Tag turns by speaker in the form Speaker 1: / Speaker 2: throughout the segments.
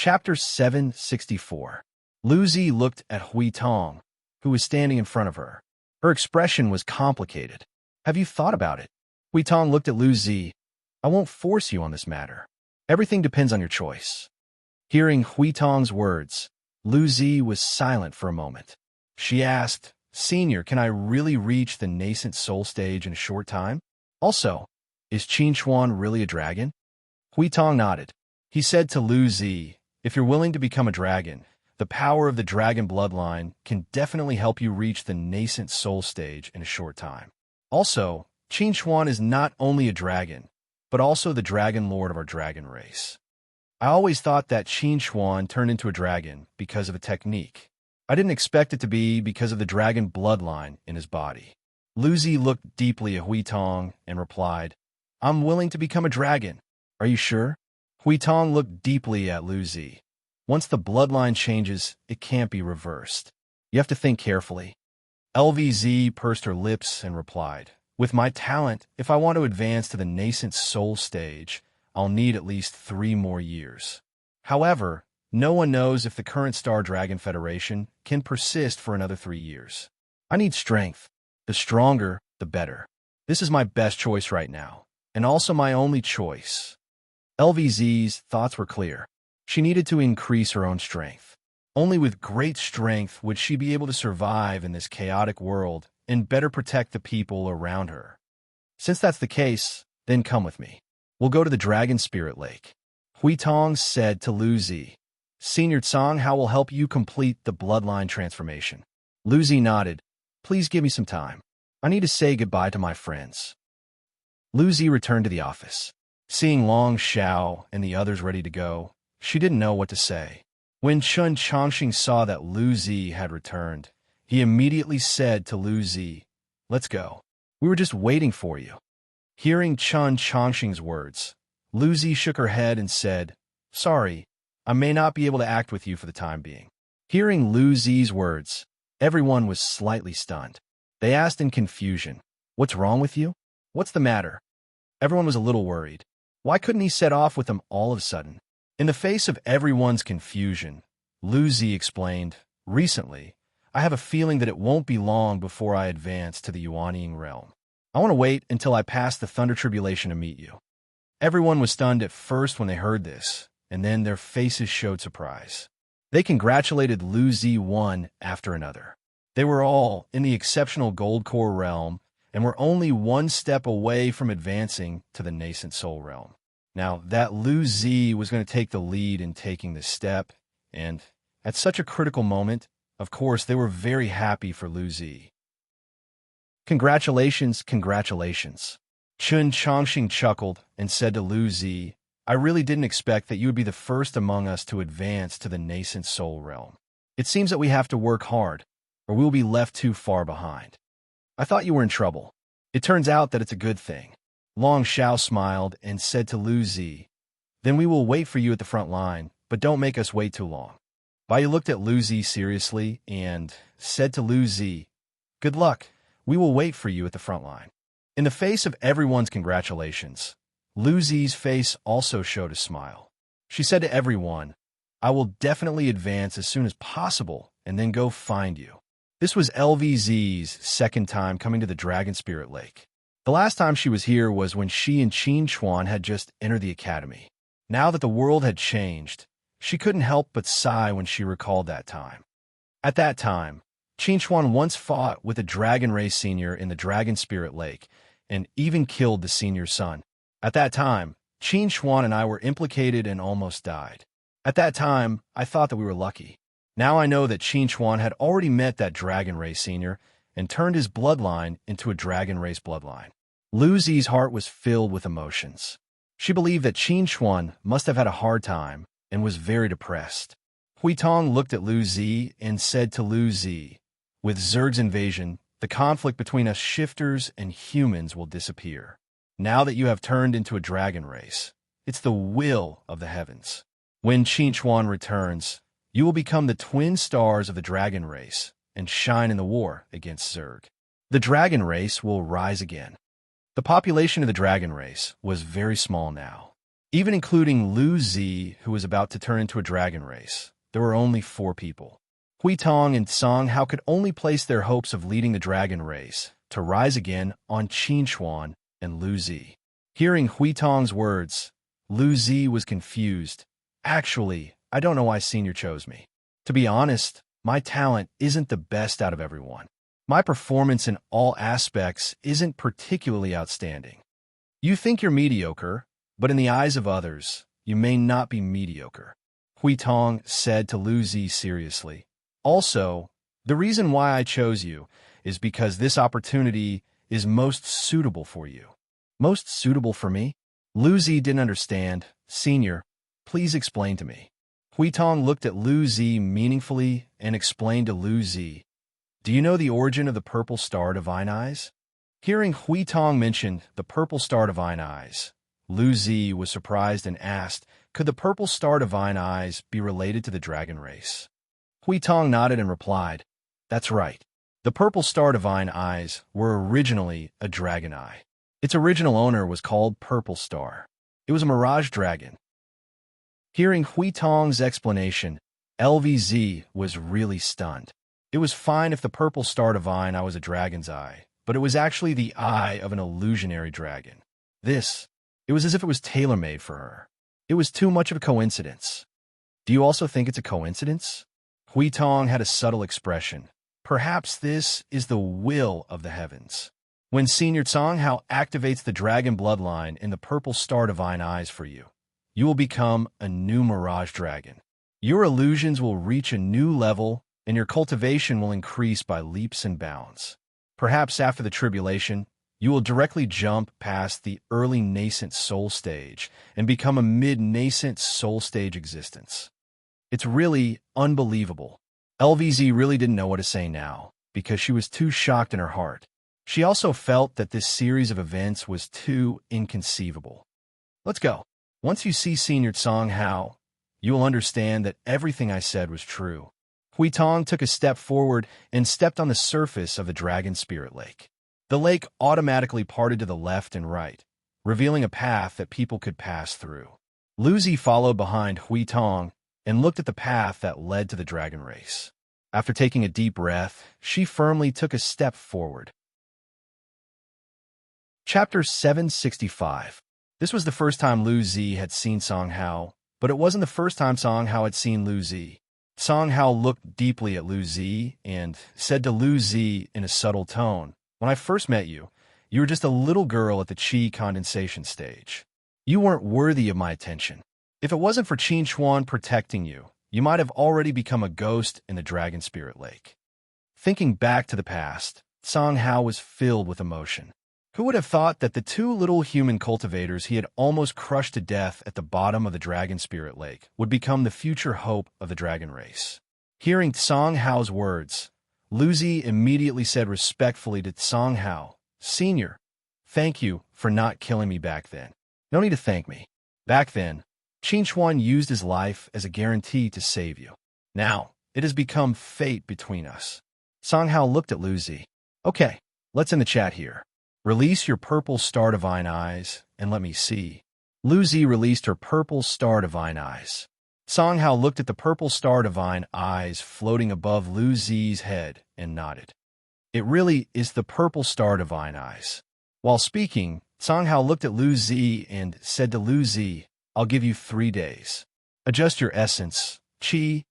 Speaker 1: Chapter 764. Luzi looked at Hui Tong, who was standing in front of her. Her expression was complicated. Have you thought about it? Hui Tong looked at Luzi. I won't force you on this matter. Everything depends on your choice. Hearing Hui Tong's words, Luzi was silent for a moment. She asked, Senior, can I really reach the nascent soul stage in a short time? Also, is Qin Chuan really a dragon? Hui Tong nodded. He said to Luzi, if you're willing to become a dragon, the power of the dragon bloodline can definitely help you reach the nascent soul stage in a short time. Also, Qin Chuan is not only a dragon, but also the dragon lord of our dragon race. I always thought that Qin Chuan turned into a dragon because of a technique. I didn't expect it to be because of the dragon bloodline in his body. Luzi looked deeply at Hui Tong and replied, I'm willing to become a dragon. Are you sure? Hui Tong looked deeply at Luzi. Once the bloodline changes, it can't be reversed. You have to think carefully. LVZ pursed her lips and replied, with my talent, if I want to advance to the nascent soul stage, I'll need at least 3 more years. However, no one knows if the current Star Dragon Federation can persist for another 3 years. I need strength. The stronger, the better. This is my best choice right now, and also my only choice. LVZ's thoughts were clear. She needed to increase her own strength. Only with great strength would she be able to survive in this chaotic world and better protect the people around her. Since that's the case, then come with me. We'll go to the Dragon Spirit Lake. Hui Tong said to Luzi, Senior Tsang, how will help you complete the bloodline transformation? Luzi nodded. Please give me some time. I need to say goodbye to my friends. Luzi returned to the office. Seeing Long Xiao and the others ready to go, she didn't know what to say. When Chun Chongqing saw that Luzi had returned, he immediately said to Luzi, Let's go. We were just waiting for you. Hearing Chun Chongqing's words, Luzi shook her head and said, Sorry, I may not be able to act with you for the time being. Hearing Luzi's words, everyone was slightly stunned. They asked in confusion, What's wrong with you? What's the matter? Everyone was a little worried. Why couldn't he set off with them all of a sudden? In the face of everyone's confusion, Luzi explained, Recently, I have a feeling that it won't be long before I advance to the Yuanying realm. I want to wait until I pass the Thunder Tribulation to meet you. Everyone was stunned at first when they heard this, and then their faces showed surprise. They congratulated Luzi one after another. They were all in the exceptional Gold Core realm and were only one step away from advancing to the nascent soul realm. Now, that Luzi was going to take the lead in taking this step, and at such a critical moment, of course, they were very happy for Luzi. Congratulations, congratulations. Chun Chongqing chuckled and said to Luzi, I really didn't expect that you would be the first among us to advance to the nascent soul realm. It seems that we have to work hard, or we will be left too far behind. I thought you were in trouble. It turns out that it's a good thing. Long Xiao smiled and said to Luzi, Then we will wait for you at the front line, but don't make us wait too long. Bai looked at Luzi seriously and said to Luzi, Good luck. We will wait for you at the front line. In the face of everyone's congratulations, Luzi's face also showed a smile. She said to everyone, I will definitely advance as soon as possible and then go find you. This was LVZ's second time coming to the Dragon Spirit Lake. The last time she was here was when she and Qin Chuan had just entered the academy. Now that the world had changed, she couldn't help but sigh when she recalled that time. At that time, Qin Chuan once fought with a dragon race senior in the Dragon Spirit Lake and even killed the senior's son. At that time, Qin Chuan and I were implicated and almost died. At that time, I thought that we were lucky. Now I know that Qin Chuan had already met that dragon race senior and turned his bloodline into a dragon race bloodline. Luzi's heart was filled with emotions. She believed that Qin Chuan must have had a hard time and was very depressed. Hui Tong looked at Luzi and said to Luzi, With Zerg's invasion, the conflict between us shifters and humans will disappear. Now that you have turned into a dragon race, it's the will of the heavens. When Qin Chuan returns, you will become the twin stars of the dragon race and shine in the war against Zerg. The dragon race will rise again. The population of the dragon race was very small now. Even including Lu Zi, who was about to turn into a dragon race, there were only 4 people. Hui Tong and Song Hao could only place their hopes of leading the dragon race to rise again on Qin Xuan and Lu Zi. Hearing Hui Tong's words, Lu Zi was confused. Actually, I don't know why Senior chose me. To be honest, my talent isn't the best out of everyone. My performance in all aspects isn't particularly outstanding. You think you're mediocre, but in the eyes of others, you may not be mediocre, Hui Tong said to Lu Zi seriously. Also, the reason why I chose you is because this opportunity is most suitable for you. Most suitable for me? Lu Zi didn't understand. Senior, please explain to me. Hui Tong looked at Lu Zi meaningfully and explained to Lu Zi, do you know the origin of the purple star divine eyes? Hearing Hui Tong mention the purple star divine eyes, Lu Zi was surprised and asked, could the purple star divine eyes be related to the dragon race? Hui Tong nodded and replied, that's right. The purple star divine eyes were originally a dragon eye. Its original owner was called Purple Star. It was a mirage dragon. Hearing Hui Tong's explanation, LVZ was really stunned. It was fine if the purple star divine eye was a dragon's eye, but it was actually the eye of an illusionary dragon. It was as if it was tailor-made for her. It was too much of a coincidence. Do you also think it's a coincidence? Hui Tong had a subtle expression. Perhaps this is the will of the heavens. When Senior Song Hao activates the dragon bloodline in the purple star divine eyes for you, you will become a new mirage dragon. Your illusions will reach a new level, and your cultivation will increase by leaps and bounds. Perhaps after the tribulation, you will directly jump past the early nascent soul stage and become a mid-nascent soul stage existence. It's really unbelievable. LVZ really didn't know what to say now, because she was too shocked in her heart. She also felt that this series of events was too inconceivable. Let's go. Once you see Senior Song Hao, you will understand that everything I said was true. Hui Tong took a step forward and stepped on the surface of the Dragon Spirit Lake. The lake automatically parted to the left and right, revealing a path that people could pass through. Lu Zi followed behind Hui Tong and looked at the path that led to the dragon race. After taking a deep breath, she firmly took a step forward. Chapter 765. This was the first time Lu Zi had seen Song Hao, but it wasn't the first time Song Hao had seen Lu Zi. Song Hao looked deeply at Lu Zi and said to Lu Zi in a subtle tone, when I first met you, you were just a little girl at the Qi condensation stage. You weren't worthy of my attention. If it wasn't for Qin Xuan protecting you, you might have already become a ghost in the Dragon Spirit Lake. Thinking back to the past, Song Hao was filled with emotion. Who would have thought that the 2 little human cultivators he had almost crushed to death at the bottom of the Dragon Spirit Lake would become the future hope of the dragon race? Hearing Song Hao's words, Lu Zi immediately said respectfully to Song Hao, Senior, thank you for not killing me back then. No need to thank me. Back then, Qin Xuan used his life as a guarantee to save you. Now, it has become fate between us. Song Hao looked at Lu Zi. Okay, let's end the chat here. Release your purple star divine eyes, and let me see. Lu Zi released her purple star divine eyes. Song Hao looked at the purple star divine eyes floating above Lu Zi's head and nodded. It really is the purple star divine eyes. While speaking, Song Hao looked at Lu Zi and said to Lu Zi, I'll give you 3 days. Adjust your essence, qi,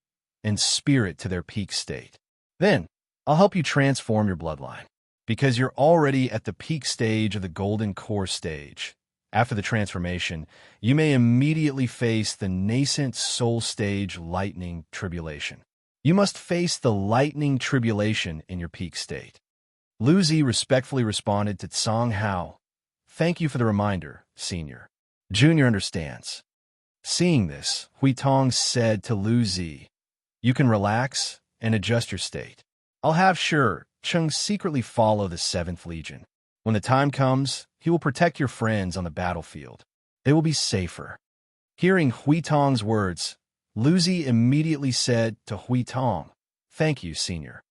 Speaker 1: and spirit to their peak state. Then, I'll help you transform your bloodline. Because you're already at the peak stage of the golden core stage. After the transformation, you may immediately face the nascent soul stage lightning tribulation. You must face the lightning tribulation in your peak state. Lu Zi respectfully responded to Song Hao. Thank you for the reminder, Senior. Junior understands. Seeing this, Hui Tong said to Lu Zi, you can relax and adjust your state. I'll have sure Cheng secretly follow the 7th Legion. When the time comes, he will protect your friends on the battlefield. They will be safer. Hearing Hui Tong's words, Lu Zi immediately said to Hui Tong, thank you, Senior.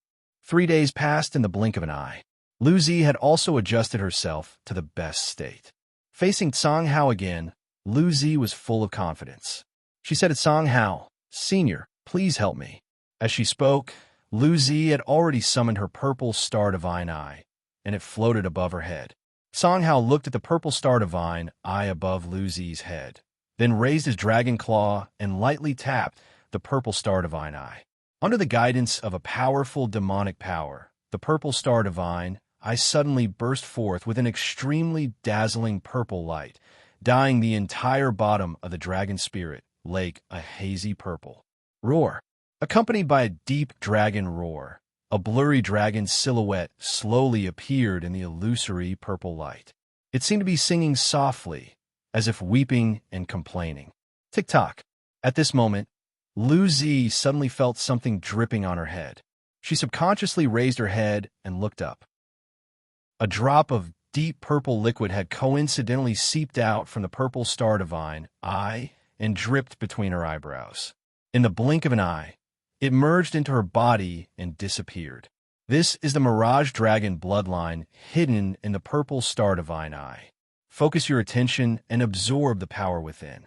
Speaker 1: 3 days passed in the blink of an eye. Lu Zi had also adjusted herself to the best state. Facing Song Hao again, Luzi was full of confidence. She said to Song Hao, "Senior, please help me." As she spoke, Luzi had already summoned her purple star divine eye, and it floated above her head. Song Hao looked at the purple star divine eye above Luzi's head, then raised his dragon claw and lightly tapped the purple star divine eye. Under the guidance of a powerful demonic power, the purple star divine eye suddenly burst forth with an extremely dazzling purple light, dyeing the entire bottom of the dragon spirit lake a hazy purple. Roar. Accompanied by a deep dragon roar, a blurry dragon silhouette slowly appeared in the illusory purple light. It seemed to be singing softly, as if weeping and complaining. Tick-tock. At this moment, Luzi suddenly felt something dripping on her head. She subconsciously raised her head and looked up. A drop of deep purple liquid had coincidentally seeped out from the purple star divine eye and dripped between her eyebrows. In the blink of an eye, it merged into her body and disappeared. This is the Mirage Dragon bloodline hidden in the purple star divine eye. Focus your attention and absorb the power within.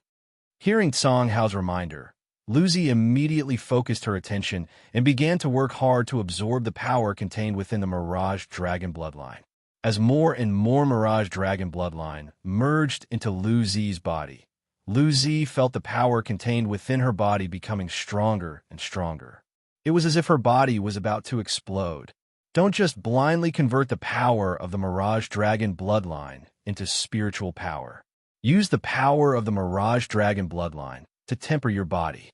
Speaker 1: Hearing Song Hao's reminder, Luzi immediately focused her attention and began to work hard to absorb the power contained within the Mirage Dragon bloodline. As more and more Mirage Dragon bloodline merged into Luzi's body, Luzi felt the power contained within her body becoming stronger and stronger. It was as if her body was about to explode. Don't just blindly convert the power of the Mirage Dragon bloodline into spiritual power. Use the power of the Mirage Dragon bloodline to temper your body.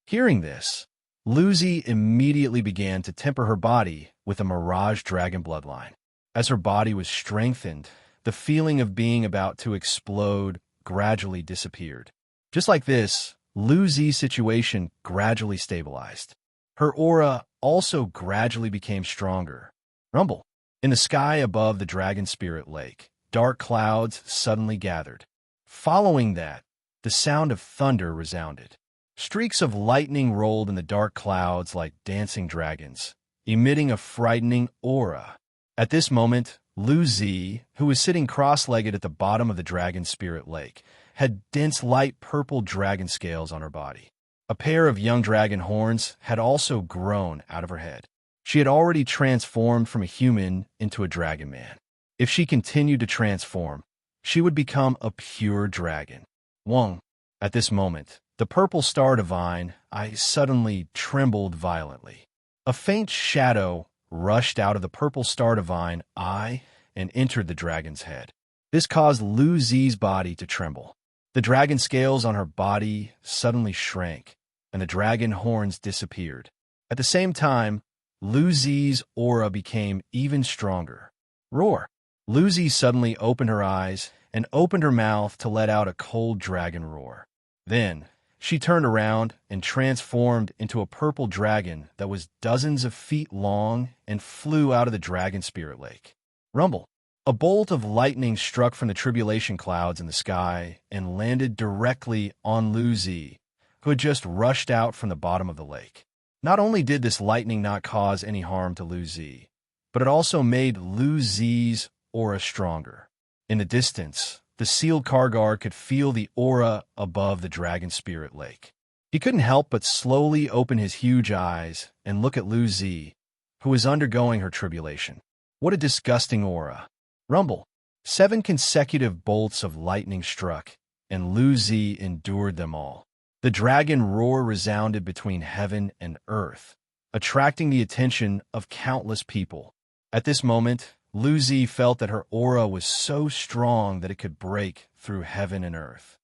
Speaker 1: Hearing this, Luzi immediately began to temper her body with the Mirage Dragon bloodline. As her body was strengthened, the feeling of being about to explode gradually disappeared. Just like this, Luzi's situation gradually stabilized. Her aura also gradually became stronger. Rumble. In the sky above the Dragon Spirit Lake, dark clouds suddenly gathered. Following that, the sound of thunder resounded. Streaks of lightning rolled in the dark clouds like dancing dragons, emitting a frightening aura. At this moment, Luzi, who was sitting cross-legged at the bottom of the Dragon Spirit Lake, had dense light purple dragon scales on her body. A pair of young dragon horns had also grown out of her head. She had already transformed from a human into a dragon man. If she continued to transform, she would become a pure dragon. Wong. At this moment, the purple star divine eye suddenly trembled violently. A faint shadow rushed out of the purple star divine eye and entered the dragon's head. This caused Luzi's body to tremble. The dragon scales on her body suddenly shrank, and the dragon horns disappeared. At the same time, Luzi's aura became even stronger. Roar! Luzi suddenly opened her eyes and opened her mouth to let out a cold dragon roar. Then, she turned around and transformed into a purple dragon that was dozens of feet long and flew out of the Dragon Spirit Lake. Rumble. A bolt of lightning struck from the tribulation clouds in the sky and landed directly on Luzi, who had just rushed out from the bottom of the lake. Not only did this lightning not cause any harm to Luzi, but it also made Luzi's aura stronger. In the distance, the sealed Kargar could feel the aura above the Dragon Spirit Lake. He couldn't help but slowly open his huge eyes and look at Luzi, who was undergoing her tribulation. What a disgusting aura. Rumble. 7 consecutive bolts of lightning struck, and Luzi endured them all. The dragon roar resounded between heaven and earth, attracting the attention of countless people. At this moment, Luzi felt that her aura was so strong that it could break through heaven and earth.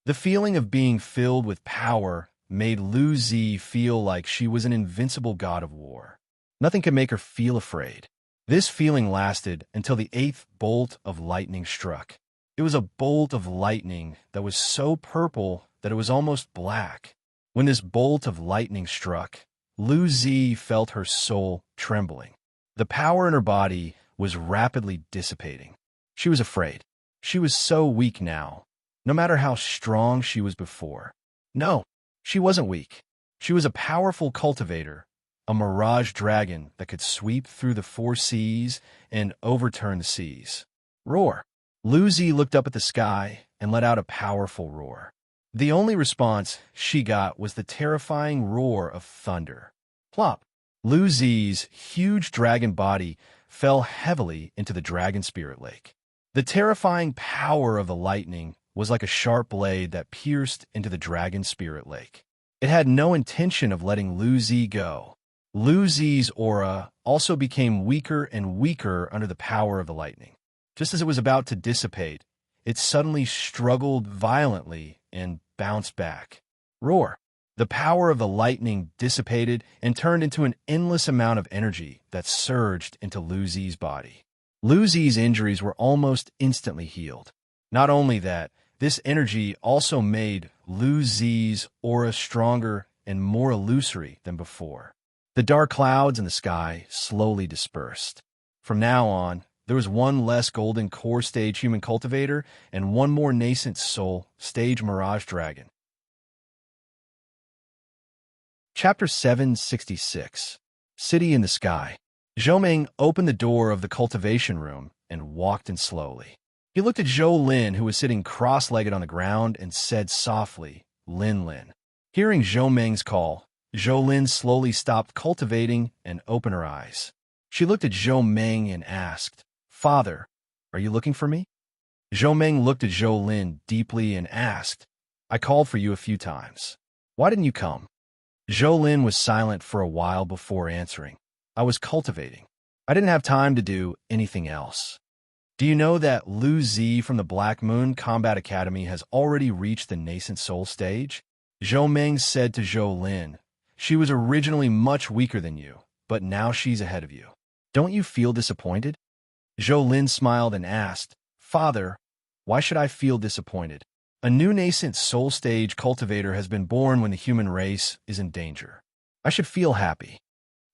Speaker 1: The feeling of being filled with power made Luzi feel like she was an invincible god of war. Nothing could make her feel afraid. This feeling lasted until the 8th bolt of lightning struck. It was a bolt of lightning that was so purple that it was almost black. When this bolt of lightning struck, Luzi felt her soul trembling. The power in her body was rapidly dissipating. She was afraid. She was so weak now, no matter how strong she was before. No, she wasn't weak. She was a powerful cultivator, a mirage dragon that could sweep through the 4 seas and overturn the seas. Roar! Luzi looked up at the sky and let out a powerful roar. The only response she got was the terrifying roar of thunder. Plop! Lu Zi's huge dragon body fell heavily into the dragon spirit lake. The terrifying power of the lightning was like a sharp blade that pierced into the dragon spirit lake. It had no intention of letting Lu Zi go. Lu Zi's aura also became weaker and weaker under the power of the lightning. Just as it was about to dissipate, it suddenly struggled violently and bounced back. Roar! The power of the lightning dissipated and turned into an endless amount of energy that surged into Lu Zi's body. Lu Zi's injuries were almost instantly healed. Not only that, this energy also made Lu Zi's aura stronger and more illusory than before. The dark clouds in the sky slowly dispersed. From now on, there was one less golden core stage human cultivator and one more nascent soul stage mirage dragon. Chapter 766. City in the Sky. Zhou opened the door of the cultivation room and walked in slowly. He looked at Zhou Lin, who was sitting cross-legged on the ground, and said softly, "Lin Lin." Hearing Zhou call, Zhou Lin slowly stopped cultivating and opened her eyes. She looked at Zhou and asked, "Father, are you looking for me?" Zhou looked at Zhou Lin deeply and asked, "I called for you a few times. Why didn't you come?" Zhou Lin was silent for a while before answering. "I was cultivating. I didn't have time to do anything else." "Do you know that Lu Zi from the Black Moon Combat Academy has already reached the nascent soul stage?" Zhou said to Zhou Lin. "She was originally much weaker than you, but now she's ahead of you. Don't you feel disappointed?" Zhou Lin smiled and asked, "Father, why should I feel disappointed? A new nascent soul stage cultivator has been born when the human race is in danger. I should feel happy.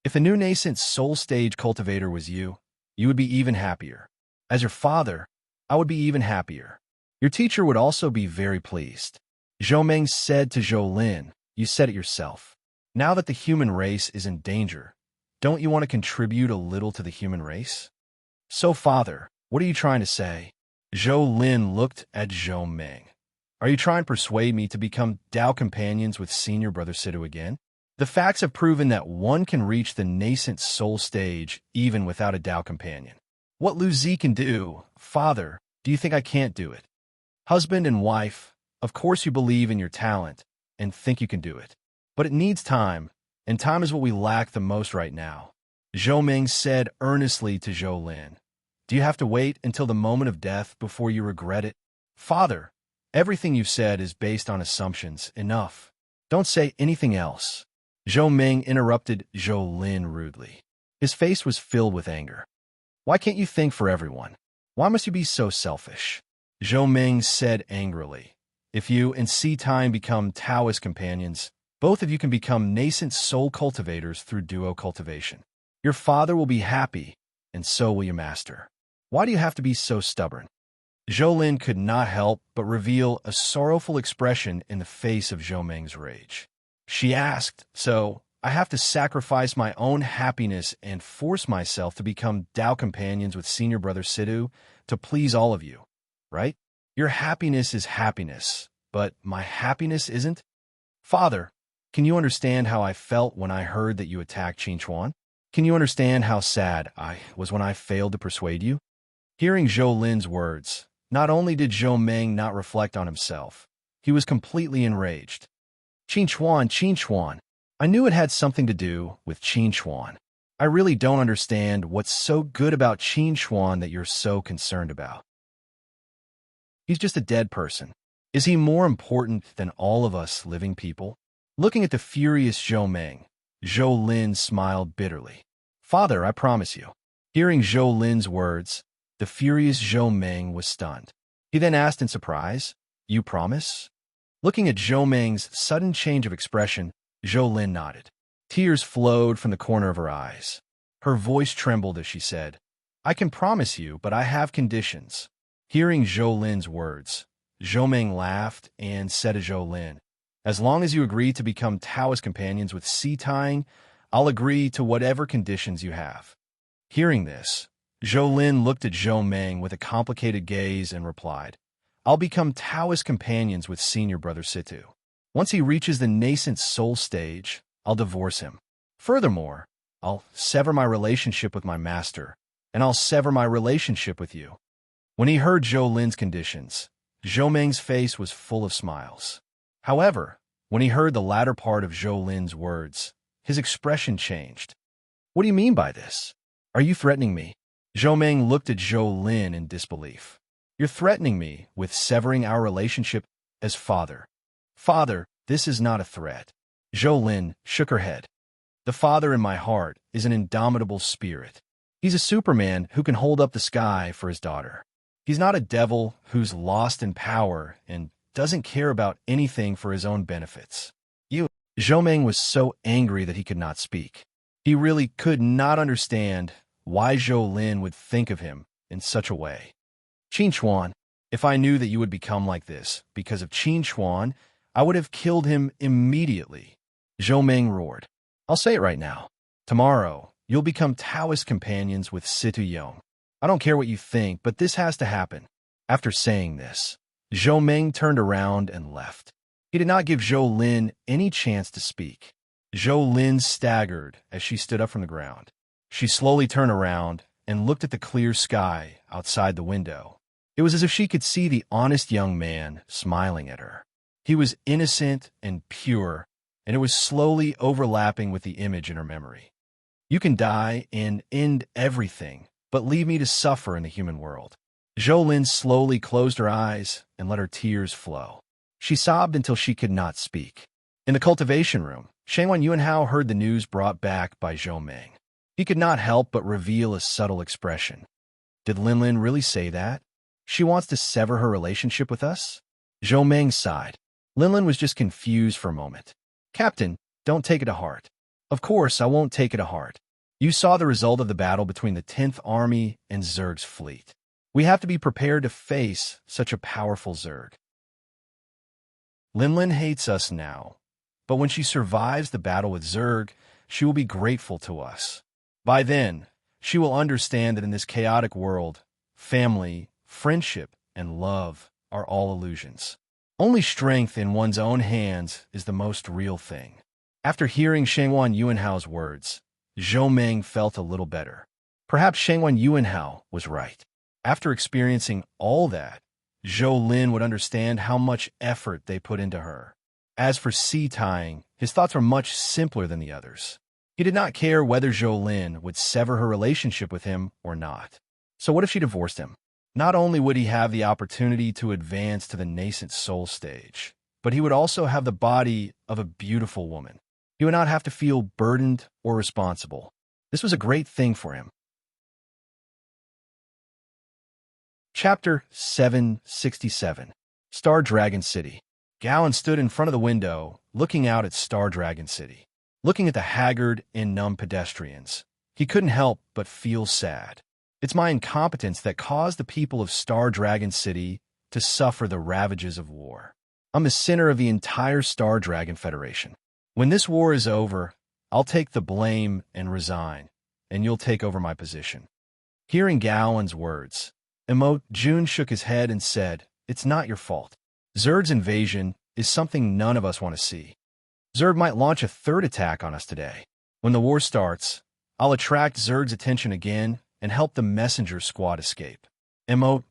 Speaker 1: If the new nascent soul stage cultivator was you, you would be even happier. As your father, I would be even happier. Your teacher would also be very pleased." Zhou said to Zhou Lin, "You said it yourself. Now that the human race is in danger, don't you want to contribute a little to the human race?" "So, father, what are you trying to say?" Zhou Lin looked at Zhou. "Are you trying to persuade me to become Dao companions with senior brother Sidhu again? The facts have proven that one can reach the nascent soul stage even without a Dao companion. What Lu Zi can do, father, do you think I can't do it? Husband and wife, of course you believe in your talent and think you can do it. But it needs time, and time is what we lack the most right now." Zhou said earnestly to Zhou Lin, "Do you have to wait until the moment of death before you regret it?" "Father, everything you've said is based on assumptions. Enough. Don't say anything else." Zhou interrupted Zhou Lin rudely. His face was filled with anger. "Why can't you think for everyone? Why must you be so selfish?" Zhou said angrily, "If you and Si-Time become Taoist companions, both of you can become nascent soul cultivators through duo cultivation. Your father will be happy, and so will your master. Why do you have to be so stubborn?" Zhou Lin could not help but reveal a sorrowful expression in the face of Zhou rage. She asked, "So, I have to sacrifice my own happiness and force myself to become Dao companions with senior brother Sidhu to please all of you, right? Your happiness is happiness, but my happiness isn't? Father, can you understand how I felt when I heard that you attacked Qin Chuan? Can you understand how sad I was when I failed to persuade you?" Hearing Zhou Lin's words, not only did Zhou not reflect on himself, he was completely enraged. Qin Chuan. I knew it had something to do with Qin Chuan. I really don't understand what's so good about Qin Chuan that you're so concerned about. He's just a dead person. Is he more important than all of us living people? Looking at the furious Zhou Lin smiled bitterly. "Father, I promise you." Hearing Zhou Lin's words, the furious Zhou was stunned. He then asked in surprise, "You promise?" Looking at Zhou sudden change of expression, Zhou Lin nodded. Tears flowed from the corner of her eyes. Her voice trembled as she said, "I can promise you, but I have conditions." Hearing Zhou Lin's words, Zhou laughed and said to Zhou Lin, "As long as you agree to become Taoist companions with Si-Time, I'll agree to whatever conditions you have." Hearing this, Zhou Lin looked at Zhou with a complicated gaze and replied, I'll become Taoist companions with senior brother Situ. Once he reaches the nascent soul stage, I'll divorce him. Furthermore, I'll sever my relationship with my master, and I'll sever my relationship with you." When he heard Zhou Lin's conditions, Zhou Meng's face was full of smiles. However, when he heard the latter part of Zhou Lin's words, his expression changed. "What do you mean by this? Are you threatening me?" Zhou Meng looked at Zhou Lin in disbelief. "You're threatening me with severing our relationship as father." "Father, this is not a threat." Zhou Lin shook her head. "The father in my heart is an indomitable spirit. He's a Superman who can hold up the sky for his daughter. He's not a devil who's lost in power and doesn't care about anything for his own benefits." Zhou Meng was so angry that he could not speak. He really could not understand why Zhou Lin would think of him in such a way. "Qin Chuan, if I knew that you would become like this because of Qin Chuan, I would have killed him immediately." Zhou Meng roared. "I'll say it right now. Tomorrow, you'll become Taoist companions with Situ Yong. I don't care what you think, but this has to happen." After saying this, Zhou Meng turned around and left. He did not give Zhou Lin any chance to speak. Zhou Lin staggered as she stood up from the ground. She slowly turned around and looked at the clear sky outside the window. It was as if she could see the honest young man smiling at her. He was innocent and pure, and it was slowly overlapping with the image in her memory. "You can die and end everything, but leave me to suffer in the human world." Zhou Lin slowly closed her eyes and let her tears flow. She sobbed until she could not speak. In the cultivation room, Shangwan Yuanhao heard the news brought back by Zhou Meng. He could not help but reveal a subtle expression. "Did Linlin really say that? She wants to sever her relationship with us?" Zhou Meng sighed. Linlin was just confused for a moment. "Captain, don't take it to heart." "Of course I won't take it to heart. You saw the result of the battle between the 10th Army and Zerg's fleet. We have to be prepared to face such a powerful Zerg. Linlin hates us now, but when she survives the battle with Zerg, she will be grateful to us. By then, she will understand that in this chaotic world, family, friendship, and love are all illusions. Only strength in one's own hands is the most real thing." After hearing Shangwan Yuanhao's words, Zhou Meng felt a little better. Perhaps Shangwan Yuanhao was right. After experiencing all that, Zhou Lin would understand how much effort they put into her. As for sea tying, his thoughts were much simpler than the others. He did not care whether Zhou Lin would sever her relationship with him or not. So what if she divorced him? Not only would he have the opportunity to advance to the nascent soul stage, but he would also have the body of a beautiful woman. He would not have to feel burdened or responsible. This was a great thing for him. Chapter 767. Star Dragon City. Gowan stood in front of the window, looking out at Star Dragon City. Looking at the haggard and numb pedestrians, he couldn't help but feel sad. It's my incompetence that caused the people of Star Dragon City to suffer the ravages of war. I'm the sinner of the entire Star Dragon Federation. When this war is over, I'll take the blame and resign, and you'll take over my position." Hearing Gowan's words, Jun shook his head and said, "It's not your fault. Zerg's invasion is something none of us want to see. Zerg might launch a third attack on us today. When the war starts, I'll attract Zerg's attention again and help the messenger squad escape."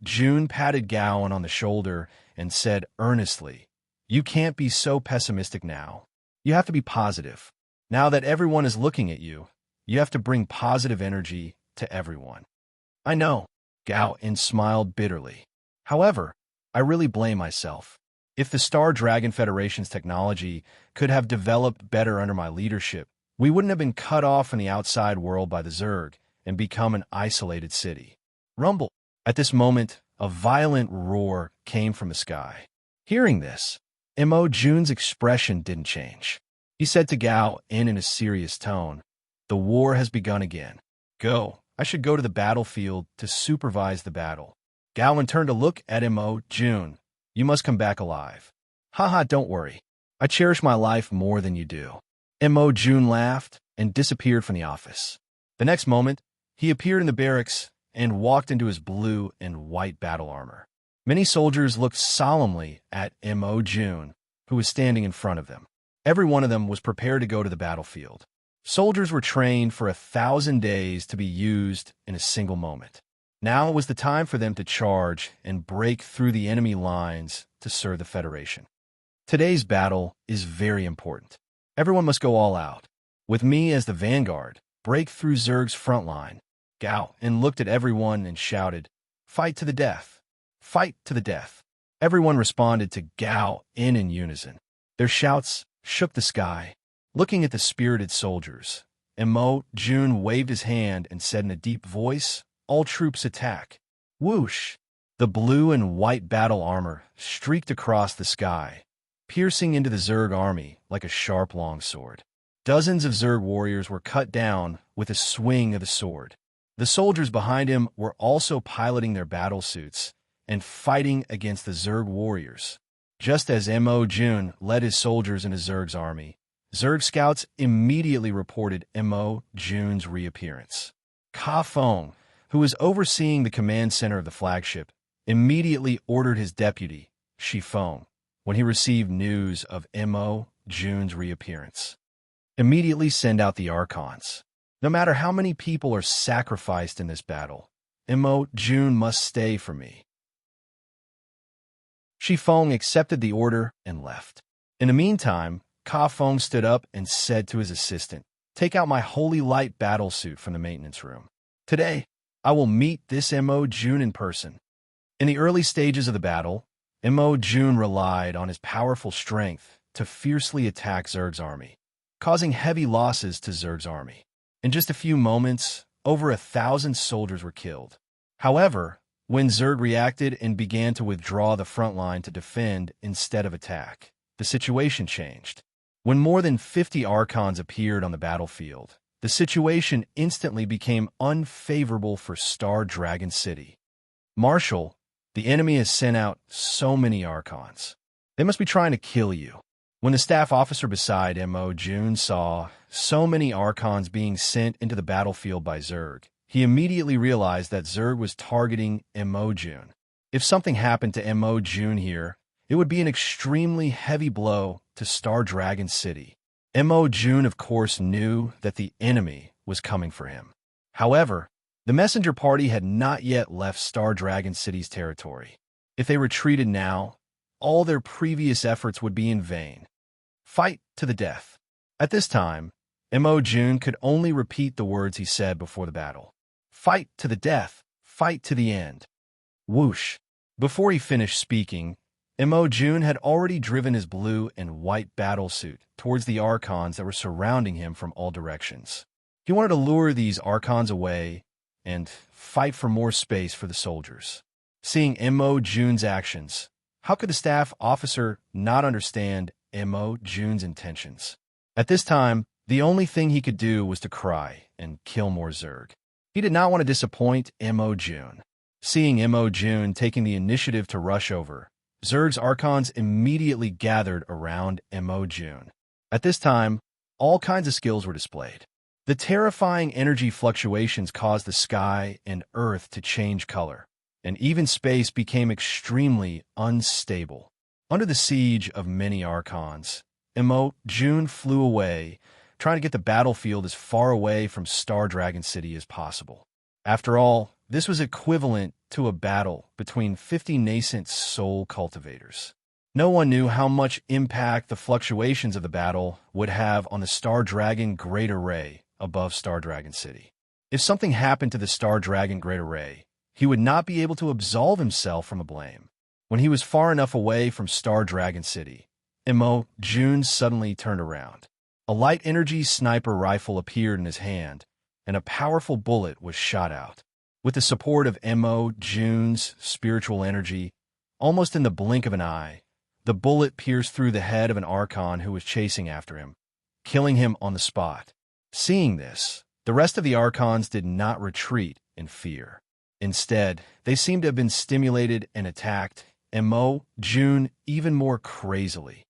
Speaker 1: Jun patted Gowan on the shoulder and said earnestly, "You can't be so pessimistic now. You have to be positive. Now that everyone is looking at you, you have to bring positive energy to everyone." "I know." Gowan smiled bitterly. "However, I really blame myself. If the Star Dragon Federation's technology could have developed better under my leadership, we wouldn't have been cut off from the outside world by the Zerg and become an isolated city." Rumble. At this moment, a violent roar came from the sky. Hearing this, Jun's expression didn't change. He said to Gao in a serious tone, "The war has begun again. Go. I should go to the battlefield to supervise the battle." Gowan turned to look at Jun. "You must come back alive." "Haha, don't worry. I cherish my life more than you do." Jun laughed and disappeared from the office. The next moment, he appeared in the barracks and walked into his blue and white battle armor. Many soldiers looked solemnly at Mo June, who was standing in front of them. Every one of them was prepared to go to the battlefield. Soldiers were trained for 1,000 days to be used in a single moment. Now was the time for them to charge and break through the enemy lines to serve the Federation. Today's battle is very important. Everyone must go all out. With me as the vanguard, break through Zerg's front line. Gao and looked at everyone and shouted, "Fight to the death! Fight to the death!" Everyone responded to Gao in unison. Their shouts shook the sky. Looking at the spirited soldiers, Mo June waved his hand and said in a deep voice, "All troops attack." Whoosh! The blue and white battle armor streaked across the sky, piercing into the Zerg army like a sharp longsword. Dozens of Zerg warriors were cut down with a swing of the sword. The soldiers behind him were also piloting their battle suits and fighting against the Zerg warriors. Just as Mo June led his soldiers into Zerg's army, Zerg scouts immediately reported Mo June's reappearance. Ka Feng, who was overseeing the command center of the flagship, immediately ordered his deputy, Shi Feng, when he received news of Mo June's reappearance. Immediately send out the Archons. No matter how many people are sacrificed in this battle, Mo June must stay for me. Shi Feng accepted the order and left. In the meantime, Ka Feng stood up and said to his assistant, "Take out my holy light battle suit from the maintenance room. Today, I will meet this Mo June in person." In the early stages of the battle, Mo June relied on his powerful strength to fiercely attack Zerg's army, causing heavy losses to Zerg's army. In just a few moments, over 1,000 soldiers were killed. However, when Zerg reacted and began to withdraw the front line to defend instead of attack, the situation changed. When more than 50 Archons appeared on the battlefield, the situation instantly became unfavorable for Star Dragon City. "Marshal, the enemy has sent out so many Archons. They must be trying to kill you." When the staff officer beside Mo June saw so many Archons being sent into the battlefield by Zerg, he immediately realized that Zerg was targeting Mo June. If something happened to Mo June here, it would be an extremely heavy blow to Star Dragon City. Mo June, of course, knew that the enemy was coming for him. However, the messenger party had not yet left Star Dragon City's territory. If they retreated now, all their previous efforts would be in vain. Fight to the death. At this time, Mo June could only repeat the words he said before the battle. Fight to the death. Fight to the end. Whoosh. Before he finished speaking, Mo June had already driven his blue and white battle suit towards the Archons that were surrounding him from all directions. He wanted to lure these Archons away and fight for more space for the soldiers. Seeing Mo June's actions, how could the staff officer not understand Mo June's intentions? At this time, the only thing he could do was to cry and kill more Zerg. He did not want to disappoint Mo June. Seeing Mo June taking the initiative to rush over, Zerg's Archons immediately gathered around Mo June. At this time, all kinds of skills were displayed. The terrifying energy fluctuations caused the sky and earth to change color, and even space became extremely unstable. Under the siege of many Archons, Mo June flew away, trying to get the battlefield as far away from Star Dragon City as possible. After all, this was equivalent to a battle between 50 nascent soul cultivators. No one knew how much impact the fluctuations of the battle would have on the Star Dragon Great Array above Star Dragon City. If something happened to the Star Dragon Great Array, he would not be able to absolve himself from the blame. When he was far enough away from Star Dragon City, Mo June suddenly turned around. A light energy sniper rifle appeared in his hand, and a powerful bullet was shot out. With the support of Mo June's spiritual energy, almost in the blink of an eye, the bullet pierced through the head of an Archon who was chasing after him, killing him on the spot. Seeing this, the rest of the Archons did not retreat in fear. Instead, they seemed to have been stimulated and attacked Mo June even more crazily.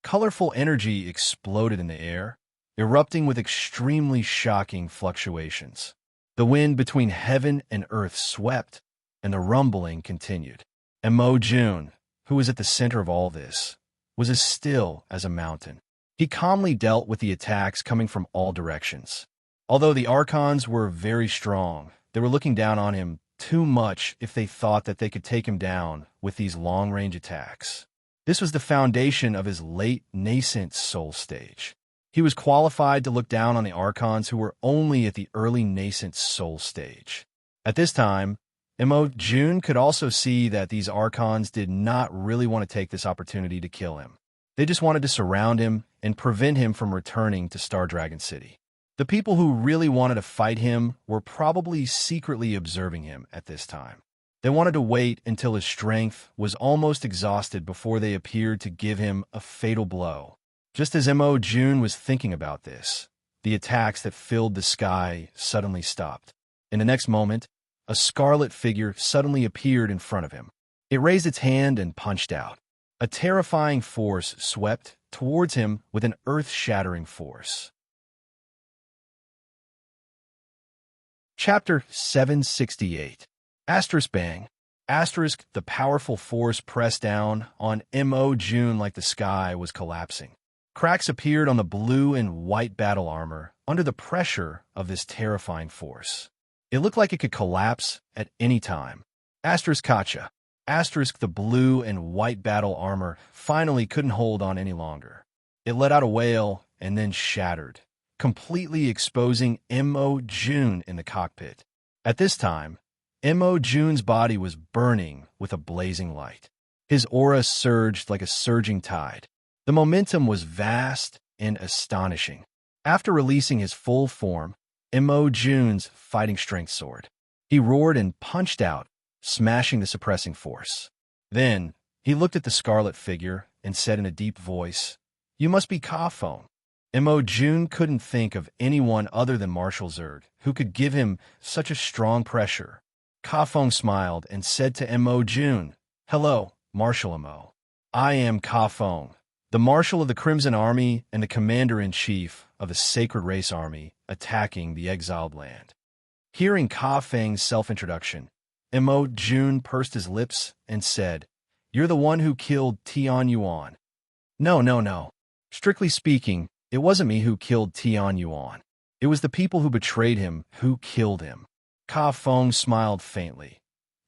Speaker 1: Colorful energy exploded in the air, erupting with extremely shocking fluctuations. The wind between heaven and earth swept, and the rumbling continued. Mo June, who was at the center of all this, was as still as a mountain. He calmly dealt with the attacks coming from all directions. Although the Archons were very strong, they were looking down on him too much if they thought that they could take him down with these long-range attacks. This was the foundation of his late nascent soul stage. He was qualified to look down on the Archons who were only at the early nascent soul stage. At this time, Mo June could also see that these Archons did not really want to take this opportunity to kill him. They just wanted to surround him and prevent him from returning to Star Dragon City. The people who really wanted to fight him were probably secretly observing him at this time. They wanted to wait until his strength was almost exhausted before they appeared to give him a fatal blow. Just as Mo June was thinking about this, the attacks that filled the sky suddenly stopped. In the next moment, a scarlet figure suddenly appeared in front of him. It raised its hand and punched out. A terrifying force swept towards him with an earth-shattering force. Chapter 768. Asterisk bang. Asterisk, the powerful force pressed down on Mo June like the sky was collapsing. Cracks appeared on the blue and white battle armor under the pressure of this terrifying force. It looked like it could collapse at any time. Asterisk Kacha. Asterisk, the blue and white battle armor finally couldn't hold on any longer. It let out a wail and then shattered, completely exposing Mo June in the cockpit. At this time, Mo June's body was burning with a blazing light. His aura surged like a surging tide. The momentum was vast and astonishing. After releasing his full form, Mo June's fighting strength soared. He roared and punched out, smashing the suppressing force. Then, he looked at the scarlet figure and said in a deep voice, "You must be Kafong." Mo June couldn't think of anyone other than Marshal Zerg who could give him such a strong pressure. Kafong smiled and said to Mo June, "Hello, Marshal Mo. I am Kafong, the Marshal of the Crimson Army and the Commander-in-Chief of the Sacred Race Army attacking the exiled land." Hearing Kafeng's self-introduction, Mo June pursed his lips and said, "You're the one who killed Tian Yuan." No. Strictly speaking, it wasn't me who killed Tian Yuan. It was the people who betrayed him who killed him. Kafeng smiled faintly.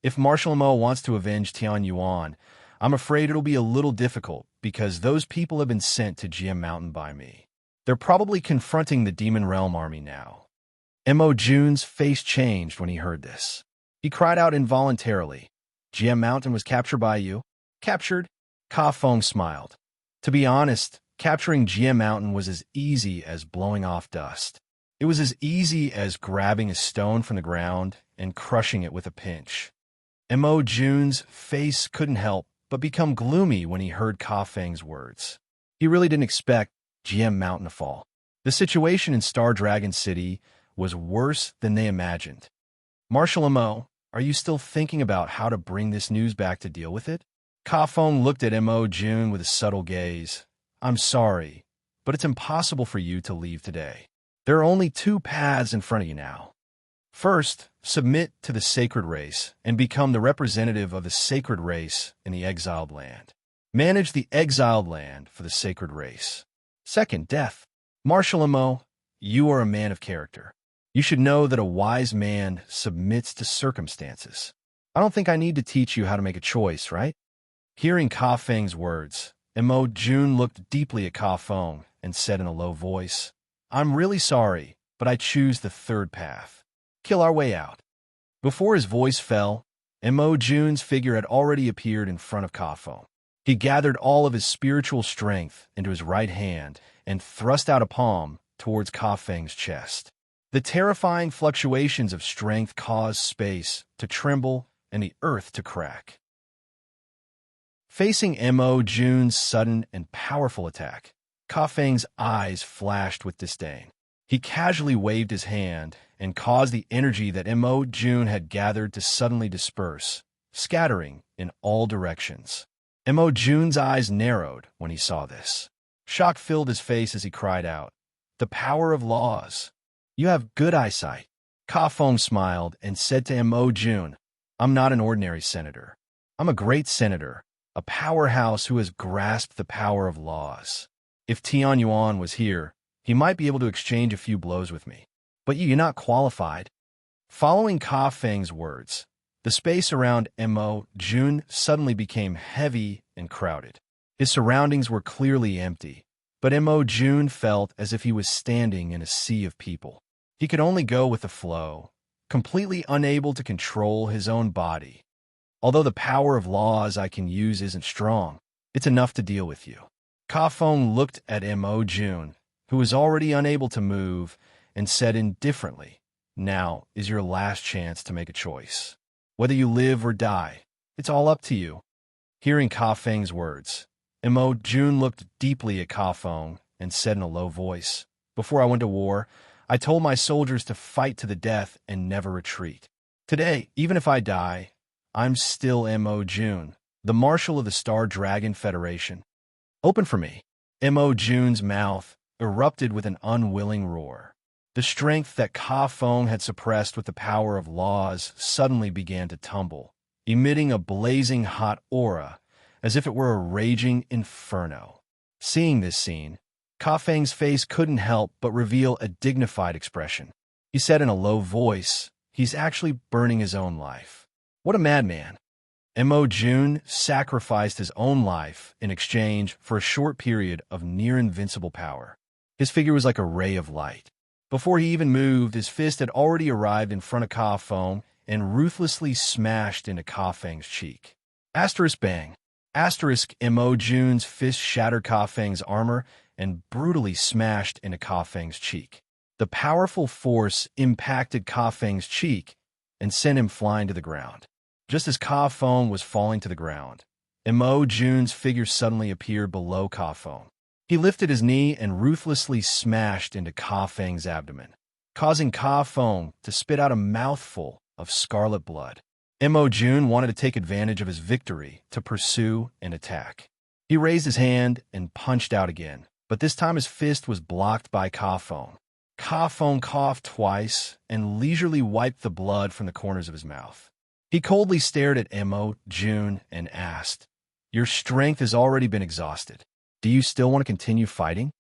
Speaker 1: If Marshal Mo wants to avenge Tian Yuan, I'm afraid it'll be a little difficult because those people have been sent to Jia Mountain by me. They're probably confronting the Demon Realm army now. Mo June's face changed when he heard this. He cried out involuntarily, "Jia Mountain was captured by you?" "Captured?" Kafeng smiled. To be honest, capturing Jia Mountain was as easy as blowing off dust. It was as easy as grabbing a stone from the ground and crushing it with a pinch. Mo June's face couldn't help but become gloomy when he heard Kafeng's words. He really didn't expect Jia Mountain to fall. The situation in Star Dragon City was worse than they imagined. "Marshal Mo, are you still thinking about how to bring this news back to deal with it?" Kafeng looked at Mo June with a subtle gaze. "I'm sorry, but it's impossible for you to leave today. There are only two paths in front of you now. First, submit to the sacred race and become the representative of the sacred race in the exiled land. Manage the exiled land for the sacred race. Second, death. Marshal Mo, you are a man of character. You should know that a wise man submits to circumstances. I don't think I need to teach you how to make a choice, right?" Hearing Kafeng's words, Mo June looked deeply at Kafeng and said in a low voice, "I'm really sorry, but I choose the third path. Kill our way out." Before his voice fell, Mo June's figure had already appeared in front of Kafeng. He gathered all of his spiritual strength into his right hand and thrust out a palm towards Kafeng's chest. The terrifying fluctuations of strength caused space to tremble and the earth to crack. Facing Mo June's sudden and powerful attack, Kafeng's eyes flashed with disdain. He casually waved his hand and caused the energy that Mo June had gathered to suddenly disperse, scattering in all directions. Mo June's eyes narrowed when he saw this. Shock filled his face as he cried out, "The power of laws! You have good eyesight." Kafeng smiled and said to Mo June, I'm not an ordinary senator. I'm a great senator, a powerhouse who has grasped the power of laws. If Tian Yuan was here, he might be able to exchange a few blows with me. But you're not qualified. Following Ka Feng's words, the space around Mo Jun suddenly became heavy and crowded. His surroundings were clearly empty, but Mo Jun felt as if he was standing in a sea of people. He could only go with the flow, completely unable to control his own body. Although the power of laws I can use isn't strong, it's enough to deal with you. Ka Feng looked at Mo Jun, who was already unable to move, and said indifferently, "Now is your last chance to make a choice. Whether you live or die, it's all up to you." Hearing Ka Feng's words, Mo Jun looked deeply at Ka Feng and said in a low voice, "Before I went to war, I told my soldiers to fight to the death and never retreat. Today, even if I die, I'm still Mo Jun, the Marshal of the Star Dragon Federation. Open for me." Mo Jun's mouth erupted with an unwilling roar. The strength that Ka Feng had suppressed with the power of laws suddenly began to tumble, emitting a blazing hot aura, as if it were a raging inferno. Seeing this scene, Ka Feng's face couldn't help but reveal a dignified expression. He said in a low voice, "He's actually burning his own life. What a madman." Mo Jun sacrificed his own life in exchange for a short period of near-invincible power. His figure was like a ray of light. Before he even moved, his fist had already arrived in front of Ka Feng and ruthlessly smashed into Ka Feng's cheek. Asterisk bang. Asterisk Mo Jun's fist shattered Ka Feng's armor and brutally smashed into Ka Feng's cheek. The powerful force impacted Ka Feng's cheek and sent him flying to the ground. Just as Ka Feng was falling to the ground, Mo Jun's figure suddenly appeared below Ka Feng. He lifted his knee and ruthlessly smashed into Ka Feng's abdomen, causing Ka Feng to spit out a mouthful of scarlet blood. Mo Jun wanted to take advantage of his victory to pursue and attack. He raised his hand and punched out again, but this time his fist was blocked by Ka Feng. Ka Feng coughed twice and leisurely wiped the blood from the corners of his mouth. He coldly stared at Mo Jun and asked, "Your strength has already been exhausted. Do you still want to continue fighting?"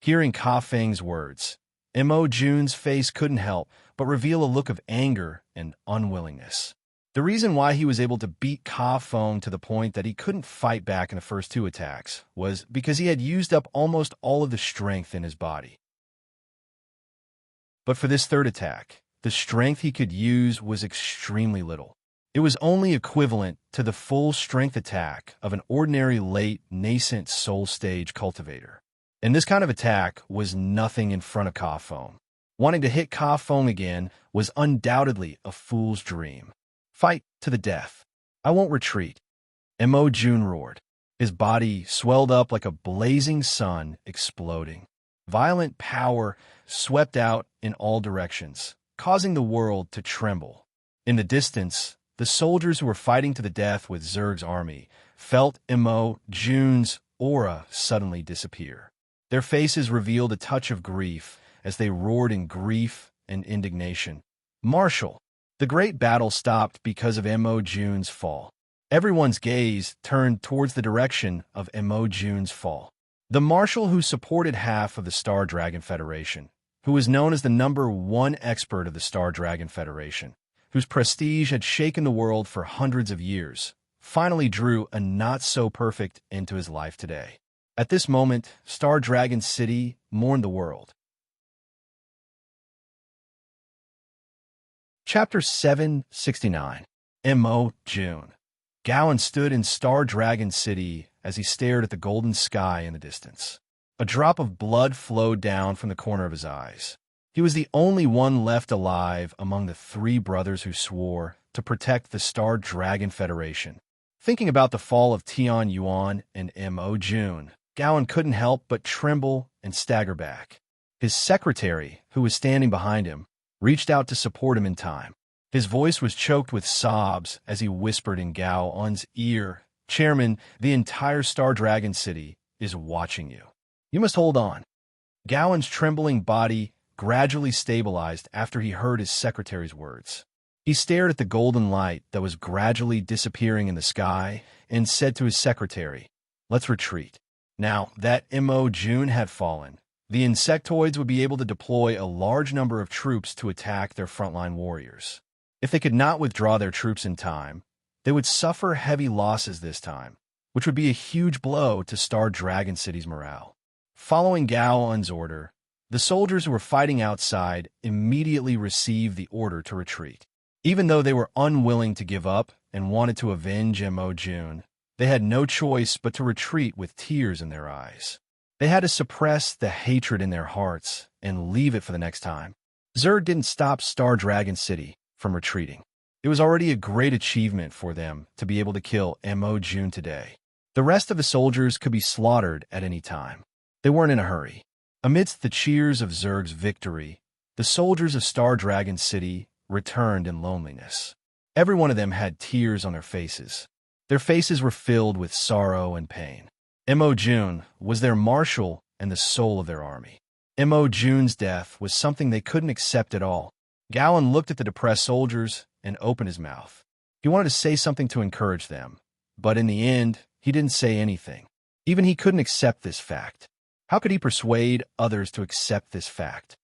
Speaker 1: Hearing Ka Feng's words, Mo Jun's face couldn't help but reveal a look of anger and unwillingness. The reason why he was able to beat Ka Feng to the point that he couldn't fight back in the first two attacks was because he had used up almost all of the strength in his body. But for this third attack, the strength he could use was extremely little. It was only equivalent to the full strength attack of an ordinary late nascent soul stage cultivator. And this kind of attack was nothing in front of Ka Feng. Wanting to hit Ka Feng again was undoubtedly a fool's dream. "Fight to the death. I won't retreat." Mo Jun roared. His body swelled up like a blazing sun exploding. Violent power swept out in all directions, causing the world to tremble. In the distance, the soldiers who were fighting to the death with Zerg's army felt Mo Jun's aura suddenly disappear. Their faces revealed a touch of grief as they roared in grief and indignation. "Marshal!" The great battle stopped because of Mo Jun's fall. Everyone's gaze turned towards the direction of Mo Jun's fall. The Marshal who supported half of the Star Dragon Federation, who was known as the #1 expert of the Star Dragon Federation, whose prestige had shaken the world for hundreds of years, finally drew a not-so-perfect end to his life today. At this moment, Star Dragon City mourned the world. Chapter 769. Mo Jun. Gowan stood in Star Dragon City as he stared at the golden sky in the distance. A drop of blood flowed down from the corner of his eyes. He was the only one left alive among the three brothers who swore to protect the Star Dragon Federation. Thinking about the fall of Tian Yuan and Mo Jun, Gowan couldn't help but tremble and stagger back. His secretary, who was standing behind him, reached out to support him in time. His voice was choked with sobs as he whispered in Gowan's ear, "Chairman, the entire Star Dragon City is watching you. You must hold on." Gowan's trembling body gradually stabilized after he heard his secretary's words. He stared at the golden light that was gradually disappearing in the sky and said to his secretary, "Let's retreat." Now that June had fallen, the insectoids would be able to deploy a large number of troops to attack their frontline warriors. If they could not withdraw their troops in time, they would suffer heavy losses this time, which would be a huge blow to Star Dragon City's morale. Following Gaoan's order, the soldiers who were fighting outside immediately received the order to retreat. Even though they were unwilling to give up and wanted to avenge June, they had no choice but to retreat with tears in their eyes. They had to suppress the hatred in their hearts and leave it for the next time. Zerg didn't stop Star Dragon City from retreating. It was already a great achievement for them to be able to kill June today. The rest of the soldiers could be slaughtered at any time. They weren't in a hurry. Amidst the cheers of Zerg's victory, the soldiers of Star Dragon City returned in loneliness. Every one of them had tears on their faces. Their faces were filled with sorrow and pain. June was their marshal and the soul of their army. June's death was something they couldn't accept at all. Gaoan looked at the depressed soldiers and opened his mouth. He wanted to say something to encourage them, but in the end, he didn't say anything. Even he couldn't accept this fact. How could he persuade others to accept this fact?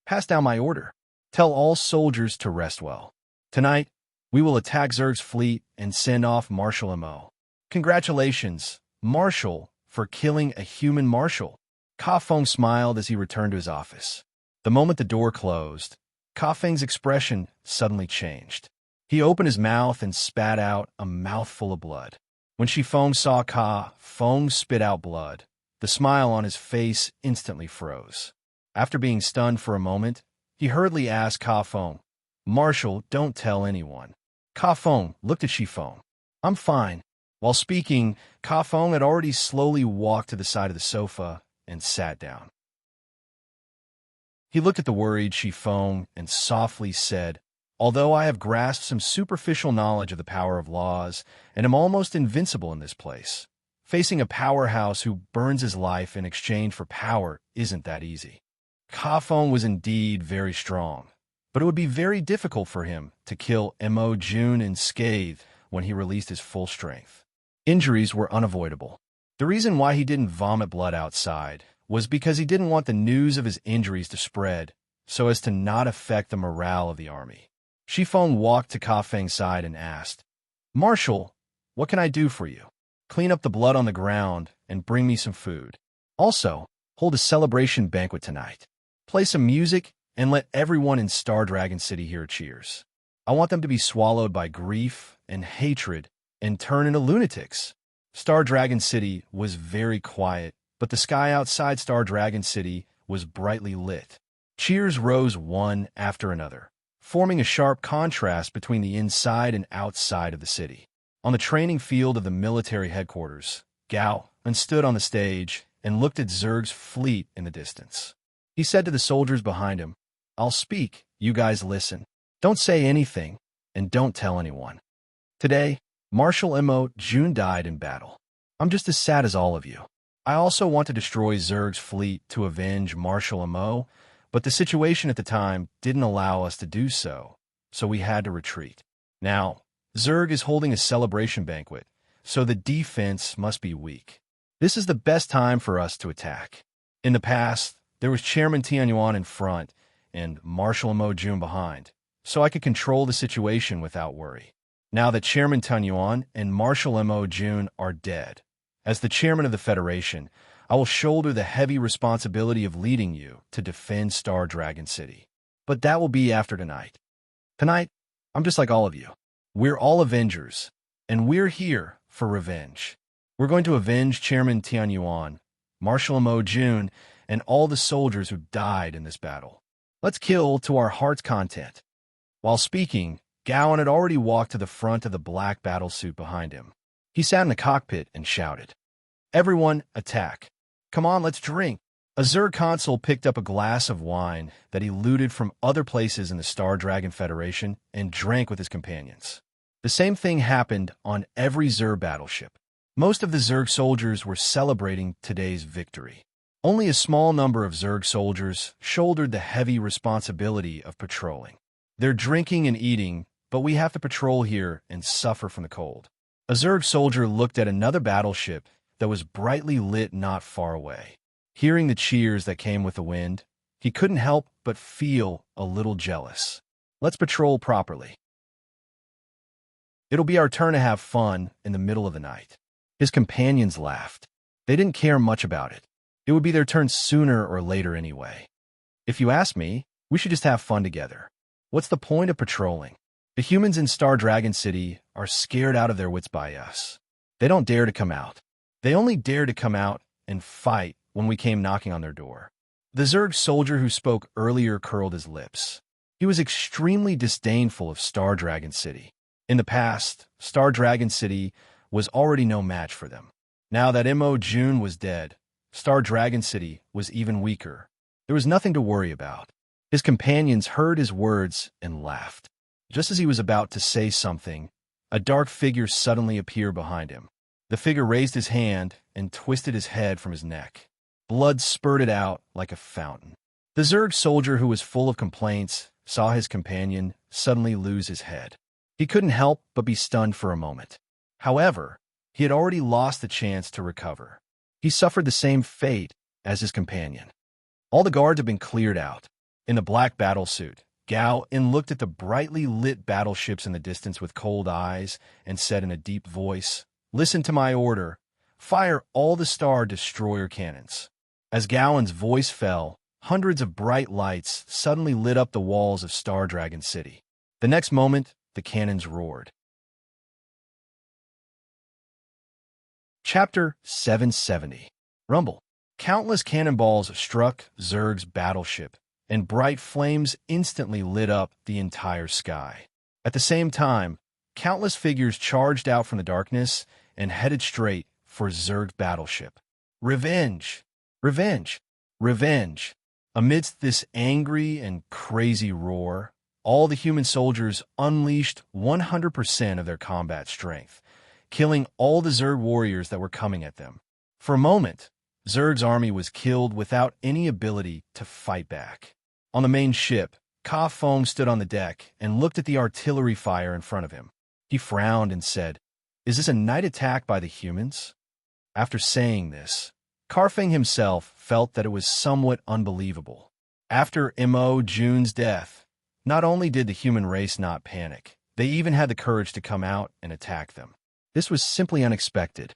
Speaker 1: "Pass down my order. Tell all soldiers to rest well. Tonight, we will attack Zerg's fleet and send off Marshal Mo. Congratulations, Marshal, for killing a human marshal." Ka Feng smiled as he returned to his office. The moment the door closed, Ka Feng's expression suddenly changed. He opened his mouth and spat out a mouthful of blood. When Shi Feng saw Ka Feng spit out blood, the smile on his face instantly froze. After being stunned for a moment, he hurriedly asked Ka Feng, "Marshal, don't tell anyone." Ka Feng looked at Shi Feng. "I'm fine." While speaking, Ka Feng had already slowly walked to the side of the sofa and sat down. He looked at the worried Shi Feng and softly said, "Although I have grasped some superficial knowledge of the power of laws and am almost invincible in this place, facing a powerhouse who burns his life in exchange for power isn't that easy." Ka Feng was indeed very strong, but it would be very difficult for him to kill June unscathed when he released his full strength. Injuries were unavoidable. The reason why he didn't vomit blood outside was because he didn't want the news of his injuries to spread so as to not affect the morale of the army. Shi Feng walked to Ka Feng's side and asked, "Marshal, what can I do for you? Clean up the blood on the ground and bring me some food. Also, hold a celebration banquet tonight. Play some music and let everyone in Star Dragon City hear cheers. I want them to be swallowed by grief and hatred and turn into lunatics." Star Dragon City was very quiet, but the sky outside Star Dragon City was brightly lit. Cheers rose one after another, forming a sharp contrast between the inside and outside of the city. On the training field of the military headquarters, Gao stood on the stage and looked at Zerg's fleet in the distance. He said to the soldiers behind him, "I'll speak, you guys listen. Don't say anything, and don't tell anyone. Today, Marshal June died in battle. I'm just as sad as all of you. I also want to destroy Zerg's fleet to avenge Marshal Mo, but the situation at the time didn't allow us to do so, so we had to retreat. Now, Zerg is holding a celebration banquet, so the defense must be weak. This is the best time for us to attack. In the past, there was Chairman Tianyuan in front and Marshal Mo June behind, so I could control the situation without worry. Now that Chairman Tianyuan and Marshal Mo June are dead, as the chairman of the Federation, I will shoulder the heavy responsibility of leading you to defend Star Dragon City. But that will be after tonight. Tonight, I'm just like all of you. We're all Avengers, and we're here for revenge. We're going to avenge Chairman Tianyuan, Marshal Mo June, and all the soldiers who died in this battle. Let's kill to our heart's content." While speaking, Gaoan had already walked to the front of the black battlesuit behind him. He sat in the cockpit and shouted, "Everyone, attack. Come on, let's drink." A Zerg consul picked up a glass of wine that he looted from other places in the Star Dragon Federation and drank with his companions. The same thing happened on every Zerg battleship. Most of the Zerg soldiers were celebrating today's victory. Only a small number of Zerg soldiers shouldered the heavy responsibility of patrolling. Their drinking and eating but we have to patrol here and suffer from the cold. A Zerg soldier looked at another battleship that was brightly lit not far away. Hearing the cheers that came with the wind, he couldn't help but feel a little jealous. Let's patrol properly. It'll be our turn to have fun in the middle of the night. His companions laughed. They didn't care much about it. It would be their turn sooner or later anyway. If you ask me, we should just have fun together. What's the point of patrolling? The humans in Star Dragon City are scared out of their wits by us. They don't dare to come out. They only dare to come out and fight when we came knocking on their door. The Zerg soldier who spoke earlier curled his lips. He was extremely disdainful of Star Dragon City. In the past, Star Dragon City was already no match for them. Now that June was dead, Star Dragon City was even weaker. There was nothing to worry about. His companions heard his words and laughed. Just as he was about to say something, a dark figure suddenly appeared behind him. The figure raised his hand and twisted his head from his neck. Blood spurted out like a fountain. The Zerg soldier, who was full of complaints, saw his companion suddenly lose his head. He couldn't help but be stunned for a moment. However, he had already lost the chance to recover. He suffered the same fate as his companion. All the guards had been cleared out. In the black battlesuit, Gao In looked at the brightly lit battleships in the distance with cold eyes and said in a deep voice, "Listen to my order. Fire all the Star Destroyer cannons." As Gao In's voice fell, hundreds of bright lights suddenly lit up the walls of Star Dragon City. The next moment, the cannons roared. Chapter 770. Rumble. Countless cannonballs struck Zerg's battleship, and bright flames instantly lit up the entire sky. At the same time, countless figures charged out from the darkness and headed straight for Zerg's battleship. Revenge! Revenge! Revenge! Amidst this angry and crazy roar, all the human soldiers unleashed 100% of their combat strength, killing all the Zerg warriors that were coming at them. For a moment, Zerg's army was killed without any ability to fight back. On the main ship, Ka Fong stood on the deck and looked at the artillery fire in front of him. He frowned and said, "Is this a night attack by the humans?" After saying this, Karfeng himself felt that it was somewhat unbelievable. After June's death, not only did the human race not panic, they even had the courage to come out and attack them. This was simply unexpected.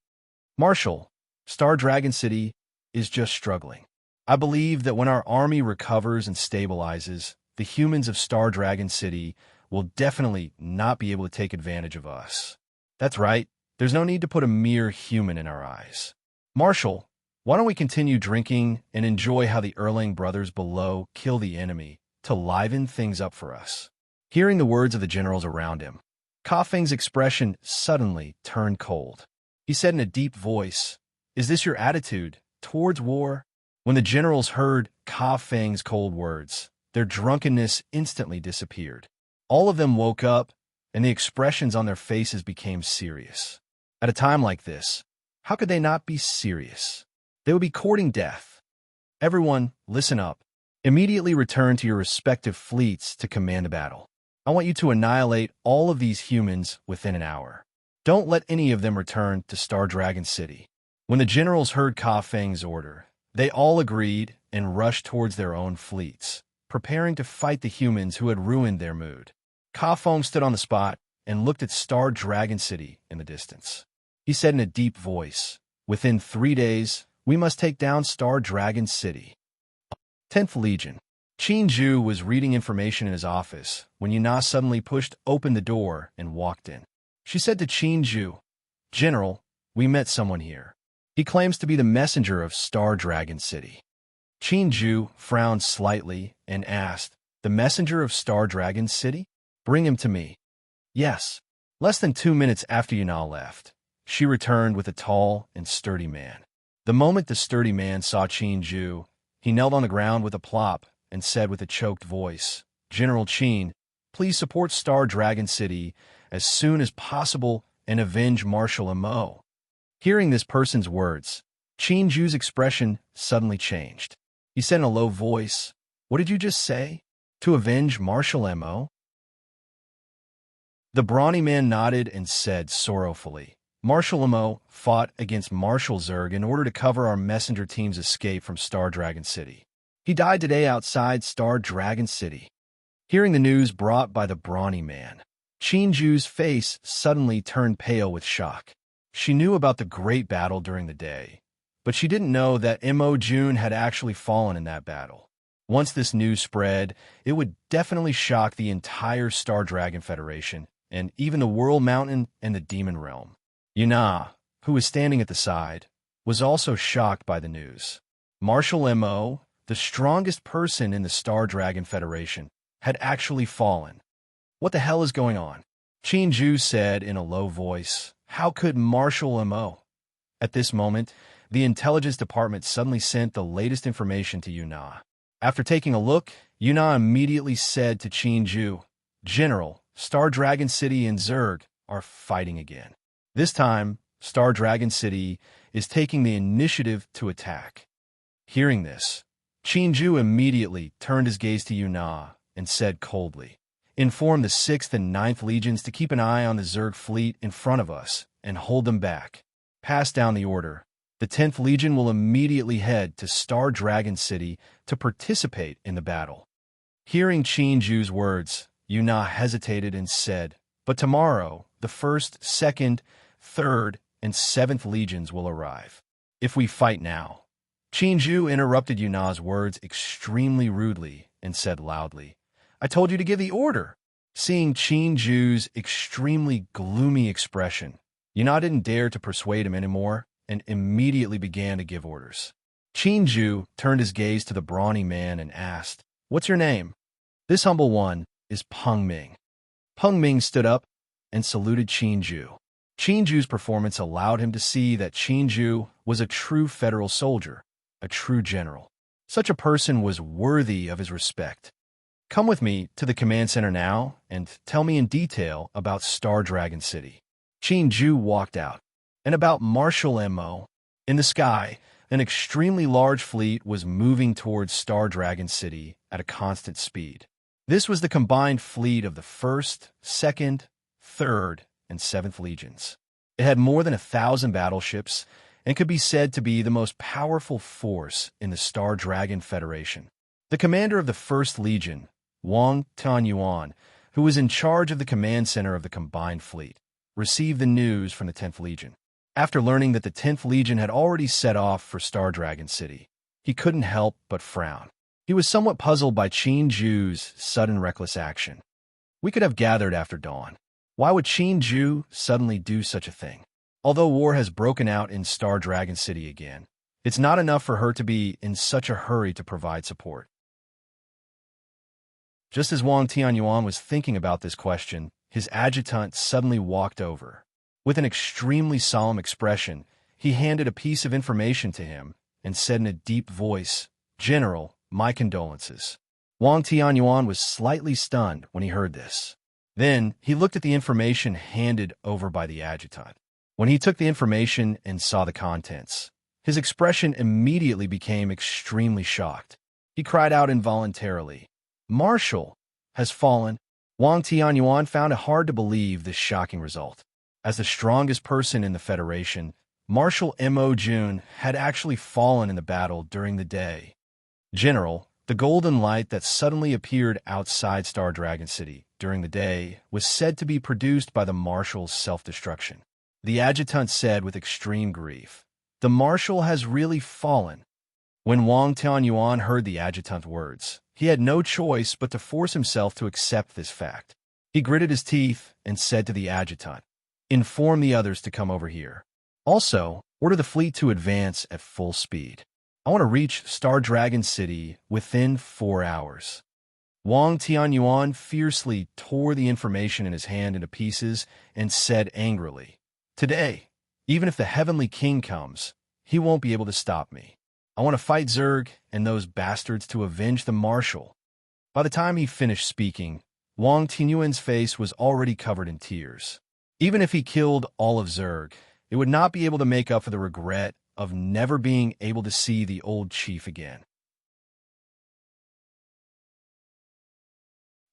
Speaker 1: Marshal, Star Dragon City is just struggling. I believe that when our army recovers and stabilizes, the humans of Star Dragon City will definitely not be able to take advantage of us. That's right, there's no need to put a mere human in our eyes. Marshal, why don't we continue drinking and enjoy how the Erlang brothers below kill the enemy to liven things up for us? Hearing the words of the generals around him, Ka Feng's expression suddenly turned cold. He said in a deep voice, "Is this your attitude towards war?" When the generals heard Ka Feng's cold words, their drunkenness instantly disappeared. All of them woke up, and the expressions on their faces became serious. At a time like this, how could they not be serious? They would be courting death. Everyone, listen up. Immediately return to your respective fleets to command the battle. I want you to annihilate all of these humans within an hour. Don't let any of them return to Star Dragon City. When the generals heard Ka Feng's order, they all agreed and rushed towards their own fleets, preparing to fight the humans who had ruined their mood. Ka Feng stood on the spot and looked at Star Dragon City in the distance. He said in a deep voice, "Within 3 days, we must take down Star Dragon City." 10th Legion. Qin Zhu was reading information in his office when Yuna suddenly pushed open the door and walked in. She said to Qin Zhu, "General, we met someone here. He claims to be the messenger of Star Dragon City." Qin Zhu frowned slightly and asked, "The messenger of Star Dragon City? Bring him to me." "Yes." Less than 2 minutes after Yuna left, she returned with a tall and sturdy man. The moment the sturdy man saw Qin Zhu, he knelt on the ground with a plop and said with a choked voice, "General Qin, please support Star Dragon City as soon as possible and avenge Marshal Mo." Hearing this person's words, Qin Zhu's expression suddenly changed. He said in a low voice, "What did you just say? To avenge Marshal Mo?" The brawny man nodded and said sorrowfully, Marshal Emo fought against Marshal Zerg in order to cover our messenger team's escape from Star Dragon City. He died today outside Star Dragon City. Hearing the news brought by the brawny man, Chinju's face suddenly turned pale with shock. She knew about the great battle during the day, but she didn't know that Emo Jun had actually fallen in that battle. Once this news spread, it would definitely shock the entire Star Dragon Federation, and even the World Mountain and the Demon Realm. Yuna, who was standing at the side, was also shocked by the news. Marshal Emo, the strongest person in the Star Dragon Federation, had actually fallen. What the hell is going on? Chinju said in a low voice. How could Marshal Emo? At this moment, the intelligence department suddenly sent the latest information to Yuna. After taking a look, Yuna immediately said to Chinju, General, Star Dragon City and Zerg are fighting again. This time, Star Dragon City is taking the initiative to attack. Hearing this, Chinju immediately turned his gaze to Yuna and said coldly, Inform the 6th and 9th Legions to keep an eye on the Zerg fleet in front of us and hold them back. Pass down the order. The 10th Legion will immediately head to Star Dragon City to participate in the battle. Hearing Chinju's words, Yuna hesitated and said, But tomorrow, the 1st, 2nd, 3rd, and 7th Legions will arrive. If we fight now. Chinju interrupted Yuna's words extremely rudely and said loudly, I told you to give the order. Seeing Chinju's extremely gloomy expression, Yuna didn't dare to persuade him anymore and immediately began to give orders. Chinju turned his gaze to the brawny man and asked, What's your name? This humble one is Peng Ming. Peng Ming stood up and saluted Chinju. Chinju's performance allowed him to see that Chinju was a true federal soldier, a true general. Such a person was worthy of his respect. Come with me to the command center now and tell me in detail about Star Dragon City. Chinju walked out. And about Marshal Emo. In the sky, an extremely large fleet was moving towards Star Dragon City at a constant speed. This was the combined fleet of the 1st, 2nd, 3rd, and 7th Legions. It had more than 1,000 battleships and could be said to be the most powerful force in the Star Dragon Federation. The commander of the 1st Legion, Wang Tianyuan, who was in charge of the command center of the combined fleet, received the news from the 10th Legion. After learning that the 10th Legion had already set off for Star Dragon City, he couldn't help but frown. He was somewhat puzzled by Chinju's sudden reckless action. We could have gathered after dawn. Why would Chinju suddenly do such a thing? Although war has broken out in Star Dragon City again, it's not enough for her to be in such a hurry to provide support. Just as Wang Tianyuan was thinking about this question, his adjutant suddenly walked over. With an extremely solemn expression, he handed a piece of information to him and said in a deep voice, General, my condolences. Wang Tianyuan was slightly stunned when he heard this. Then, he looked at the information handed over by the adjutant. When he took the information and saw the contents, his expression immediately became extremely shocked. He cried out involuntarily, Marshal has fallen. Wang Tianyuan found it hard to believe this shocking result. As the strongest person in the Federation, Marshal Emo Jun had actually fallen in the battle during the day. General, the golden light that suddenly appeared outside Star Dragon City during the day was said to be produced by the Marshal's self-destruction. The adjutant said with extreme grief, The Marshal has really fallen. When Wang Tianyuan heard the adjutant's words, he had no choice but to force himself to accept this fact. He gritted his teeth and said to the adjutant, Inform the others to come over here. Also, order the fleet to advance at full speed. I want to reach Star Dragon City within 4 hours. Wang Tianyuan fiercely tore the information in his hand into pieces and said angrily, Today, even if the Heavenly King comes, he won't be able to stop me. I want to fight Zerg and those bastards to avenge the Marshal. By the time he finished speaking, Wang Tianyuan's face was already covered in tears. Even if he killed all of Zerg, it would not be able to make up for the regret of never being able to see the old chief again.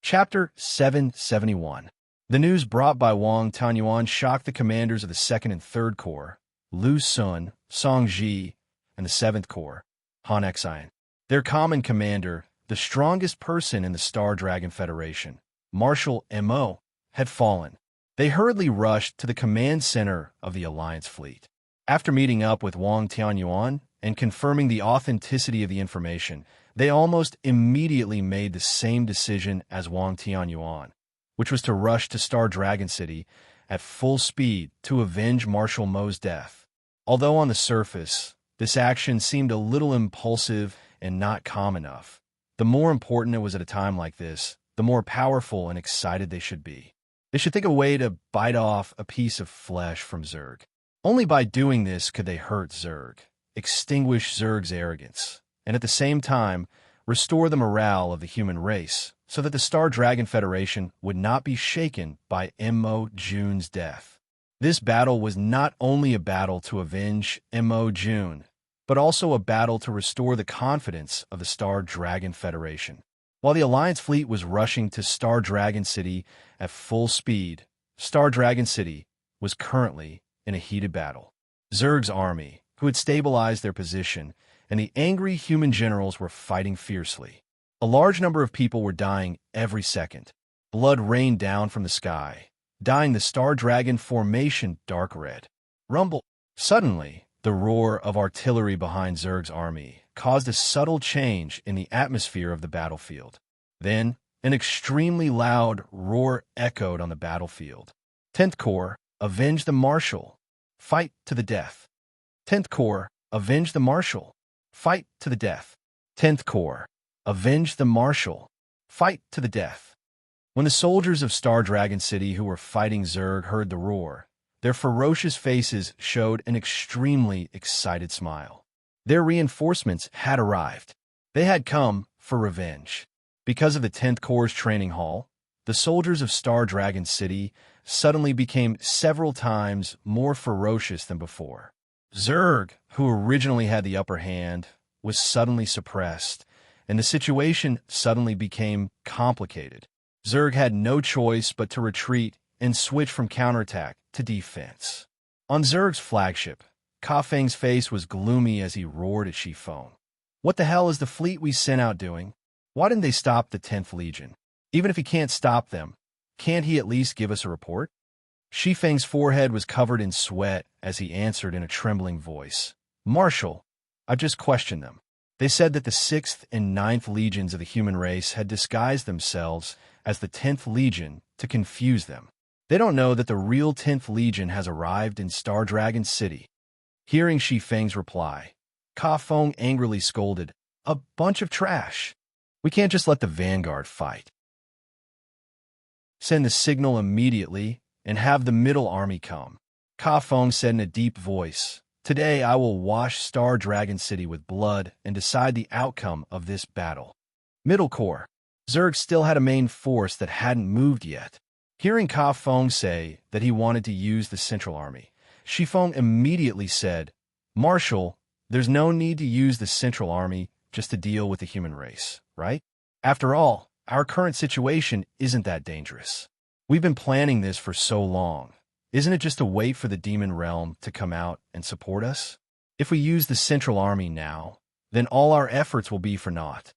Speaker 1: Chapter 771. The news brought by Wang Tanyuan shocked the commanders of the 2nd and 3rd Corps, Lu Sun, Song Ji, and the 7th Corps, Han Xian. Their common commander, the strongest person in the Star Dragon Federation, Marshal Mo, had fallen. They hurriedly rushed to the command center of the Alliance fleet. After meeting up with Wang Tianyuan and confirming the authenticity of the information, they almost immediately made the same decision as Wang Tianyuan, which was to rush to Star Dragon City at full speed to avenge Marshal Mo's death. Although on the surface, this action seemed a little impulsive and not calm enough, the more important it was at a time like this, the more powerful and excited they should be. They should think of a way to bite off a piece of flesh from Zerg. Only by doing this could they hurt Zerg, extinguish Zerg's arrogance, and at the same time, restore the morale of the human race so that the Star Dragon Federation would not be shaken by Mo Jun's death. This battle was not only a battle to avenge Mo Jun, but also a battle to restore the confidence of the Star Dragon Federation. While the Alliance fleet was rushing to Star Dragon City at full speed, Star Dragon City was currently in a heated battle. Zerg's army, who had stabilized their position, and the angry human generals were fighting fiercely. A large number of people were dying every second. Blood rained down from the sky, dyeing the Star Dragon formation dark red. Rumble. Suddenly, the roar of artillery behind Zerg's army caused a subtle change in the atmosphere of the battlefield. Then, an extremely loud roar echoed on the battlefield. 10th Corps, avenge the Marshal. Fight to the death. 10th Corps, avenge the Marshal. Fight to the death. 10th Corps, avenge the Marshal. Fight to the death. When the soldiers of Star Dragon City who were fighting Zerg heard the roar, their ferocious faces showed an extremely excited smile. Their reinforcements had arrived. They had come for revenge. Because of the 10th Corps training hall, the soldiers of Star Dragon City suddenly became several times more ferocious than before. Zerg, who originally had the upper hand, was suddenly suppressed, and the situation suddenly became complicated. Zerg had no choice but to retreat and switch from counterattack to defense. On Zerg's flagship, Ka Feng's face was gloomy as he roared at Shifeng. What the hell is the fleet we sent out doing? Why didn't they stop the 10th Legion? Even if he can't stop them, can't he at least give us a report? Shifeng's forehead was covered in sweat as he answered in a trembling voice. Marshal, I just questioned them. They said that the 6th and 9th Legions of the human race had disguised themselves as the 10th Legion to confuse them. They don't know that the real 10th Legion has arrived in Star Dragon City. Hearing Shifeng's reply, Ka Feng angrily scolded, a bunch of trash. We can't just let the vanguard fight. Send the signal immediately and have the middle army come. Ka Feng said in a deep voice, today I will wash Star Dragon City with blood and decide the outcome of this battle. Middle Corps. Zerg still had a main force that hadn't moved yet. Hearing Ka Feng say that he wanted to use the Central Army, Shifeng immediately said, Marshal, there's no need to use the Central Army just to deal with the human race, right? After all, our current situation isn't that dangerous. We've been planning this for so long. Isn't it just to wait for the Demon Realm to come out and support us? If we use the Central Army now, then all our efforts will be for naught.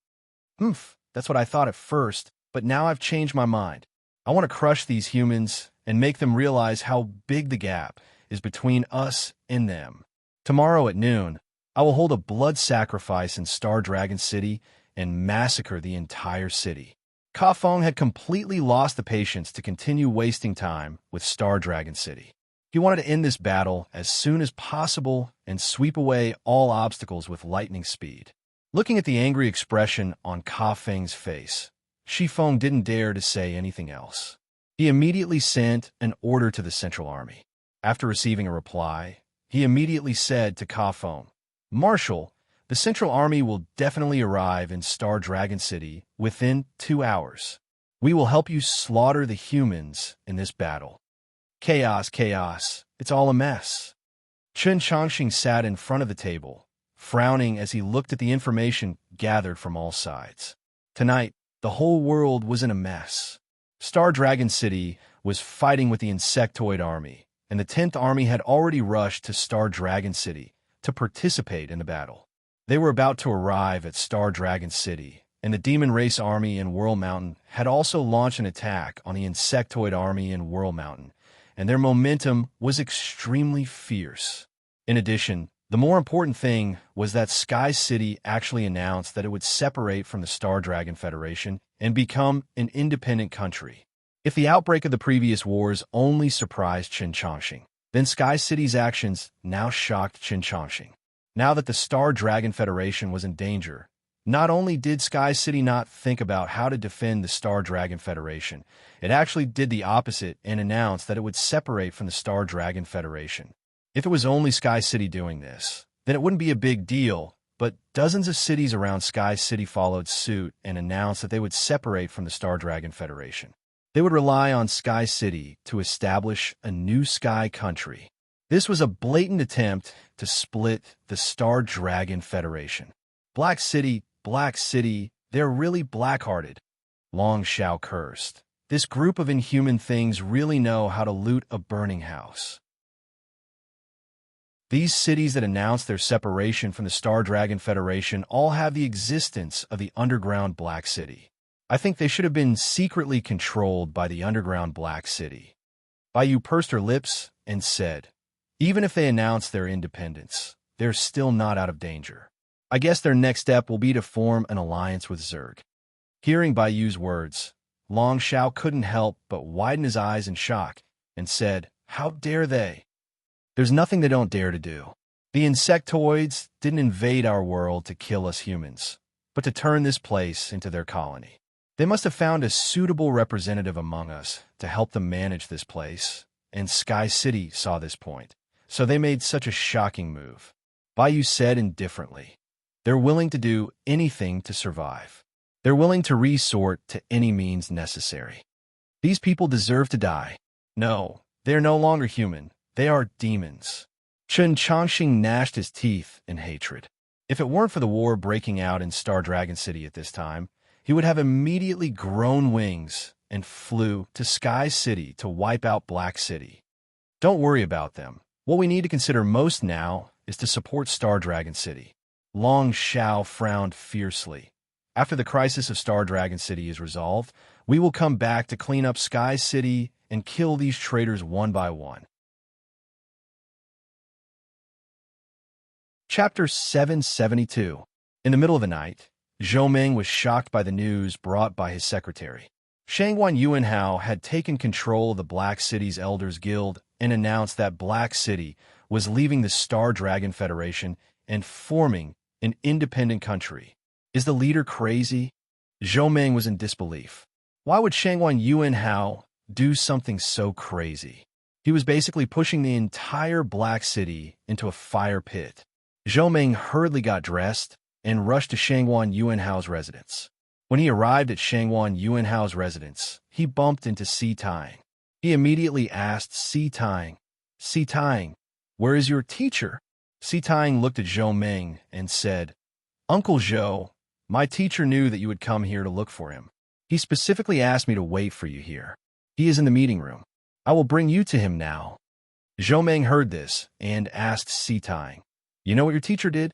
Speaker 1: That's what I thought at first, but now I've changed my mind. I want to crush these humans and make them realize how big the gap is between us and them. Tomorrow at noon, I will hold a blood sacrifice in Star Dragon City and massacre the entire city. Ka Feng had completely lost the patience to continue wasting time with Star Dragon City. He wanted to end this battle as soon as possible and sweep away all obstacles with lightning speed. Looking at the angry expression on Ka Feng's face, Shifeng didn't dare to say anything else. He immediately sent an order to the Central Army. After receiving a reply, he immediately said to Ka Feng, Marshal, the Central Army will definitely arrive in Star Dragon City within 2 hours. We will help you slaughter the humans in this battle. Chaos, chaos. It's all a mess. Chen Changxing sat in front of the table, frowning as he looked at the information gathered from all sides. Tonight, the whole world was in a mess. Star Dragon City was fighting with the insectoid army, and the 10th Army had already rushed to Star Dragon City to participate in the battle. They were about to arrive at Star Dragon City, and the Demon Race Army in Whirl Mountain had also launched an attack on the Insectoid Army in Whirl Mountain, and their momentum was extremely fierce. In addition, the more important thing was that Sky City actually announced that it would separate from the Star Dragon Federation and become an independent country. If the outbreak of the previous wars only surprised Chongqing, then Sky City's actions now shocked Chongqing. Now that the Star Dragon Federation was in danger, not only did Sky City not think about how to defend the Star Dragon Federation, it actually did the opposite and announced that it would separate from the Star Dragon Federation. If it was only Sky City doing this, then it wouldn't be a big deal, but dozens of cities around Sky City followed suit and announced that they would separate from the Star Dragon Federation. They would rely on Sky City to establish a new Sky Country. This was a blatant attempt to split the Star Dragon Federation. Black City, they're really black-hearted. Long Shao cursed. This group of inhuman things really know how to loot a burning house. These cities that announced their separation from the Star Dragon Federation all have the existence of the underground Black City. I think they should have been secretly controlled by the underground Black City. Baiyu pursed her lips and said, even if they announce their independence, they're still not out of danger. I guess their next step will be to form an alliance with Zerg. Hearing Baiyu's words, Long Shao couldn't help but widen his eyes in shock and said, how dare they? There's nothing they don't dare to do. The insectoids didn't invade our world to kill us humans, but to turn this place into their colony. They must have found a suitable representative among us to help them manage this place, and Sky City saw this point. So they made such a shocking move. Baiyu said indifferently, they're willing to do anything to survive. They're willing to resort to any means necessary. These people deserve to die. No, they're no longer human. They are demons. Chongqing gnashed his teeth in hatred. If it weren't for the war breaking out in Star Dragon City at this time, he would have immediately grown wings and flew to Sky City to wipe out Black City. Don't worry about them. What we need to consider most now is to support Star Dragon City. Long Shao frowned fiercely. After the crisis of Star Dragon City is resolved, we will come back to clean up Sky City and kill these traitors one by one. Chapter 772. In the middle of the night, Zhou Ming was shocked by the news brought by his secretary. Shangguan Yuanhao had taken control of the Black City's Elders Guild and announced that Black City was leaving the Star Dragon Federation and forming an independent country. Is the leader crazy? Zhou Ming was in disbelief. Why would Shangguan Yuanhao do something so crazy? He was basically pushing the entire Black City into a fire pit. Zhou Ming hurriedly got dressed and rushed to Shangguan Yuanhao's residence. When he arrived at Shangguan Yuanhao's residence, he bumped into Si Tang. He immediately asked Si Tang, where is your teacher? Si Tang looked at Zhou Ming and said, Uncle Zhou, my teacher knew that you would come here to look for him. He specifically asked me to wait for you here. He is in the meeting room. I will bring you to him now. Zhou Ming heard this and asked Si Tang, you know what your teacher did?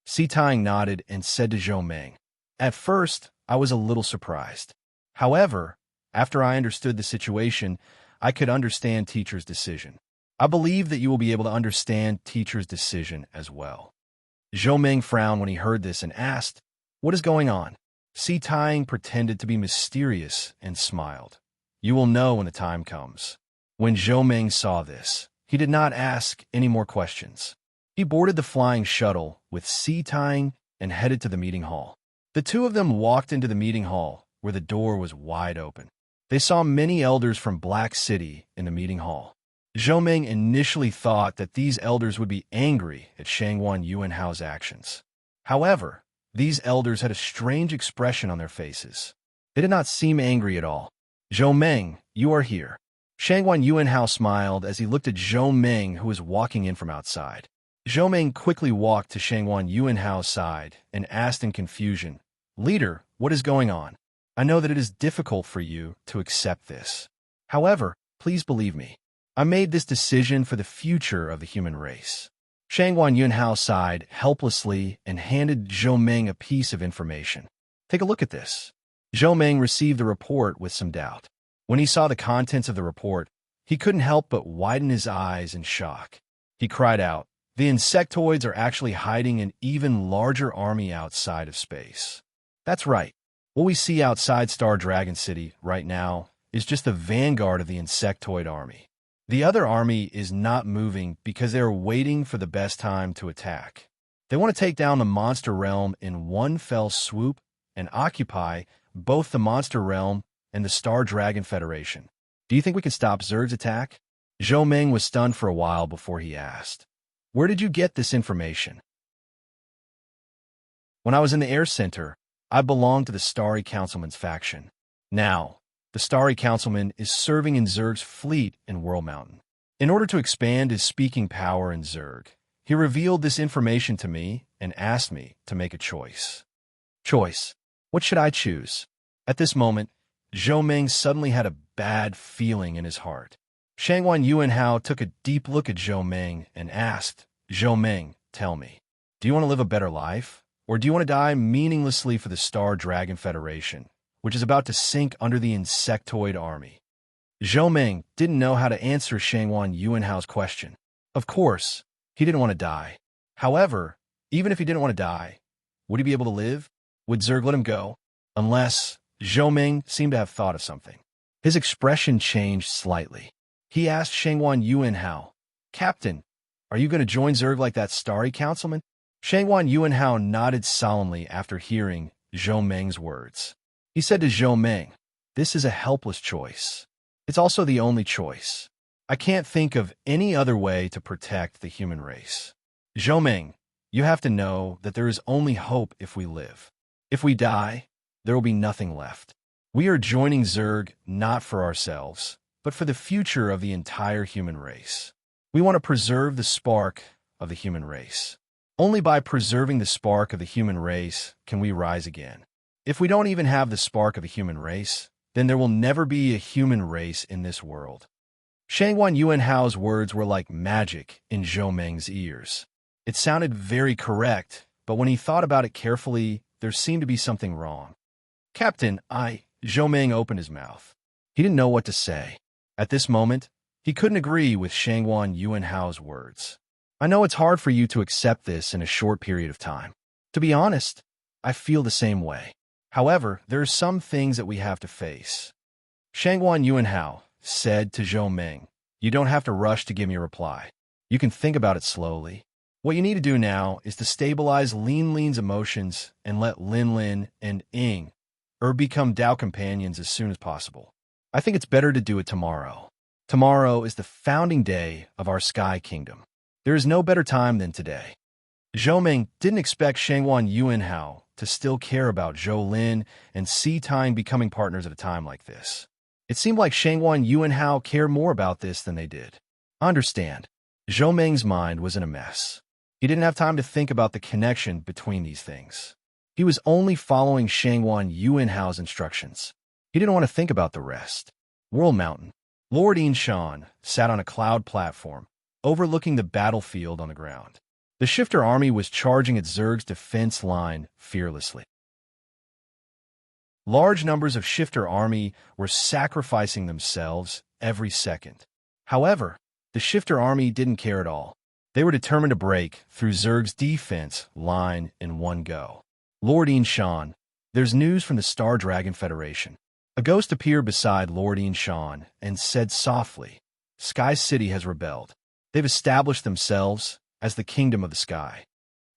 Speaker 1: Si Tang nodded and said to Zhou Ming, at first, I was a little surprised. However, after I understood the situation, I could understand teacher's decision. I believe that you will be able to understand teacher's decision as well. Zhou Ming frowned when he heard this and asked, what is going on? Si Tang pretended to be mysterious and smiled. You will know when the time comes. When Zhou Ming saw this, he did not ask any more questions. He boarded the flying shuttle with Si Tang and headed to the meeting hall. The two of them walked into the meeting hall, where the door was wide open. They saw many elders from Black City in the meeting hall. Zhou Ming initially thought that these elders would be angry at Shangguan Yuanhao's actions. However, these elders had a strange expression on their faces. They did not seem angry at all. Zhou Ming, you are here. Shangguan Yuanhao smiled as he looked at Zhou Ming, who was walking in from outside. Zhou Ming quickly walked to Shangguan Yuanhao's side and asked in confusion, Leader, what is going on? I know that it is difficult for you to accept this. However, please believe me. I made this decision for the future of the human race. Shangguan Yunhao sighed helplessly and handed Zhou Meng a piece of information. Take a look at this. Zhou Meng received the report with some doubt. When he saw the contents of the report, he couldn't help but widen his eyes in shock. He cried out, "The insectoids are actually hiding an even larger army outside of space." That's right. What we see outside Star Dragon City right now is just the vanguard of the insectoid army. The other army is not moving because they are waiting for the best time to attack. They want to take down the monster realm in one fell swoop and occupy both the monster realm and the Star Dragon Federation. Do you think we can stop Zerg's attack? Zhou Meng was stunned for a while before he asked, "Where did you get this information?" "When I was in the Air Center, I belonged to the Starry Councilman's faction. Now, the Starry Councilman is serving in Zerg's fleet in World Mountain. In order to expand his speaking power in Zerg, he revealed this information to me and asked me to make a choice." Choice. What should I choose? At this moment, Zhou Meng suddenly had a bad feeling in his heart. Shangguan Yunhao took a deep look at Zhou Meng and asked, "Zhou Meng, tell me, do you want to live a better life? Or do you want to die meaninglessly for the Star Dragon Federation, which is about to sink under the insectoid army?" Zhou Meng didn't know how to answer Shangguan Yunhao's question. Of course, he didn't want to die. However, even if he didn't want to die, would he be able to live? Would Zerg let him go? Unless Zhou Meng seemed to have thought of something. His expression changed slightly. He asked Shangguan Yunhao, "Captain, are you going to join Zerg like that Starry Councilman?" Shangguan Yunhao nodded solemnly after hearing Zhou Meng's words. He said to Zhou Meng, "This is a helpless choice. It's also the only choice. I can't think of any other way to protect the human race. Zhou Meng, you have to know that there is only hope if we live. If we die, there will be nothing left. We are joining Zerg not for ourselves, but for the future of the entire human race. We want to preserve the spark of the human race. Only by preserving the spark of the human race can we rise again. If we don't even have the spark of the human race, then there will never be a human race in this world." Shangguan Yunhao's words were like magic in Zhou Meng's ears. It sounded very correct, but when he thought about it carefully, there seemed to be something wrong. "Captain, Zhou Meng opened his mouth. He didn't know what to say. At this moment, he couldn't agree with Shangguan Yunhao's words. "I know it's hard for you to accept this in a short period of time. To be honest, I feel the same way. However, there are some things that we have to face." Shangguan Yunhao said to Zhou Meng, "You don't have to rush to give me a reply. You can think about it slowly. What you need to do now is to stabilize Lin Lin's emotions and let Lin Lin and Ying become Dao companions as soon as possible. I think it's better to do it tomorrow. Tomorrow is the founding day of our Sky Kingdom. There is no better time than today." Zhou Meng didn't expect Shangguan Yunhao to still care about Zhou Lin and Si Tang becoming partners at a time like this. It seemed like Shangguan Yunhao cared more about this than they did. I understand. Zhou Meng's mind was in a mess. He didn't have time to think about the connection between these things. He was only following Shangguan Yunhao's instructions. He didn't want to think about the rest. World Mountain. Lord Yinshan sat on a cloud platform, overlooking the battlefield on the ground. The Shifter army was charging at Zerg's defense line fearlessly. Large numbers of Shifter army were sacrificing themselves every second. However, the Shifter army didn't care at all. They were determined to break through Zerg's defense line in one go. "Lord Yinshan, there's news from the Star Dragon Federation." A ghost appeared beside Lord Yinshan and said softly, "Sky City has rebelled. They've established themselves as the Kingdom of the Sky."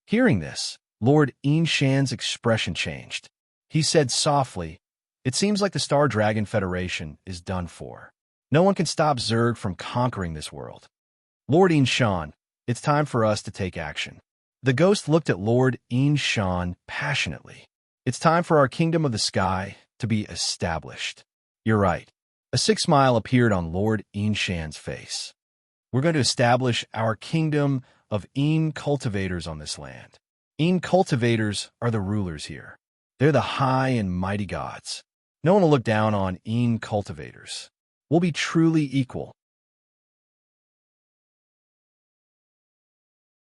Speaker 1: Hearing this, Lord Yinshan's expression changed. He said softly, "It seems like the Star Dragon Federation is done for. No one can stop Zerg from conquering this world. Lord Yinshan, it's time for us to take action." The ghost looked at Lord Yinshan passionately. "It's time for our Kingdom of the Sky to be established." "You're right." A sick smile appeared on Lord Yinshan's face. "We're going to establish our kingdom of Yin cultivators on this land. Yin cultivators are the rulers here. They're the high and mighty gods. No one will look down on Yin cultivators. will be truly equal.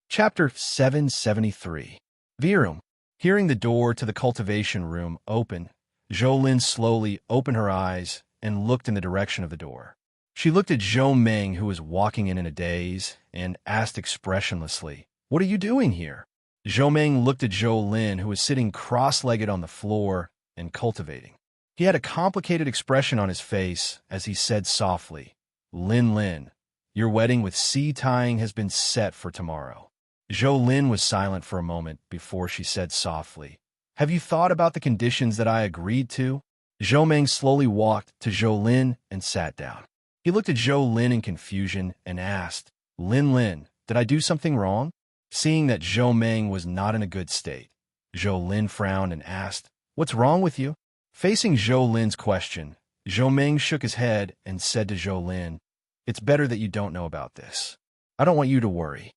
Speaker 1: Chapter 773. Virum. Hearing the door to the cultivation room open, Zhou slowly opened her eyes and looked in the direction of the door. She looked at Zhou Meng, who was walking in a daze, and asked expressionlessly, "What are you doing here?" Zhou Meng looked at Zhou Lin, who was sitting cross-legged on the floor and cultivating. He had a complicated expression on his face as he said softly, Lin, your wedding with Si Tying has been set for tomorrow." Zhou Lin was silent for a moment before she said softly, "Have you thought about the conditions that I agreed to?" Zhou Meng slowly walked to Zhou Lin and sat down. He looked at Zhou Lin in confusion and asked, Lin, did I do something wrong?" Seeing that Zhou Meng was not in a good state, Zhou Lin frowned and asked, "What's wrong with you?" Facing Zhou Lin's question, Zhou Meng shook his head and said to Zhou Lin, "It's better that you don't know about this. I don't want you to worry."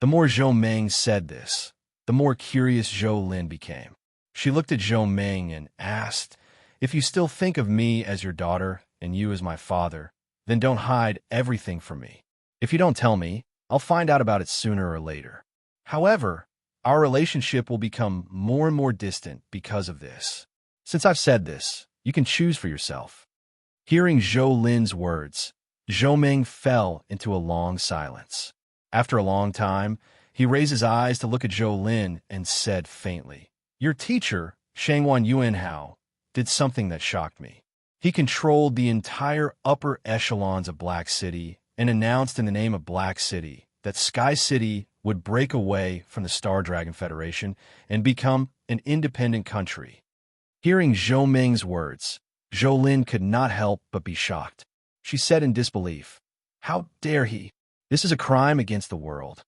Speaker 1: The more Zhou Meng said this, the more curious Zhou Lin became. She looked at Zhou Meng and asked, "If you still think of me as your daughter and you as my father, then don't hide everything from me. If you don't tell me, I'll find out about it sooner or later. However, our relationship will become more and more distant because of this. Since I've said this, you can choose for yourself." Hearing Zhou Lin's words, Zhou Meng fell into a long silence. After a long time, he raised his eyes to look at Zhou Lin and said faintly, "Your teacher, Shangwan Yuanhao, did something that shocked me. He controlled the entire upper echelons of Black City and announced in the name of Black City that Sky City would break away from the Star Dragon Federation and become an independent country." Hearing Zhou Meng's words, Zhou Lin could not help but be shocked. She said in disbelief, "How dare he? This is a crime against the world.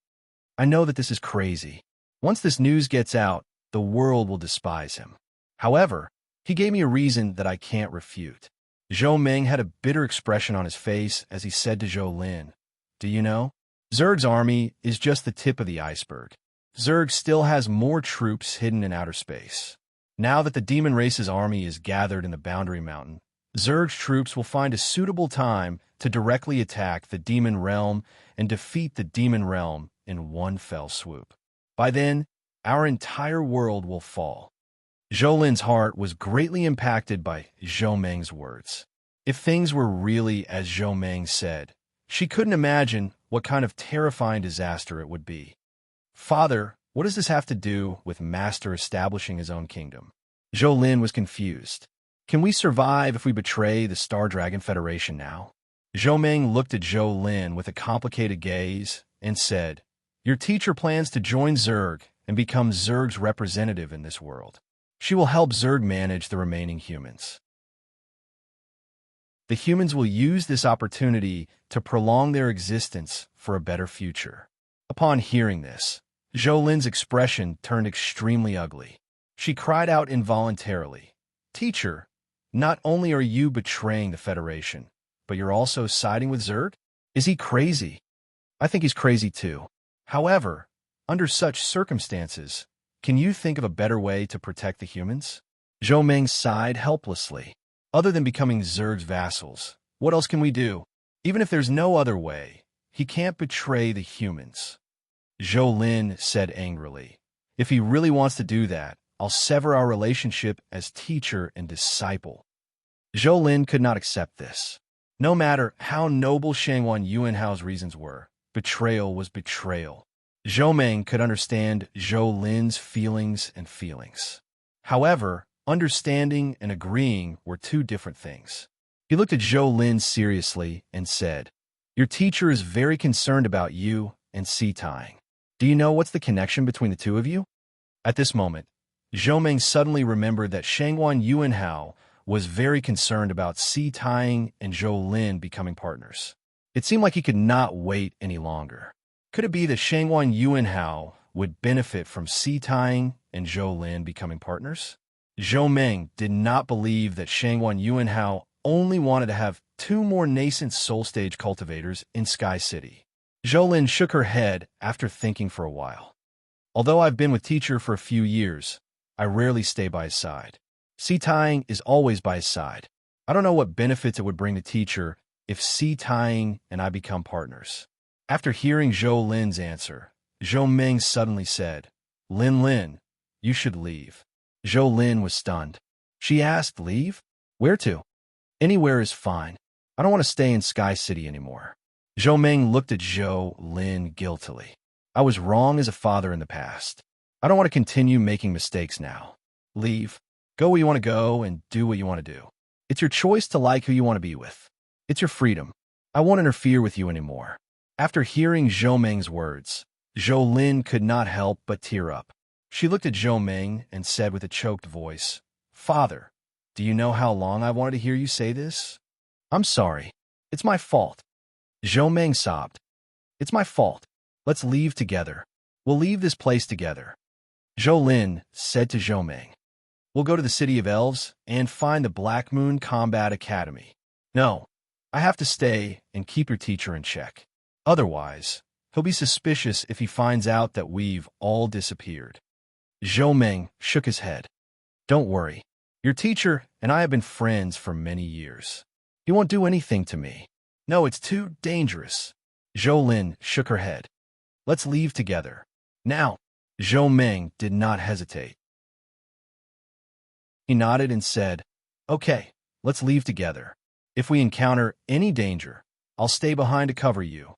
Speaker 1: I know that this is crazy. Once this news gets out, the world will despise him. However, he gave me a reason that I can't refute." Zhou Meng had a bitter expression on his face as he said to Zhou Lin, "Do you know? Zerg's army is just the tip of the iceberg. Zerg still has more troops hidden in outer space. Now that the demon race's army is gathered in the Boundary Mountain, Zerg's troops will find a suitable time to directly attack the demon realm and defeat the demon realm in one fell swoop. By then, our entire world will fall." Zhou Lin's heart was greatly impacted by Zhou Meng's words. If things were really as Zhou Meng said, she couldn't imagine what kind of terrifying disaster it would be. "Father, what does this have to do with Master establishing his own kingdom?" Zhou Lin was confused. "Can we survive if we betray the Star Dragon Federation now?" Zhou Meng looked at Zhou Lin with a complicated gaze and said, "Your teacher plans to join Zerg and become Zerg's representative in this world. She will help Zerg manage the remaining humans. The humans will use this opportunity to prolong their existence for a better future." Upon hearing this, Zhou Lin's expression turned extremely ugly. She cried out involuntarily, "Teacher, not only are you betraying the Federation, but you're also siding with Zerg? Is he crazy?" "I think he's crazy too. However, under such circumstances, can you think of a better way to protect the humans?" Zhou Meng sighed helplessly. "Other than becoming Zerg's vassals, what else can we do? Even if there's no other way, he can't betray the humans." Zhou Lin said angrily, "If he really wants to do that, I'll sever our relationship as teacher and disciple." Zhou Lin could not accept this. No matter how noble Shangwan Yuanhao's reasons were, betrayal was betrayal. Zhou Meng could understand Zhou Lin's feelings. However, understanding and agreeing were two different things. He looked at Zhou Lin seriously and said, "Your teacher is very concerned about you and Si Tying. Do you know what's the connection between the two of you?" At this moment, Zhou Meng suddenly remembered that Shangwan Yuanhao was very concerned about Si Tying and Zhou Lin becoming partners. It seemed like he could not wait any longer. Could it be that Shangwan Yuanhao would benefit from Si Tying and Zhou Lin becoming partners? Zhou Meng did not believe that Shangwan Yuanhao only wanted to have two more nascent soul stage cultivators in Sky City. Zhou Lin shook her head after thinking for a while. "Although I've been with teacher for a few years, I rarely stay by his side. Si Tying is always by his side. I don't know what benefits it would bring the teacher if Si Tying and I become partners. After hearing Zhou Lin's answer, Zhou Ming suddenly said, Lin, you should leave. Zhou Lin was stunned. She asked, leave? Where to? Anywhere is fine. I don't want to stay in Sky City anymore. Zhou Ming looked at Zhou Lin guiltily. I was wrong as a father in the past. I don't want to continue making mistakes now. Leave. Go where you want to go and do what you want to do. It's your choice to like who you want to be with. It's your freedom. I won't interfere with you anymore. After hearing Zhou Ming's words, Zhou Lin could not help but tear up. She looked at Zhou Ming and said with a choked voice, Father, do you know how long I wanted to hear you say this? I'm sorry. It's my fault. Zhou Ming sobbed. It's my fault. Let's leave together. We'll leave this place together. Zhou Lin said to Zhou Ming, We'll go to the City of Elves and find the Black Moon Combat Academy. No, I have to stay and keep your teacher in check. Otherwise, he'll be suspicious if he finds out that we've all disappeared. Zhou Ming shook his head. Don't worry. Your teacher and I have been friends for many years. He won't do anything to me. No, it's too dangerous. Zhou Lin shook her head. Let's leave together. Now, Zhou Ming did not hesitate. He nodded and said, Okay, let's leave together. If we encounter any danger, I'll stay behind to cover you.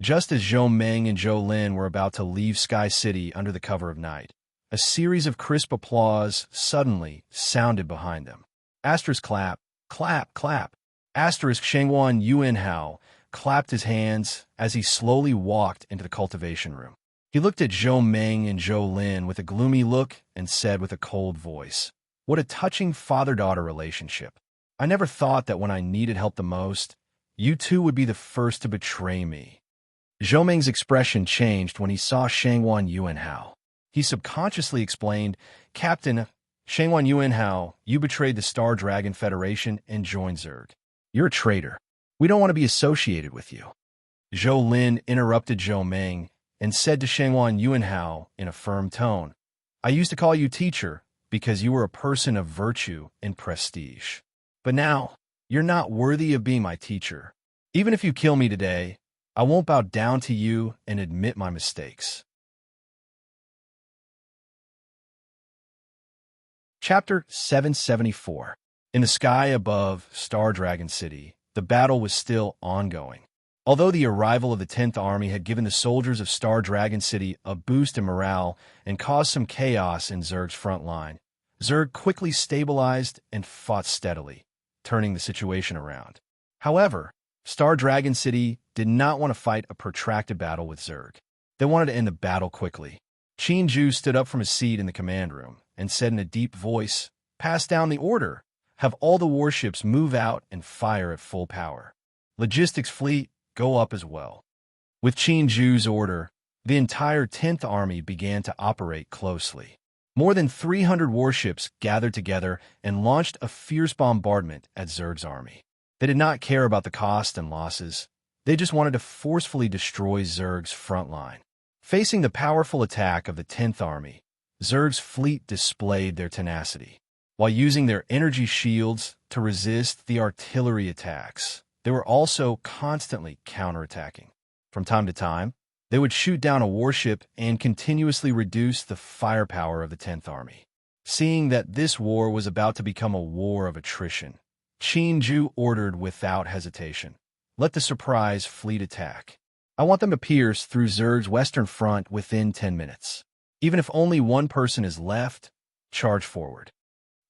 Speaker 1: Just as Zhou Ming and Zhou Lin were about to leave Sky City under the cover of night, a series of crisp applause suddenly sounded behind them. Asterisk clap, clap, clap. Asterisk Shengwan Yuanhao clapped his hands as he slowly walked into the cultivation room. He looked at Zhou Ming and Zhou Lin with a gloomy look and said with a cold voice, What a touching father-daughter relationship. I never thought that when I needed help the most, you two would be the first to betray me. Zhou Ming's expression changed when he saw Shengwan Yuanhao. He subconsciously explained, Captain Shengwan Yuanhao, you betrayed the Star Dragon Federation and joined Zerg. You're a traitor. We don't want to be associated with you. Zhou Lin interrupted Zhou Ming and said to Shengwan Yuanhao in a firm tone, I used to call you teacher because you were a person of virtue and prestige. But now, you're not worthy of being my teacher. Even if you kill me today, I won't bow down to you and admit my mistakes. Chapter 774. In the sky above Star Dragon City, the battle was still ongoing. Although the arrival of the 10th Army had given the soldiers of Star Dragon City a boost in morale and caused some chaos in Zerg's front line, Zerg quickly stabilized and fought steadily, turning the situation around. However, Star Dragon City did not want to fight a protracted battle with Zerg. They wanted to end the battle quickly. Qin Ju stood up from his seat in the command room and said in a deep voice, Pass down the order. Have all the warships move out and fire at full power. Logistics fleet, go up as well. With Qin Ju's order, the entire 10th Army began to operate closely. More than 300 warships gathered together and launched a fierce bombardment at Zerg's army. They did not care about the cost and losses. They just wanted to forcefully destroy Zerg's front line. Facing the powerful attack of the 10th Army, Zerg's fleet displayed their tenacity. While using their energy shields to resist the artillery attacks, they were also constantly counterattacking. From time to time, they would shoot down a warship and continuously reduce the firepower of the 10th Army. Seeing that this war was about to become a war of attrition, Qin Ju ordered without hesitation, Let the surprise fleet attack. I want them to pierce through Zerg's western front within 10 minutes. Even if only one person is left, charge forward.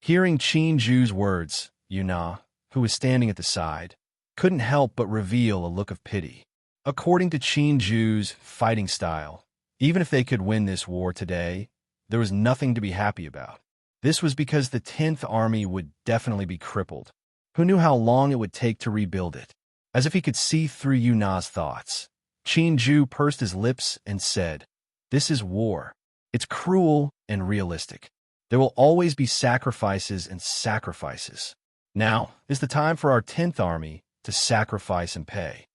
Speaker 1: Hearing Qin Ju's words, Yuna, who was standing at the side, couldn't help but reveal a look of pity. According to Qin Ju's fighting style, even if they could win this war today, there was nothing to be happy about. This was because the 10th Army would definitely be crippled. Who knew how long it would take to rebuild it? As if he could see through Yuna's thoughts, Qin Ju pursed his lips and said, This is war. It's cruel and realistic. There will always be sacrifices and sacrifices. Now is the time for our 10th Army to sacrifice and pay.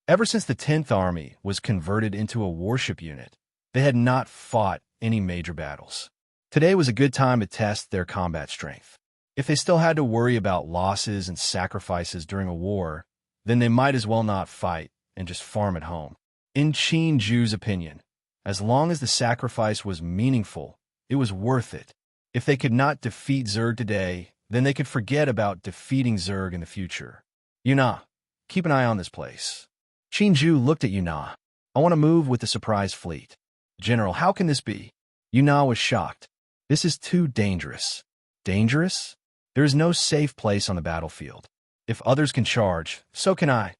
Speaker 1: Ever since the 10th Army was converted into a warship unit, they had not fought any major battles. Today was a good time to test their combat strength. If they still had to worry about losses and sacrifices during a war, then they might as well not fight and just farm at home. In Qin Ju's opinion, as long as the sacrifice was meaningful, it was worth it. If they could not defeat Zerg today, then they could forget about defeating Zerg in the future. Yuna, keep an eye on this place. Qin Ju looked at Yuna. I want to move with the surprise fleet. General, how can this be? Yuna was shocked. This is too dangerous. Dangerous? There is no safe place on the battlefield. If others can charge, so can I.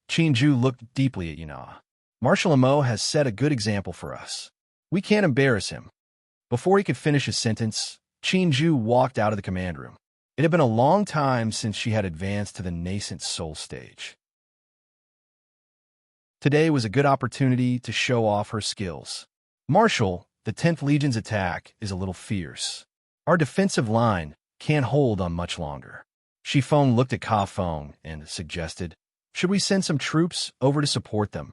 Speaker 1: Qin Ju looked deeply at Yuna. Marshal Amo has set a good example for us. We can't embarrass him. Before he could finish his sentence, Qin Ju walked out of the command room. It had been a long time since she had advanced to the nascent soul stage. Today was a good opportunity to show off her skills. Marshal, the 10th Legion's attack is a little fierce. Our defensive line can't hold on much longer. Shifeng looked at Ka Feng and suggested, should we send some troops over to support them?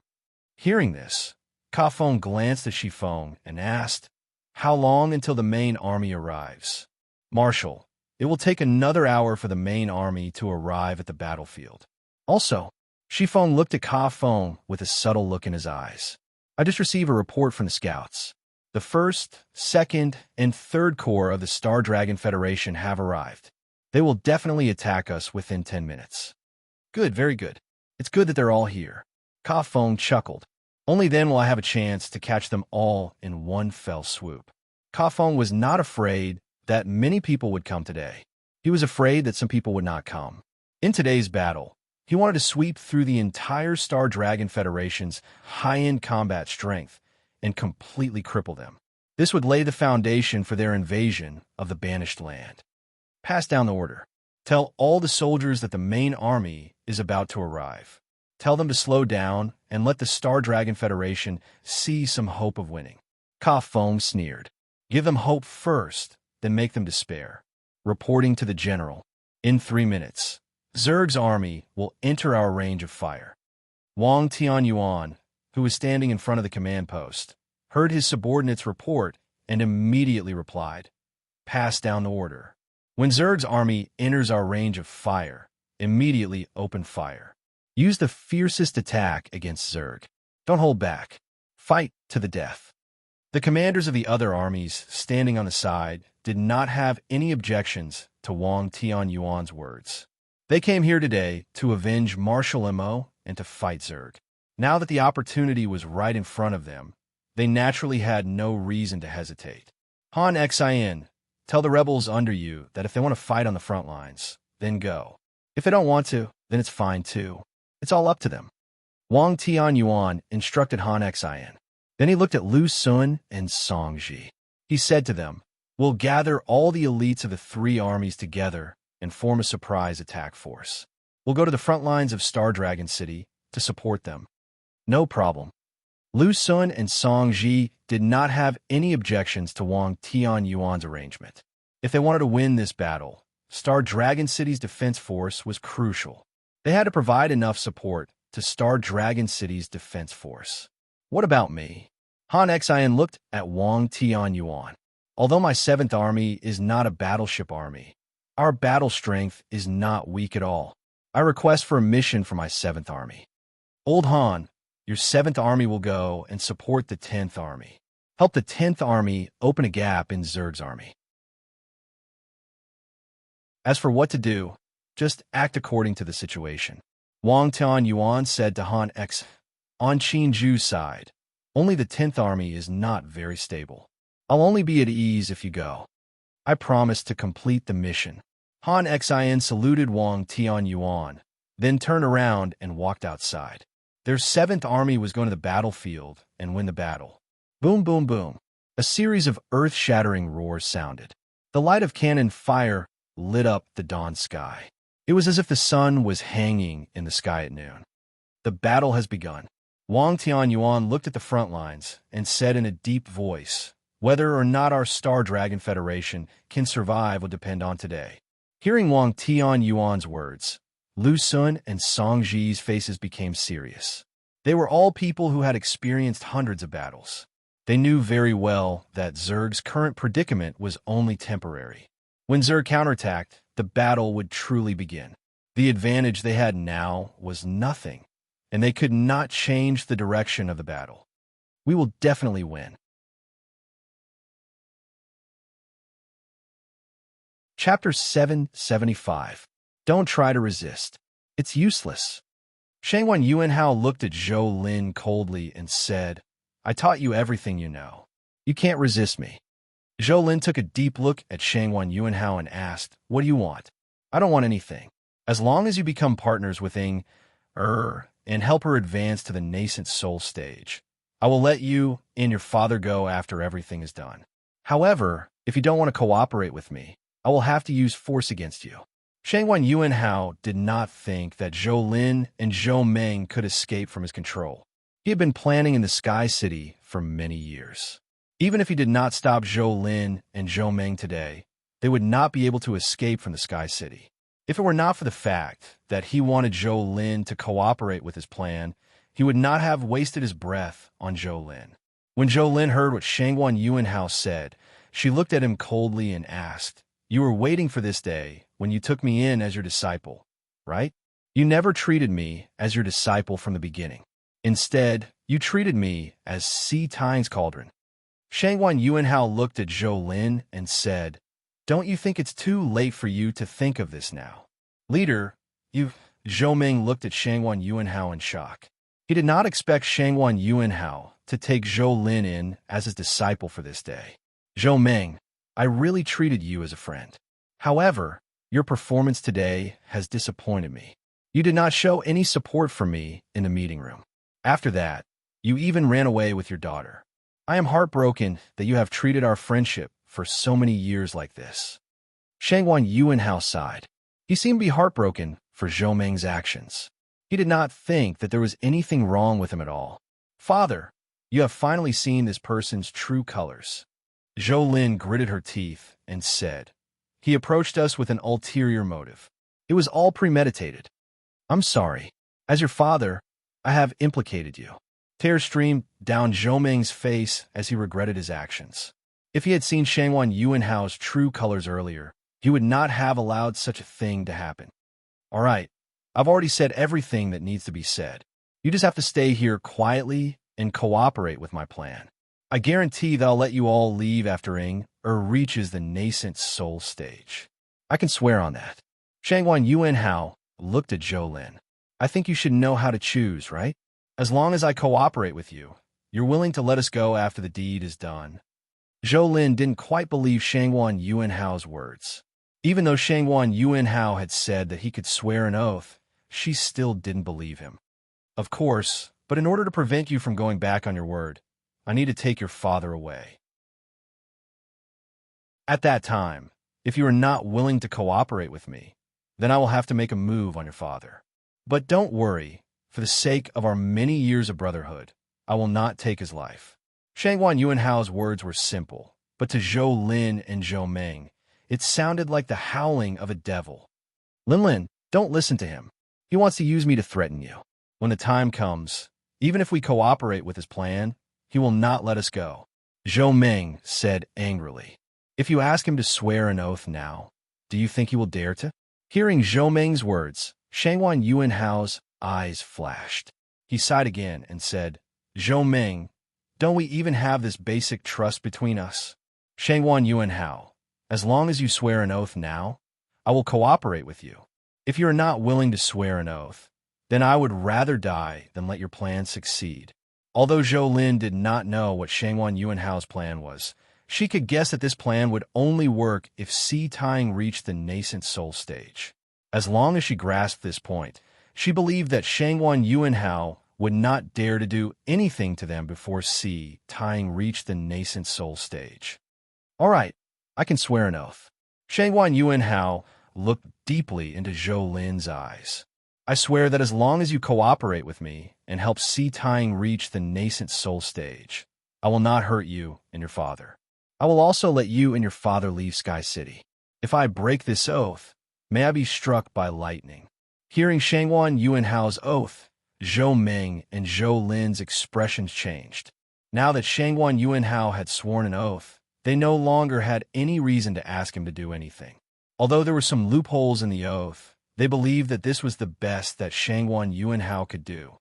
Speaker 1: Hearing this, Ka Feng glanced at Shifeng and asked, how long until the main army arrives? Marshal, it will take another hour for the main army to arrive at the battlefield. Also, Shifeng looked at Ka Feng with a subtle look in his eyes. I just received a report from the scouts. The 1st, 2nd, and 3rd Corps of the Star Dragon Federation have arrived. They will definitely attack us within 10 minutes. Good, very good. It's good that they're all here. Ka Feng chuckled. Only then will I have a chance to catch them all in one fell swoop. Ka Feng was not afraid that many people would come today. He was afraid that some people would not come. In today's battle, he wanted to sweep through the entire Star Dragon Federation's high-end combat strength and completely cripple them. This would lay the foundation for their invasion of the Banished Land. Pass down the order. Tell all the soldiers that the main army is about to arrive. Tell them to slow down and let the Star Dragon Federation see some hope of winning. Ka Feng sneered. Give them hope first, then make them despair. Reporting to the general. In 3 minutes, Zerg's army will enter our range of fire. Wang Tianyuan, who was standing in front of the command post, heard his subordinate's report and immediately replied, pass down the order. When Zerg's army enters our range of fire, immediately open fire. Use the fiercest attack against Zerg. Don't hold back. Fight to the death. The commanders of the other armies standing on the side did not have any objections to Wang Tianyuan's words. They came here today to avenge Marshal Mo and to fight Zerg. Now that the opportunity was right in front of them, they naturally had no reason to hesitate. Han Xin, tell the rebels under you that if they want to fight on the front lines, then go. If they don't want to, then it's fine too. It's all up to them. Wang Tianyuan instructed Han Xin. Then he looked at Lu Sun and Song Ji. He said to them, we'll gather all the elites of the 3 armies together and form a surprise attack force. We'll go to the front lines of Star Dragon City to support them. No problem. Lu Sun and Song Ji did not have any objections to Wang Tianyuan's arrangement. If they wanted to win this battle, Star Dragon City's defense force was crucial. They had to provide enough support to Star Dragon City's defense force. What about me? Han Xin looked at Wang Tianyuan. Although my 7th Army is not a battleship army, our battle strength is not weak at all. I request for a mission for my 7th Army. Old Han, your 7th Army will go and support the 10th Army. Help the 10th Army open a gap in Zerg's army. As for what to do, just act according to the situation. Wang Tianyuan said to Han X. On Qin Ju's side, only the 10th Army is not very stable. I'll only be at ease if you go. I promise to complete the mission. Han Xin saluted Wang Tianyuan, then turned around and walked outside. Their 7th Army was going to the battlefield and win the battle. Boom, boom, boom. A series of earth-shattering roars sounded. The light of cannon fire lit up the dawn sky. It was as if the sun was hanging in the sky at noon. The battle has begun. Wang Tianyuan looked at the front lines and said in a deep voice, whether or not our Star Dragon Federation can survive will depend on today. Hearing Wang Tianyuan's words, Lu Sun and Song Ji's faces became serious. They were all people who had experienced hundreds of battles. They knew very well that Zerg's current predicament was only temporary. When Zerg counterattacked, the battle would truly begin. The advantage they had now was nothing, and they could not change the direction of the battle. We will definitely win. Chapter 775. Don't try to resist. It's useless. Shangwan Yuanhao looked at Zhou Lin coldly and said, I taught you everything you know. You can't resist me. Zhou Lin took a deep look at Shangwan Yuanhao and asked, What do you want? I don't want anything. As long as you become partners with Ing, and help her advance to the nascent soul stage, I will let you and your father go after everything is done. However, if you don't want to cooperate with me, I will have to use force against you. Shangwan Yuanhao did not think that Zhou Lin and Zhou Meng could escape from his control. He had been planning in the Sky City for many years. Even if he did not stop Zhou Lin and Zhou Meng today, they would not be able to escape from the Sky City. If it were not for the fact that he wanted Zhou Lin to cooperate with his plan, he would not have wasted his breath on Zhou Lin. When Zhou Lin heard what Shangwan Yuanhao said, she looked at him coldly and asked, You were waiting for this day when you took me in as your disciple, right? You never treated me as your disciple from the beginning. Instead, you treated me as Si Tang's cauldron. Shangwan Yuanhao looked at Zhou Lin and said, Don't you think it's too late for you to think of this now? Leader, Zhou Meng looked at Shangwan Yuanhao in shock. He did not expect Shangwan Yuanhao to take Zhou Lin in as his disciple for this day. Zhou Meng, I really treated you as a friend. However, your performance today has disappointed me. You did not show any support for me in the meeting room. After that, you even ran away with your daughter. I am heartbroken that you have treated our friendship for so many years like this. Shangwan Yuanhao sighed. He seemed to be heartbroken for Zhou Meng's actions. He did not think that there was anything wrong with him at all. Father, you have finally seen this person's true colors. Zhou Lin gritted her teeth and said, He approached us with an ulterior motive. It was all premeditated. I'm sorry. As your father, I have implicated you. Tears streamed down Zhou Meng's face as he regretted his actions. If he had seen Shangwan Yuanhao's true colors earlier, he would not have allowed such a thing to happen. All right, I've already said everything that needs to be said. You just have to stay here quietly and cooperate with my plan. I guarantee that I'll let you all leave after Ing reaches the nascent soul stage. I can swear on that. Shangwan Yuanhao looked at Zhou Lin. I think you should know how to choose, right? As long as I cooperate with you, you're willing to let us go after the deed is done. Zhou Lin didn't quite believe Shangwan Yuanhao's words. Even though Shangwan Yuanhao had said that he could swear an oath, she still didn't believe him. Of course, but in order to prevent you from going back on your word, I need to take your father away. At that time, if you are not willing to cooperate with me, then I will have to make a move on your father. But don't worry, for the sake of our many years of brotherhood, I will not take his life. Shangwan Yuanhao's words were simple, but to Zhou Lin and Zhou Meng, it sounded like the howling of a devil. Lin, don't listen to him. He wants to use me to threaten you. When the time comes, even if we cooperate with his plan, he will not let us go. Zhou Meng said angrily. If you ask him to swear an oath now, do you think he will dare to? Hearing Zhou Meng's words, Shangwan Yuanhao's eyes flashed. He sighed again and said, Zhou Meng, don't we even have this basic trust between us? Shangwan Yuanhao, as long as you swear an oath now, I will cooperate with you. If you are not willing to swear an oath, then I would rather die than let your plan succeed. Although Zhou Lin did not know what Shangwan Yuanhao's plan was, she could guess that this plan would only work if Si Tang reached the nascent soul stage. As long as she grasped this point, she believed that Shangwan Yuanhao would not dare to do anything to them before Si Tang reached the nascent soul stage. All right, I can swear an oath. Shangwan Yuanhao looked deeply into Zhou Lin's eyes. I swear that as long as you cooperate with me and help Si Tang reach the nascent soul stage, I will not hurt you and your father. I will also let you and your father leave Sky City. If I break this oath, may I be struck by lightning. Hearing Shangwan Yuanhao's oath, Zhou Meng and Zhou Lin's expressions changed. Now that Shangwan Yuanhao had sworn an oath, they no longer had any reason to ask him to do anything. Although there were some loopholes in the oath, they believed that this was the best that Shangwan Yuanhao could do.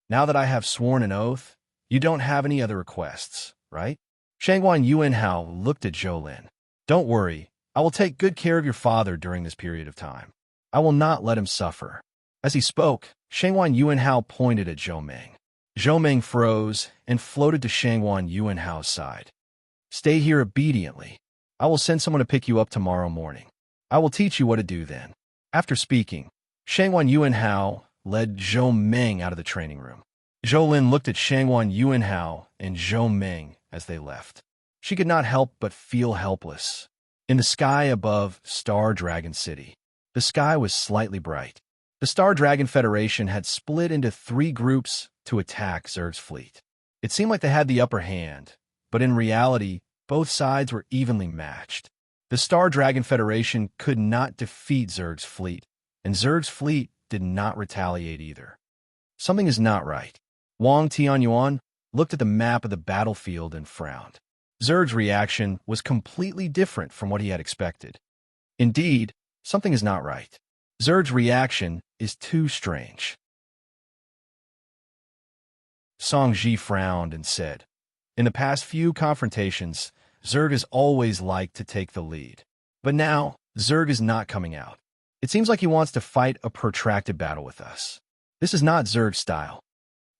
Speaker 1: Now that I have sworn an oath, you don't have any other requests, right? Shangwan Yuanhao looked at Zhou. Don't worry, I will take good care of your father during this period of time. I will not let him suffer. As he spoke, Shangwan Yuanhao pointed at Zhou Meng. Zhou Meng froze and floated to Shangwan Yuanhao's side. Stay here obediently. I will send someone to pick you up tomorrow morning. I will teach you what to do then. After speaking, Shangwan Yuanhao led Zhou Meng out of the training room. Zhou Lin looked at Shangwan Yuanhao and Zhou Meng as they left. She could not help but feel helpless. In the sky above Star Dragon City, the sky was slightly bright. The Star Dragon Federation had split into 3 groups to attack Zerg's fleet. It seemed like they had the upper hand, but in reality, both sides were evenly matched. The Star Dragon Federation could not defeat Zerg's fleet, and Zerg's fleet did not retaliate either. Something is not right. Wang Tianyuan looked at the map of the battlefield and frowned. Zerg's reaction was completely different from what he had expected. Indeed, something is not right. Zerg's reaction is too strange. Song Ji frowned and said, in the past few confrontations, Zerg has always liked to take the lead. But now, Zerg is not coming out. It seems like he wants to fight a protracted battle with us. This is not Zerg's style.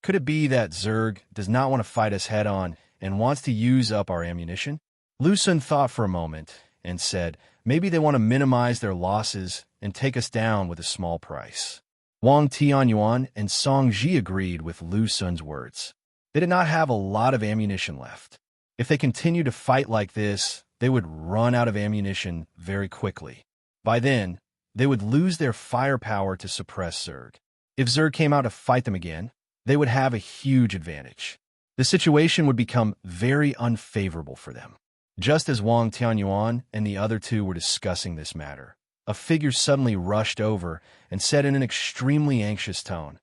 Speaker 1: Could it be that Zerg does not want to fight us head-on and wants to use up our ammunition? Lu Sun thought for a moment and said, maybe they want to minimize their losses and take us down with a small price. Wang Tianyuan and Song Ji agreed with Lu Sun's words. They did not have a lot of ammunition left. If they continued to fight like this, they would run out of ammunition very quickly. By then, they would lose their firepower to suppress Zerg. If Zerg came out to fight them again, they would have a huge advantage. The situation would become very unfavorable for them. Just as Wang Tianyuan and the other 2 were discussing this matter, a figure suddenly rushed over and said in an extremely anxious tone,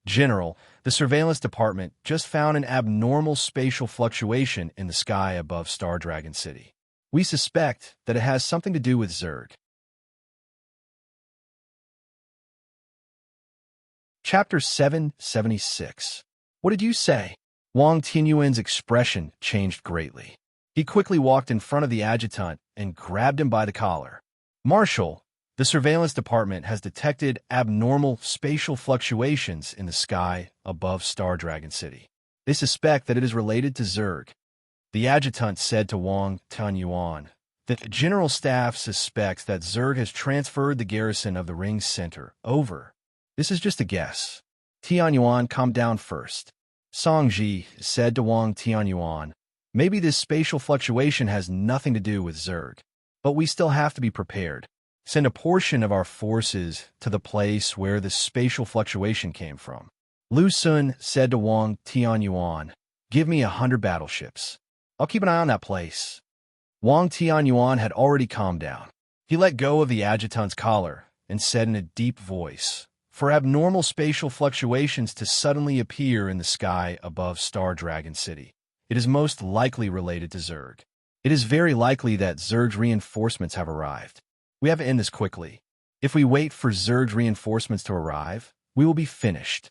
Speaker 1: General, the surveillance department just found an abnormal spatial fluctuation in the sky above Star Dragon City. We suspect that it has something to do with Zerg. Chapter 776. What did you say? Wang Tianyuan's expression changed greatly. He quickly walked in front of the adjutant and grabbed him by the collar. Marshal, the surveillance department has detected abnormal spatial fluctuations in the sky above Star Dragon City. They suspect that it is related to Zerg. The adjutant said to Wang Tianyuan that the general staff suspects that Zerg has transferred the garrison of the Ring's center over. This is just a guess. Tianyuan calmed down first. Song Ji said to Wang Tianyuan, maybe this spatial fluctuation has nothing to do with Zerg, but we still have to be prepared. Send a portion of our forces to the place where the spatial fluctuation came from. Lu Sun said to Wang Tianyuan, give me 100 battleships. I'll keep an eye on that place. Wang Tianyuan had already calmed down. He let go of the adjutant's collar and said in a deep voice, for abnormal spatial fluctuations to suddenly appear in the sky above Star Dragon City, it is most likely related to Zerg. It is very likely that Zerg's reinforcements have arrived. We have to end this quickly. If we wait for Zerg's reinforcements to arrive, we will be finished.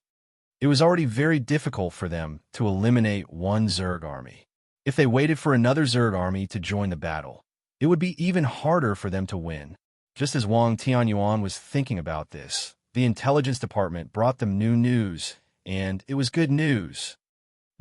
Speaker 1: It was already very difficult for them to eliminate one Zerg army. If they waited for another Zerg army to join the battle, it would be even harder for them to win. Just as Wang Tianyuan was thinking about this, the intelligence department brought them new news, and it was good news.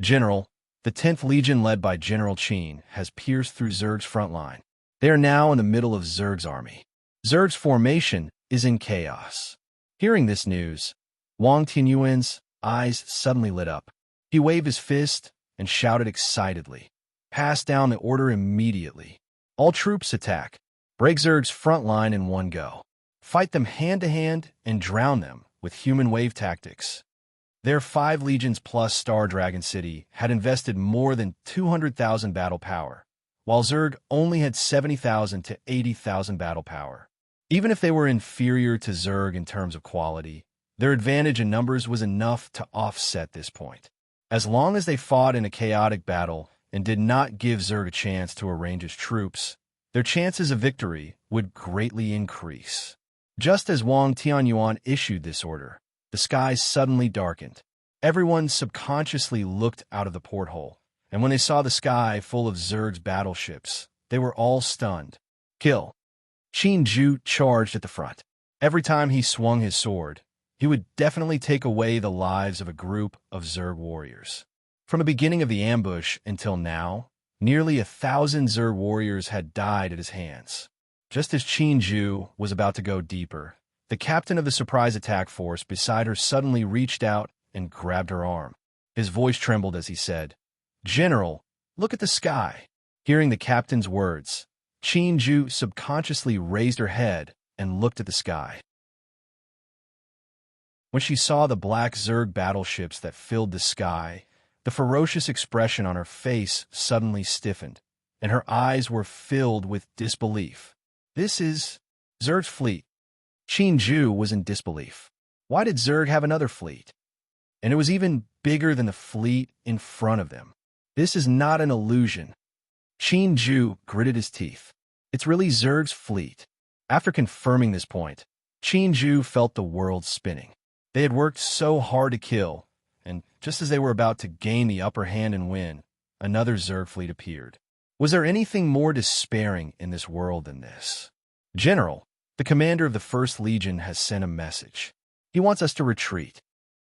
Speaker 1: General, the 10th Legion led by General Qin has pierced through Zerg's front line. They are now in the middle of Zerg's army. Zerg's formation is in chaos. Hearing this news, Wang Tianyuan's eyes suddenly lit up. He waved his fist and shouted excitedly, pass down the order immediately. All troops attack. Break Zerg's front line in one go. Fight them hand-to-hand and drown them with human wave tactics. Their 5 legions plus Star Dragon City had invested more than 200,000 battle power, while Zerg only had 70,000 to 80,000 battle power. Even if they were inferior to Zerg in terms of quality, their advantage in numbers was enough to offset this point. As long as they fought in a chaotic battle and did not give Zerg a chance to arrange his troops, their chances of victory would greatly increase. Just as Wang Tianyuan issued this order, the sky suddenly darkened. Everyone subconsciously looked out of the porthole, and when they saw the sky full of Zerg's battleships, they were all stunned. Kill. Qin Ju charged at the front. Every time he swung his sword, he would definitely take away the lives of a group of Zerg warriors. From the beginning of the ambush until now, nearly 1,000 Zerg warriors had died at his hands. Just as Qin Ju was about to go deeper, the captain of the surprise attack force beside her suddenly reached out and grabbed her arm. His voice trembled as he said, "General, look at the sky." Hearing the captain's words, Qin Ju subconsciously raised her head and looked at the sky. When she saw the black Zerg battleships that filled the sky, the ferocious expression on her face suddenly stiffened, and her eyes were filled with disbelief. "This is Zerg's fleet." Qin Ju was in disbelief. Why did Zerg have another fleet? And it was even bigger than the fleet in front of them. This is not an illusion. Qin Ju gritted his teeth. It's really Zerg's fleet. After confirming this point, Qin Ju felt the world spinning. They had worked so hard to kill, and just as they were about to gain the upper hand and win, another Zerg fleet appeared. Was there anything more despairing in this world than this? "General, the commander of the 1st Legion has sent a message. He wants us to retreat."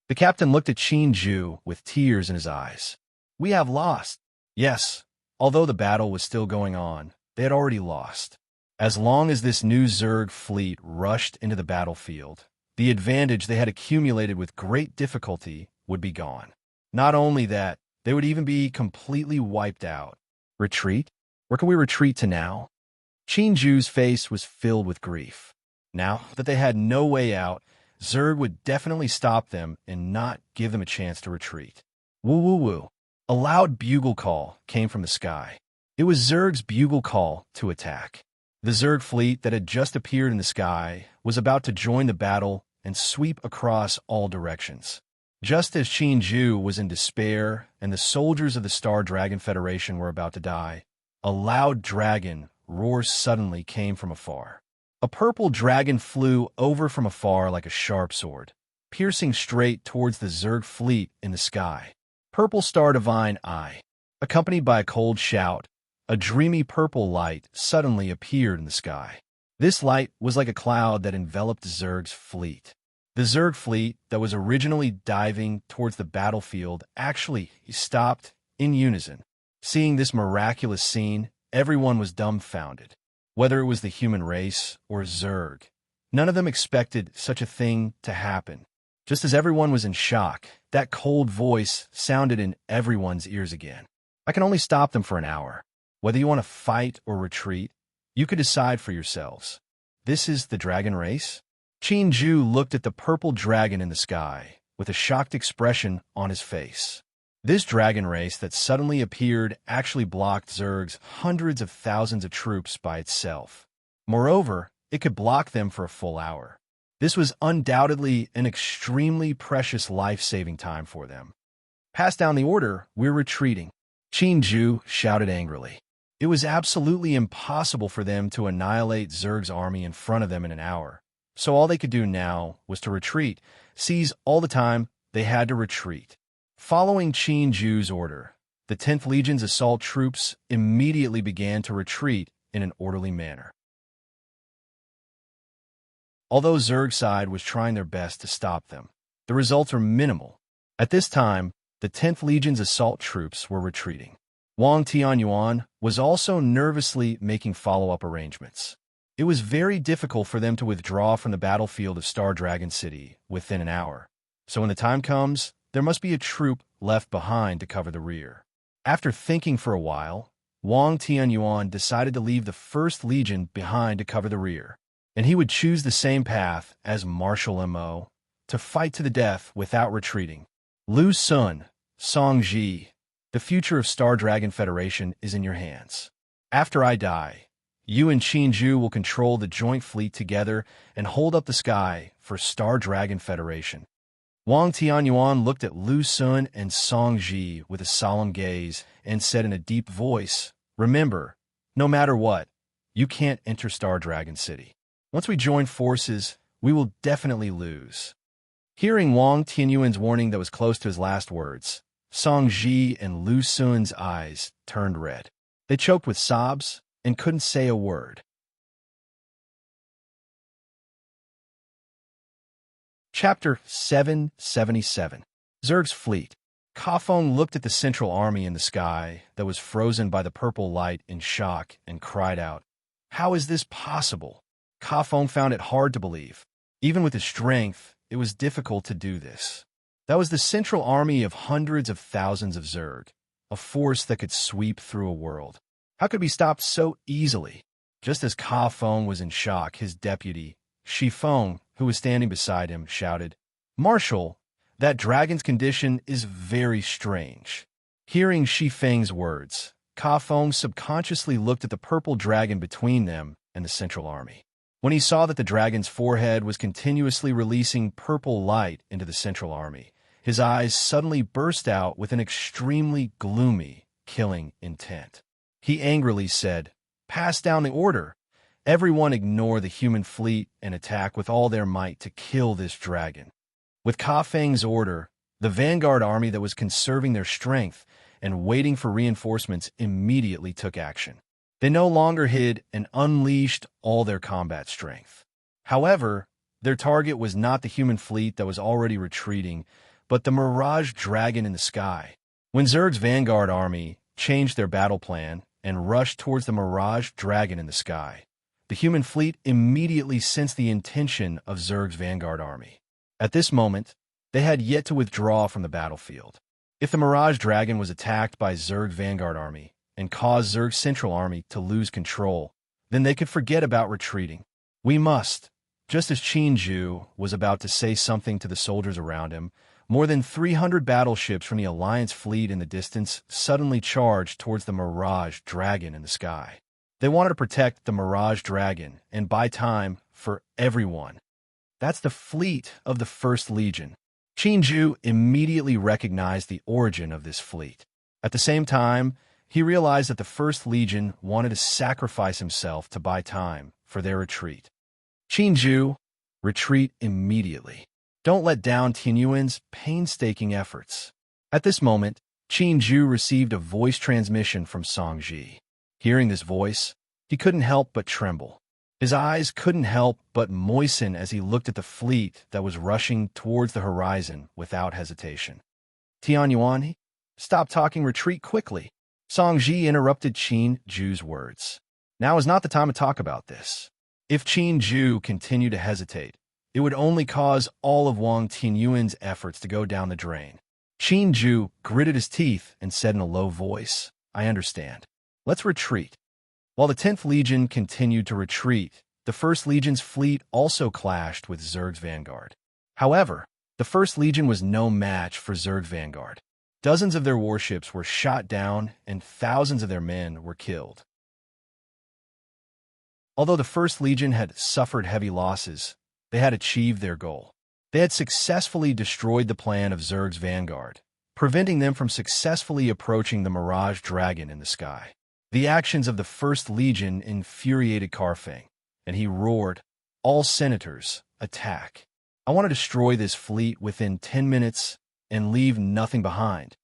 Speaker 1: The captain looked at Qin Ju with tears in his eyes. "We have lost." Yes, although the battle was still going on, they had already lost. As long as this new Zerg fleet rushed into the battlefield, the advantage they had accumulated with great difficulty would be gone. Not only that, they would even be completely wiped out. Retreat? Where can we retreat to now? Qin Ju's face was filled with grief. Now that they had no way out, Zerg would definitely stop them and not give them a chance to retreat. Woo woo woo. A loud bugle call came from the sky. It was Zerg's bugle call to attack. The Zerg fleet that had just appeared in the sky was about to join the battle and sweep across all directions. Just as Qin Ju was in despair and the soldiers of the Star Dragon Federation were about to die, a loud dragon roar suddenly came from afar. A purple dragon flew over from afar like a sharp sword, piercing straight towards the Zerg fleet in the sky. Purple Star Divine Eye. Accompanied by a cold shout, a dreamy purple light suddenly appeared in the sky. This light was like a cloud that enveloped Zerg's fleet. The Zerg fleet that was originally diving towards the battlefield actually stopped in unison. Seeing this miraculous scene, everyone was dumbfounded. Whether it was the human race or Zerg, none of them expected such a thing to happen. Just as everyone was in shock, that cold voice sounded in everyone's ears again. "I can only stop them for an hour. Whether you want to fight or retreat, you could decide for yourselves. This is the dragon race?" Qin Ju looked at the purple dragon in the sky with a shocked expression on his face. This dragon race that suddenly appeared actually blocked Zerg's hundreds of thousands of troops by itself. Moreover, it could block them for a full hour. This was undoubtedly an extremely precious life-saving time for them. "Pass down the order, we're retreating," Qin Ju shouted angrily. It was absolutely impossible for them to annihilate Zerg's army in front of them in an hour, so all they could do now was to retreat, seize all the time they had to retreat. Following Qin Ju's order, the 10th Legion's assault troops immediately began to retreat in an orderly manner. Although Zerg's side was trying their best to stop them, the results were minimal. At this time, the 10th Legion's assault troops were retreating. Wang Tianyuan was also nervously making follow-up arrangements. It was very difficult for them to withdraw from the battlefield of Star Dragon City within an hour. So when the time comes, there must be a troop left behind to cover the rear. After thinking for a while, Wang Tianyuan decided to leave the 1st Legion behind to cover the rear, and he would choose the same path as Marshal Mo to fight to the death without retreating. Lu Sun, Song Ji, the future of Star Dragon Federation is in your hands. After I die, you and Qin Ju will control the joint fleet together and hold up the sky for Star Dragon Federation. Wang Tianyuan looked at Lu Sun and Song Ji with a solemn gaze and said in a deep voice, "Remember, no matter what, You can't enter Star Dragon City. Once we join forces, we will definitely lose." Hearing Wang Tianyuan's warning that was close to his last words, Song Ji and Lu Sun's eyes turned red. They choked with sobs and couldn't say a word. Chapter 777. Zerg's Fleet. Kafeng looked at the central army in the sky that was frozen by the purple light in shock and cried out, "How is this possible?" Kafeng found it hard to believe. Even with his strength, it was difficult to do this. That was the central army of hundreds of thousands of Zerg, a force that could sweep through a world. How could it be stopped so easily? Just as Kafeng was in shock, his deputy, Shifeng, who was standing beside him, shouted, "Marshal, that dragon's condition is very strange." Hearing Shifeng's words, Kafeng subconsciously looked at the purple dragon between them and the central army. When he saw that the dragon's forehead was continuously releasing purple light into the central army, his eyes suddenly burst out with an extremely gloomy, killing intent. He angrily said, "Pass down the order. Everyone ignore the human fleet and attack with all their might to kill this dragon." With Kafeng's order, the vanguard army that was conserving their strength and waiting for reinforcements immediately took action. They no longer hid and unleashed all their combat strength. However, their target was not the human fleet that was already retreating, but the Mirage Dragon in the sky. When Zerg's vanguard army changed their battle plan and rushed towards the Mirage Dragon in the sky, the human fleet immediately sensed the intention of Zerg's vanguard army. At this moment, they had yet to withdraw from the battlefield. If the Mirage Dragon was attacked by Zerg's vanguard army and caused Zerg's central army to lose control, then they could forget about retreating. "We must." Just as Qinju was about to say something to the soldiers around him, more than 300 battleships from the Alliance fleet in the distance suddenly charged towards the Mirage Dragon in the sky. They wanted to protect the Mirage Dragon and buy time for everyone. That's the fleet of the First Legion. Qinju immediately recognized the origin of this fleet. At the same time, he realized that the First Legion wanted to sacrifice himself to buy time for their retreat. "Qinju, retreat immediately. Don't let down Tianyuan's painstaking efforts." At this moment, Qinju received a voice transmission from Song Ji. Hearing this voice, he couldn't help but tremble. His eyes couldn't help but moisten as he looked at the fleet that was rushing towards the horizon without hesitation. "Tianyuan, stop talking, retreat quickly." Song Ji interrupted Qinju's words. Now is not the time to talk about this. If Qinju continued to hesitate, it would only cause all of Wang Tianyuan's efforts to go down the drain. Qinju gritted his teeth and said in a low voice, "I understand. Let's retreat." While the 10th Legion continued to retreat, the 1st Legion's fleet also clashed with Zerg's vanguard. However, the 1st Legion was no match for Zerg's vanguard. Dozens of their warships were shot down and thousands of their men were killed. Although the 1st Legion had suffered heavy losses, they had achieved their goal. They had successfully destroyed the plan of Zerg's vanguard, preventing them from successfully approaching the Mirage Dragon in the sky. The actions of the 1st Legion infuriated Kafeng, and he roared, "All senators, attack. I want to destroy this fleet within 10 minutes and leave nothing behind."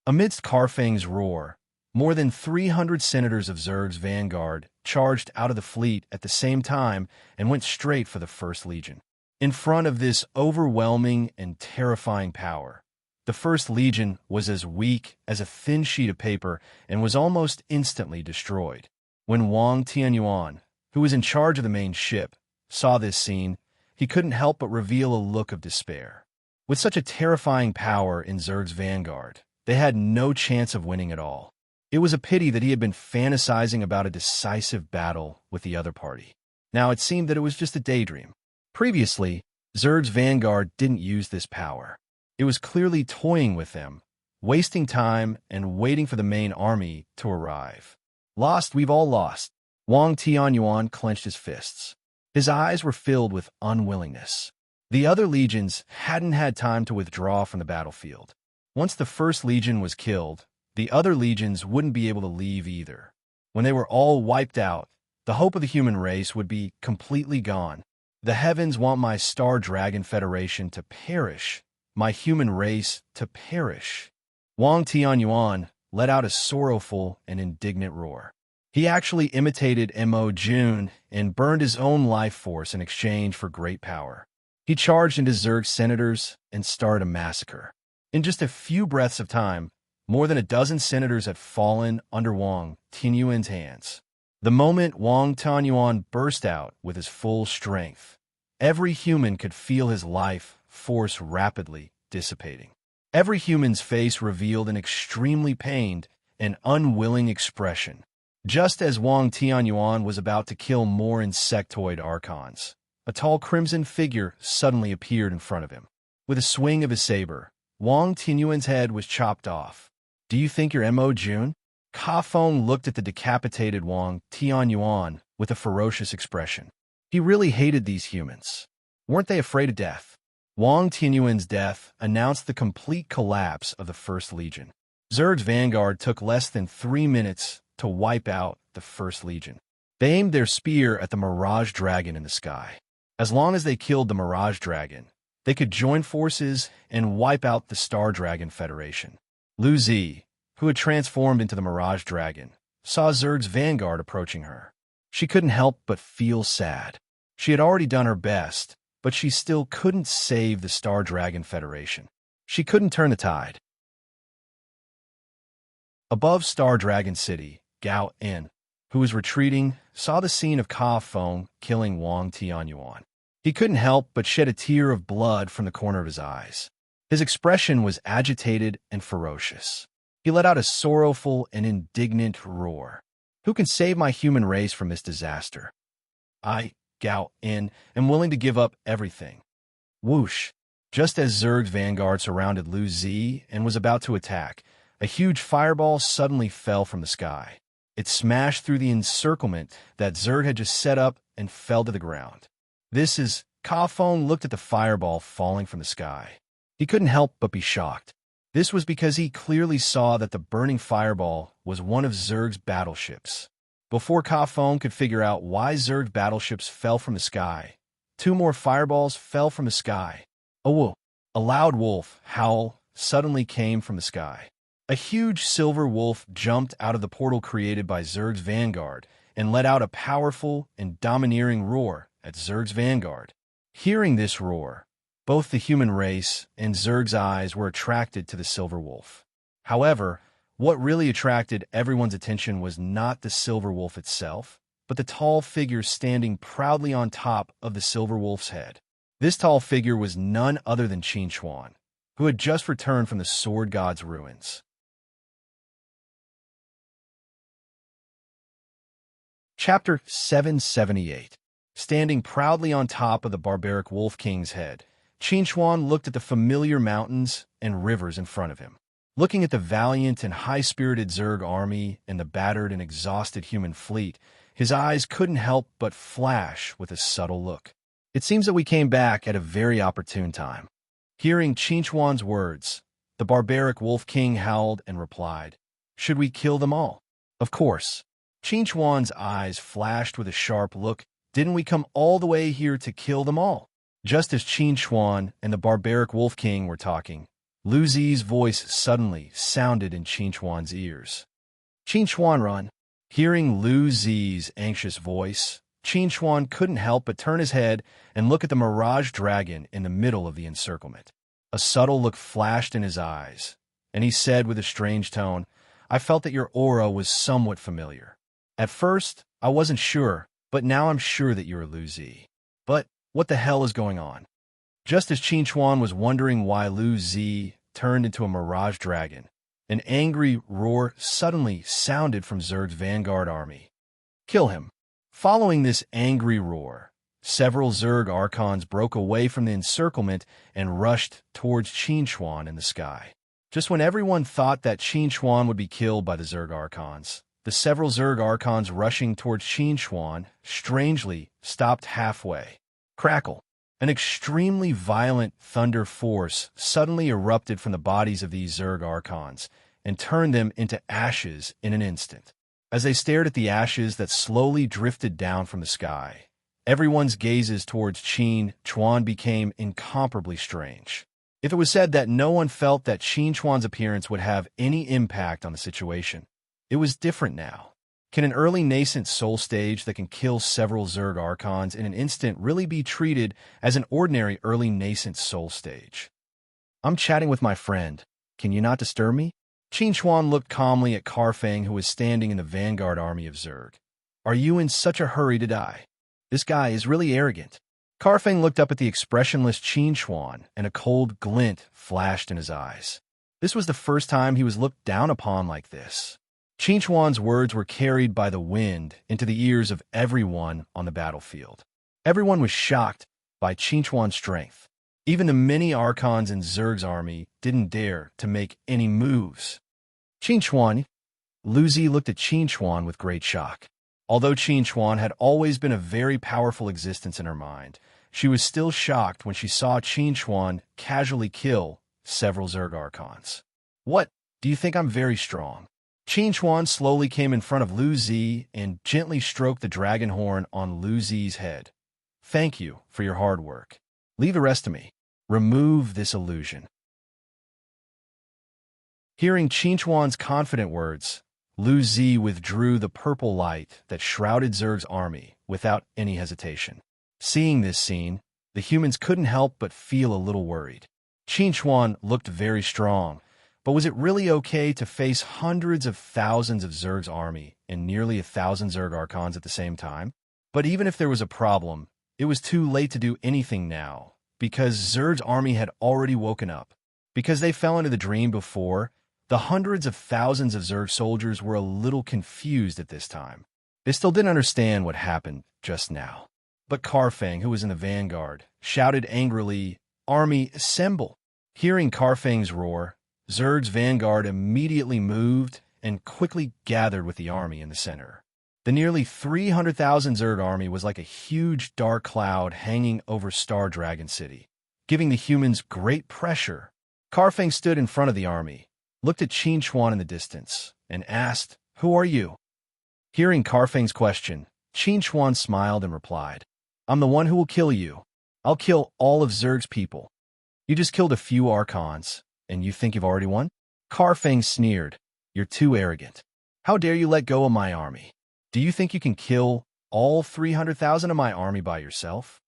Speaker 1: Amidst Kafeng's roar, more than 300 senators of Zerg's vanguard charged out of the fleet at the same time and went straight for the 1st Legion. In front of this overwhelming and terrifying power, the 1st Legion was as weak as a thin sheet of paper and was almost instantly destroyed. When Wang Tianyuan, who was in charge of the main ship, saw this scene, he couldn't help but reveal a look of despair. With such a terrifying power in Zerg's vanguard, they had no chance of winning at all. It was a pity that he had been fantasizing about a decisive battle with the other party. Now it seemed that it was just a daydream. Previously, Zerg's vanguard didn't use this power. It was clearly toying with them, wasting time and waiting for the main army to arrive. Lost, we've all lost. Wang Tianyuan clenched his fists. His eyes were filled with unwillingness. The other legions hadn't had time to withdraw from the battlefield. Once the 1st Legion was killed, the other legions wouldn't be able to leave either. When they were all wiped out, The hope of the human race would be completely gone. The heavens want my Star Dragon Federation to perish, my human race to perish. Wang Tianyuan let out a sorrowful and indignant roar. He actually imitated Mo Jun and burned his own life force in exchange for great power. He charged into Zerg's senators and started a massacre. In just a few breaths of time, more than a dozen senators had fallen under Wang Tianyuan's hands. The moment Wang Tianyuan burst out with his full strength, every human could feel his life force rapidly dissipating. Every human's face revealed an extremely pained and unwilling expression. Just as Wang Tianyuan was about to kill more insectoid archons, a tall crimson figure suddenly appeared in front of him. With a swing of his saber, Wang Tianyuan's head was chopped off. Do you think you're Mo Jun? Ka Feng looked at the decapitated Wang Tianyuan with a ferocious expression. He really hated these humans. Weren't they afraid of death? Wang Tianyuan's death announced the complete collapse of the First Legion. Zerg's vanguard took less than 3 minutes to wipe out the First Legion. They aimed their spear at the Mirage Dragon in the sky. As long as they killed the Mirage Dragon, they could join forces and wipe out the Star Dragon Federation. Lu Zi, who had transformed into the Mirage Dragon, saw Zerg's vanguard approaching her. She couldn't help but feel sad. She had already done her best, but she still couldn't save the Star Dragon Federation. She couldn't turn the tide. Above Star Dragon City, Gao En, who was retreating, saw the scene of Ka Feng killing Wang Tianyuan. He couldn't help but shed a tear of blood from the corner of his eyes. His expression was agitated and ferocious. He let out a sorrowful and indignant roar. Who can save my human race from this disaster? I, Gao En, am willing to give up everything. Whoosh! Just as Zerg's vanguard surrounded Lu Zi and was about to attack, a huge fireball suddenly fell from the sky. It smashed through the encirclement that Zerg had just set up and fell to the ground. Ka Feng looked at the fireball falling from the sky. He couldn't help but be shocked. This was because he clearly saw that the burning fireball was one of Zerg's battleships. Before Ka Feng could figure out why Zerg's battleships fell from the sky, 2 more fireballs fell from the sky. A loud wolf howl suddenly came from the sky. A huge silver wolf jumped out of the portal created by Zerg's vanguard and let out a powerful and domineering roar at Zerg's vanguard. Hearing this roar, both the human race and Zerg's eyes were attracted to the silver wolf. However, what really attracted everyone's attention was not the silver wolf itself, but the tall figure standing proudly on top of the silver wolf's head. This tall figure was none other than Qin Chuan, who had just returned from the Sword God's ruins. Chapter 778. Standing proudly on top of the barbaric Wolf King's head, Qin Chuan looked at the familiar mountains and rivers in front of him. Looking at the valiant and high-spirited Zerg army and the battered and exhausted human fleet, his eyes couldn't help but flash with a subtle look. It seems that we came back at a very opportune time. Hearing Qin Chuan's words, the barbaric Wolf King howled and replied, "Should we kill them all?" Of course. Qin Chuan's eyes flashed with a sharp look. Didn't we come all the way here to kill them all? Just as Qin Chuan and the barbaric Wolf King were talking, Lu Zi's voice suddenly sounded in Qin Chuan's ears. "Qin Chuan, run." Hearing Lu Zi's anxious voice, Qin Chuan couldn't help but turn his head and look at the Mirage Dragon in the middle of the encirclement. A subtle look flashed in his eyes, and he said with a strange tone, "I felt that your aura was somewhat familiar. At first, I wasn't sure, but now I'm sure that you're Lu Zi. But what the hell is going on?" Just as Qin Chuan was wondering why Lu Zi turned into a Mirage Dragon, an angry roar suddenly sounded from Zerg's vanguard army. "Kill him." Following this angry roar, several Zerg archons broke away from the encirclement and rushed towards Qin Chuan in the sky. Just when everyone thought that Qin Chuan would be killed by the Zerg archons, the several Zerg archons rushing towards Qin Chuan strangely stopped halfway. Crackle! An extremely violent thunder force suddenly erupted from the bodies of these Zerg archons and turned them into ashes in an instant. As they stared at the ashes that slowly drifted down from the sky, everyone's gazes towards Qin Chuan became incomparably strange. If it was said that no one felt that Qin Chuan's appearance would have any impact on the situation, it was different now. Can an early nascent soul stage that can kill several Zerg Archons in an instant really be treated as an ordinary early nascent soul stage? I'm chatting with my friend. Can you not disturb me? Qin Chuan looked calmly at Karfang, who was standing in the vanguard army of Zerg. Are you in such a hurry to die? This guy is really arrogant. Karfang looked up at the expressionless Qin Chuan, and a cold glint flashed in his eyes. This was the first time he was looked down upon like this. Qin Chuan's words were carried by the wind into the ears of everyone on the battlefield. Everyone was shocked by Qin Chuan's strength. Even the many Archons in Zerg's army didn't dare to make any moves. Qin Chuan. Lu Zi looked at Qin Chuan with great shock. Although Qin Chuan had always been a very powerful existence in her mind, she was still shocked when she saw Qin Chuan casually kill several Zerg Archons. What? Do you think I'm very strong? Qin Chuan slowly came in front of Lu Zi and gently stroked the dragon horn on Lu Zi's head. Thank you for your hard work. Leave the rest to me. Remove this illusion. Hearing Qin Chuan's confident words, Lu Zi withdrew the purple light that shrouded Zerg's army without any hesitation. Seeing this scene, the humans couldn't help but feel a little worried. Qin Chuan looked very strong, but was it really okay to face hundreds of thousands of Zerg's army and nearly 1,000 Zerg Archons at the same time? But even if there was a problem, it was too late to do anything now, because Zerg's army had already woken up. Because they fell into the dream before, the hundreds of thousands of Zerg soldiers were a little confused at this time. They still didn't understand what happened just now. But Karfang, who was in the vanguard, shouted angrily, "Army, assemble!" Hearing Karfang's roar, Zerg's vanguard immediately moved and quickly gathered with the army in the center. The nearly 300,000 Zerg army was like a huge dark cloud hanging over Star Dragon City, giving the humans great pressure. Karfang stood in front of the army, looked at Qin Chuan in the distance, and asked, "Who are you?" Hearing Karfang's question, Qin Chuan smiled and replied, "I'm the one who will kill you. I'll kill all of Zerg's people. You just killed a few Archons, and you think you've already won?" Karfang sneered, "You're too arrogant. How dare you let go of my army? Do you think you can kill all 300,000 of my army by yourself?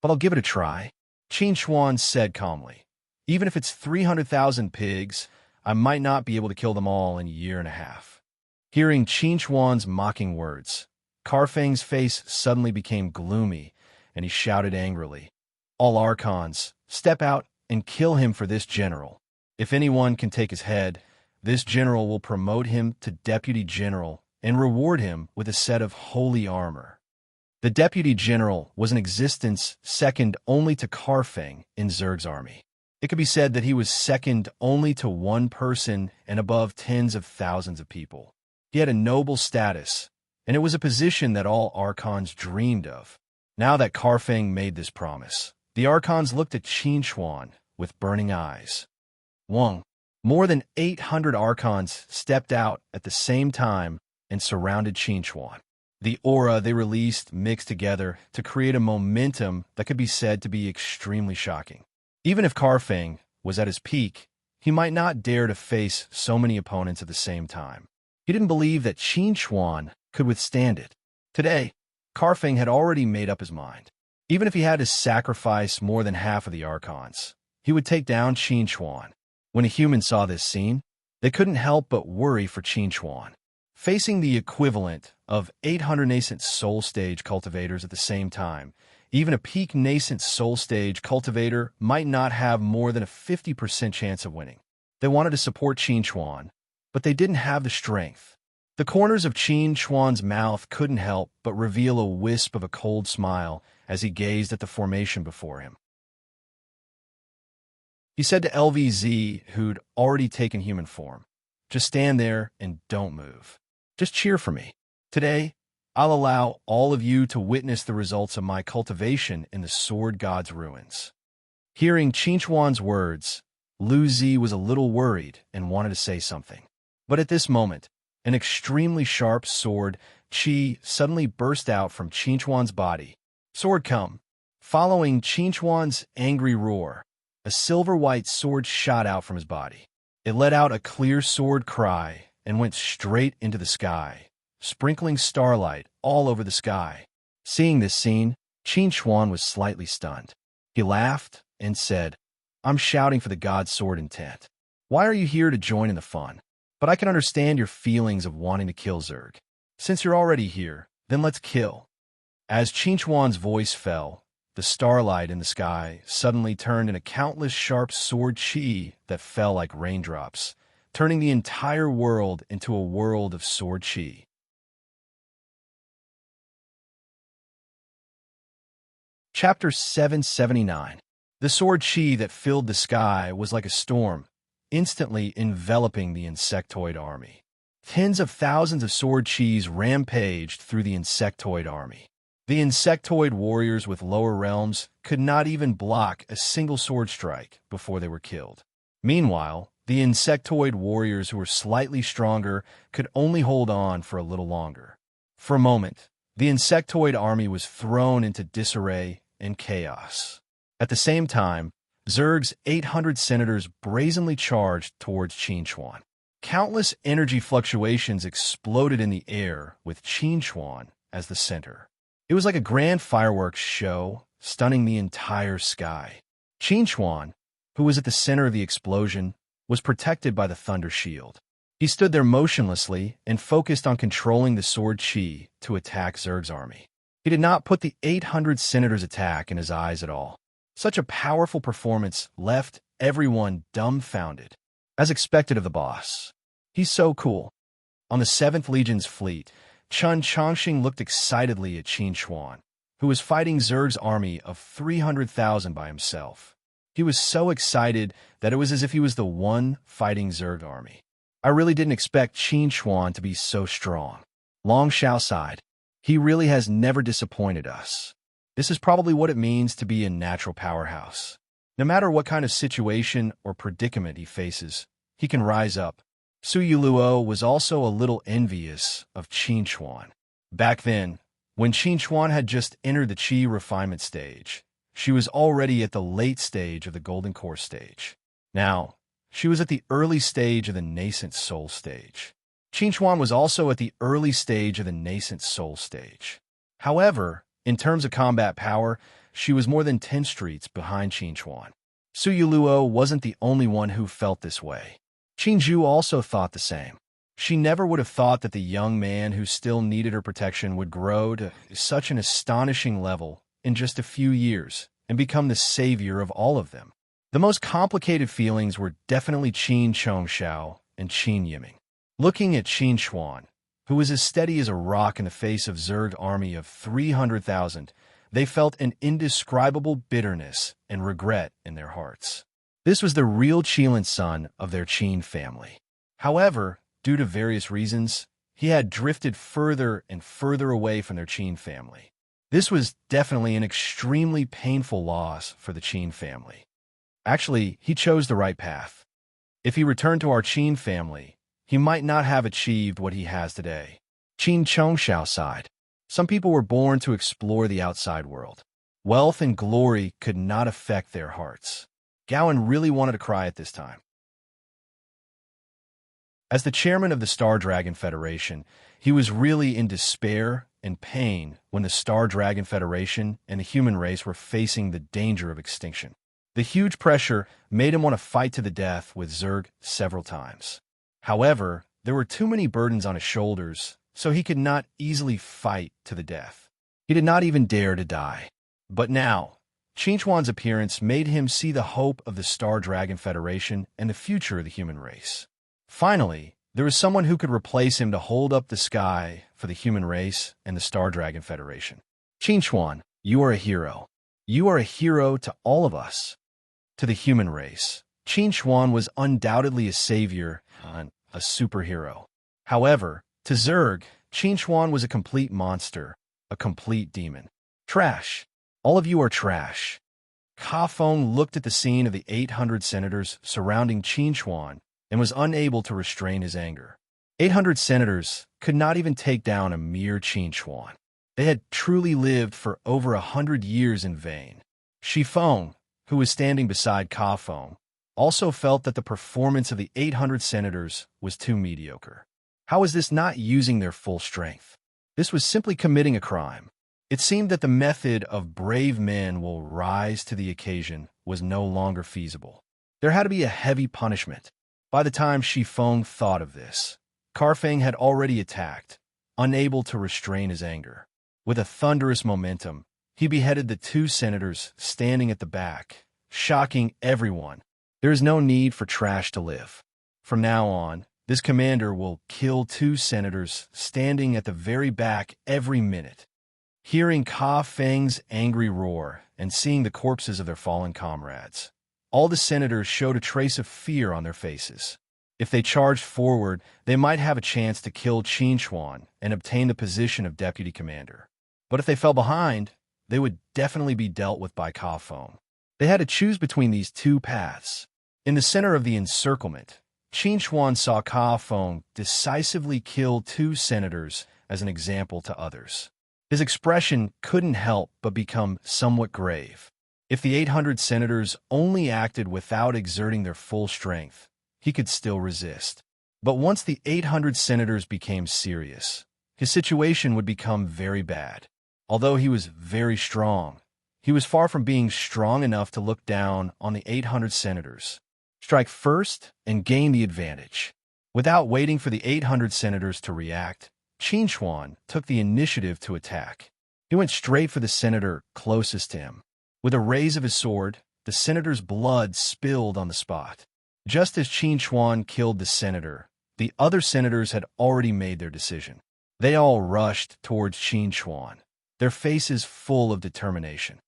Speaker 1: But I'll give it a try." Qin Chuan said calmly, "Even if it's 300,000 pigs, I might not be able to kill them all in a year and a half." Hearing Qin Chuan's mocking words, Karfang's face suddenly became gloomy, and he shouted angrily, "All Archons, step out and kill him for this general. If anyone can take his head, this general will promote him to deputy general and reward him with a set of holy armor." The deputy general was an existence second only to Karfang in Zerg's army. It could be said that he was second only to one person and above tens of thousands of people. He had a noble status, and it was a position that all Archons dreamed of. Now that Karfang made this promise, the Archons looked at Qin Chuan with burning eyes. Wong. More than 800 Archons stepped out at the same time and surrounded Qin Chuan. The aura they released mixed together to create a momentum that could be said to be extremely shocking. Even if Karfang was at his peak, he might not dare to face so many opponents at the same time. He didn't believe that Qin Chuan could withstand it. Today, Karfang had already made up his mind. Even if he had to sacrifice more than half of the Archons, he would take down Qin Chuan. When a human saw this scene, they couldn't help but worry for Qin Chuan. Facing the equivalent of 800 nascent soul stage cultivators at the same time, even a peak nascent soul stage cultivator might not have more than a 50% chance of winning. They wanted to support Qin Chuan, but they didn't have the strength. The corners of Qin Chuan's mouth couldn't help but reveal a wisp of a cold smile as he gazed at the formation before him. He said to LVZ, who'd already taken human form, "Just stand there and don't move. Just cheer for me. Today, I'll allow all of you to witness the results of my cultivation in the Sword God's ruins." Hearing Qin Chuan's words, Lu Zi was a little worried and wanted to say something. But at this moment, An extremely sharp sword, chi, suddenly burst out from Qinchuan's body. Sword come. Following Qinchuan's angry roar, a silver-white sword shot out from his body. It let out a clear sword cry and went straight into the sky, sprinkling starlight all over the sky. Seeing this scene, Qinchuan was slightly stunned. He laughed and said, "I'm shouting for the god sword intent. Why are you here to join in the fun? But I can understand your feelings of wanting to kill Zerg. Since you're already here, then let's kill." As Qinchuan's voice fell, the starlight in the sky suddenly turned into countless sharp sword chi that fell like raindrops, turning the entire world into a world of sword chi. Chapter 779. The sword chi that filled the sky was like a storm, instantly enveloping the insectoid army. Tens of thousands of sword chis rampaged through the insectoid army. The insectoid warriors with lower realms could not even block a single sword strike before they were killed. Meanwhile, the insectoid warriors who were slightly stronger could only hold on for a little longer. For a moment, the insectoid army was thrown into disarray and chaos. At the same time, Zerg's 800 senators brazenly charged towards Qinchuan. Countless energy fluctuations exploded in the air with Qinchuan as the center. It was like a grand fireworks show, stunning the entire sky. Qinchuan, who was at the center of the explosion, was protected by the Thunder Shield. He stood there motionlessly and focused on controlling the sword chi to attack Zerg's army. He did not put the 800 senators' attack in his eyes at all. Such a powerful performance left everyone dumbfounded. As expected of the boss. He's so cool. On the 7th Legion's fleet, Chun Chongqing looked excitedly at Qinchuan, who was fighting Zerg's army of 300,000 by himself. He was so excited that it was as if he was the one fighting Zerg army. I really didn't expect Qinchuan to be so strong. Long Xiao sighed. He really has never disappointed us. This is probably what it means to be a natural powerhouse. No matter what kind of situation or predicament he faces, he can rise up. Su Yuluo was also a little envious of Qinchuan. Back then, when Qinchuan had just entered the Qi refinement stage, she was already at the late stage of the Golden Core stage. Now, she was at the early stage of the nascent soul stage. Qinchuan was also at the early stage of the nascent soul stage. However, in terms of combat power, she was more than 10 streets behind Qinchuan. Su Yuluo wasn't the only one who felt this way. Qinju also thought the same. She never would have thought that the young man who still needed her protection would grow to such an astonishing level in just a few years and become the savior of all of them. The most complicated feelings were definitely Qin Chongxiao and Qin Yiming. Looking at Qinchuan, who was as steady as a rock in the face of Zerg army of 300,000, they felt an indescribable bitterness and regret in their hearts. This was the real Qilin son of their Qin family. However, due to various reasons, he had drifted further and further away from their Qin family. This was definitely an extremely painful loss for the Qin family. Actually, he chose the right path. If he returned to our Qin family, he might not have achieved what he has today. Qin Chongxiao sighed. Some people were born to explore the outside world. Wealth and glory could not affect their hearts. Gowan really wanted to cry at this time. As the chairman of the Star Dragon Federation, he was really in despair and pain when the Star Dragon Federation and the human race were facing the danger of extinction. The huge pressure made him want to fight to the death with Zerg several times. However, there were too many burdens on his shoulders, so he could not easily fight to the death. He did not even dare to die. But now, Qinchuan's appearance made him see the hope of the Star Dragon Federation and the future of the human race. Finally, there was someone who could replace him to hold up the sky for the human race and the Star Dragon Federation. Qinchuan, you are a hero. You are a hero to all of us. To the human race, Qinchuan was undoubtedly a savior and a superhero. However, to Zerg, Qinchuan was a complete monster, a complete demon. Trash. All of you are trash. Ka Feng looked at the scene of the 800 senators surrounding Qinchuan and was unable to restrain his anger. 800 senators could not even take down a mere Qin. They had truly lived for over 100 years in vain. Shifeng, who was standing beside Kafeng, also felt that the performance of the 800 senators was too mediocre. How was this not using their full strength? This was simply committing a crime. It seemed that the method of brave men will rise to the occasion was no longer feasible. There had to be a heavy punishment. By the time Shifeng thought of this, Kafeng had already attacked, unable to restrain his anger. With a thunderous momentum, he beheaded the 2 senators standing at the back, shocking everyone. There is no need for trash to live. From now on, this commander will kill 2 senators standing at the very back every minute. Hearing Kafeng's angry roar and seeing the corpses of their fallen comrades, all the senators showed a trace of fear on their faces. If they charged forward, they might have a chance to kill Qin and obtain the position of deputy commander. But if they fell behind, they would definitely be dealt with by Kafeng. They had to choose between these 2 paths. In the center of the encirclement, Qin saw Kafeng decisively kill 2 senators as an example to others. His expression couldn't help but become somewhat grave. If the 800 senators only acted without exerting their full strength, he could still resist. But once the 800 senators became serious, his situation would become very bad. Although he was very strong, he was far from being strong enough to look down on the 800 senators. Strike first and gain the advantage. Without waiting for the 800 senators to react, Qin took the initiative to attack. He went straight for the senator closest to him. With a raise of his sword, the senator's blood spilled on the spot. Just as Qin killed the senator, the other senators had already made their decision. They all rushed towards Qin, their faces full of determination.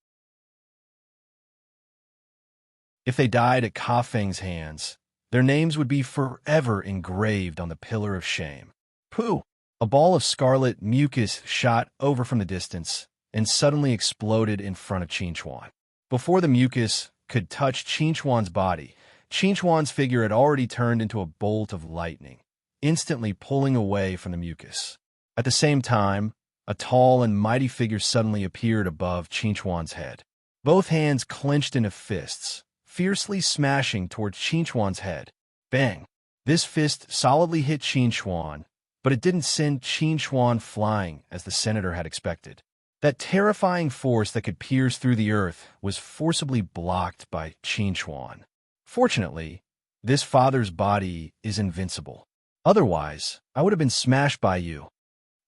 Speaker 1: If they died at Kafeng's hands, their names would be forever engraved on the pillar of shame. Pooh! A ball of scarlet mucus shot over from the distance and suddenly exploded in front of Qin. Before the mucus could touch Qin's body, Qin's figure had already turned into a bolt of lightning, instantly pulling away from the mucus. At the same time, a tall and mighty figure suddenly appeared above Qin's head. Both hands clenched into fists, fiercely smashing towards Qin's head. Bang! This fist solidly hit Qin, but it didn't send Qin flying as the senator had expected. That terrifying force that could pierce through the earth was forcibly blocked by Qin. Fortunately, this father's body is invincible. Otherwise, I would have been smashed by you.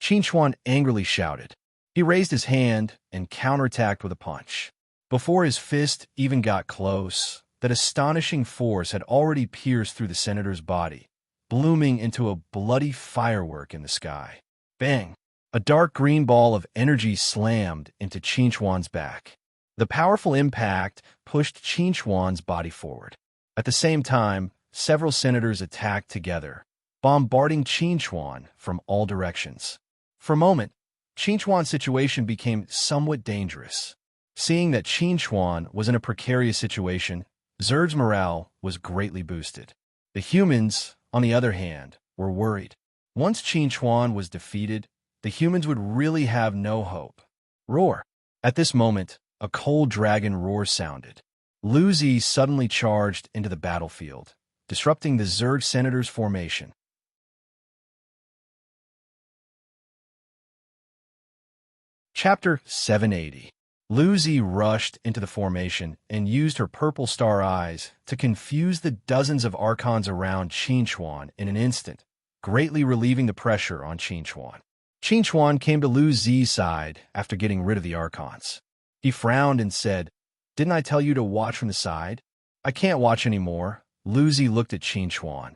Speaker 1: Qin angrily shouted. He raised his hand and counterattacked with a punch. Before his fist even got close, that astonishing force had already pierced through the senator's body, blooming into a bloody firework in the sky. Bang! A dark green ball of energy slammed into Qin's back. The powerful impact pushed Qin's body forward. At the same time, several senators attacked together, bombarding Qin from all directions. For a moment, Qin's situation became somewhat dangerous. Seeing that Qin was in a precarious situation, Zerg's morale was greatly boosted. The humans, on the other hand, were worried. Once Qin was defeated, the humans would really have no hope. Roar! At this moment, a cold dragon roar sounded. Luzi suddenly charged into the battlefield, disrupting the Zerg senators' formation. Chapter 780. Luzi rushed into the formation and used her purple star eyes to confuse the dozens of archons around Qin in an instant, greatly relieving the pressure on Qin. Qin came to Lu Zi's side after getting rid of the archons. He frowned and said, "Didn't I tell you to watch from the side?" "I can't watch anymore." Lu Zi looked at Qin.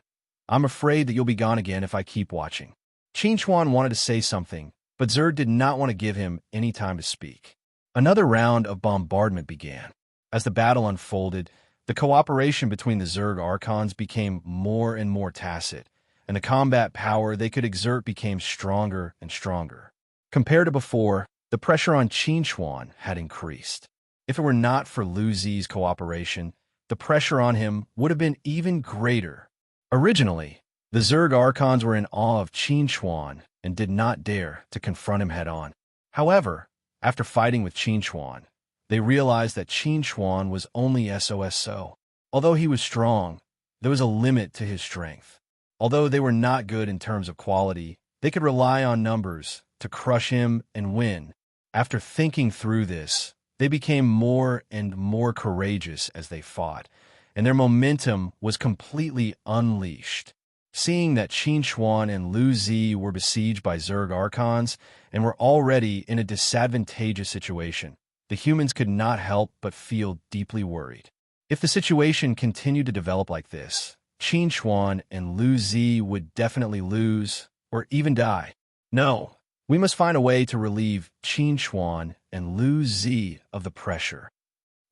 Speaker 1: "I'm afraid that you'll be gone again if I keep watching." Qin wanted to say something, but Zerg did not want to give him any time to speak. Another round of bombardment began. As the battle unfolded, the cooperation between the Zerg archons became more and more tacit, and the combat power they could exert became stronger and stronger. Compared to before, the pressure on Qin had increased. If it were not for Lu Zi's cooperation, the pressure on him would have been even greater. Originally, The Zerg Archons were in awe of Qin Chuan and did not dare to confront him head-on. However, after fighting with Qin Chuan, they realized that Qin Chuan was only SOSO. Although he was strong, there was a limit to his strength. Although they were not good in terms of quality, they could rely on numbers to crush him and win. After thinking through this, they became more and more courageous as they fought, and their momentum was completely unleashed. Seeing that Qin Chuan and Lu Zi were besieged by Zerg Archons and were already in a disadvantageous situation, the humans could not help but feel deeply worried. If the situation continued to develop like this, Qin Chuan and Lu Zi would definitely lose or even die. No, we must find a way to relieve Qin Chuan and Lu Zi of the pressure.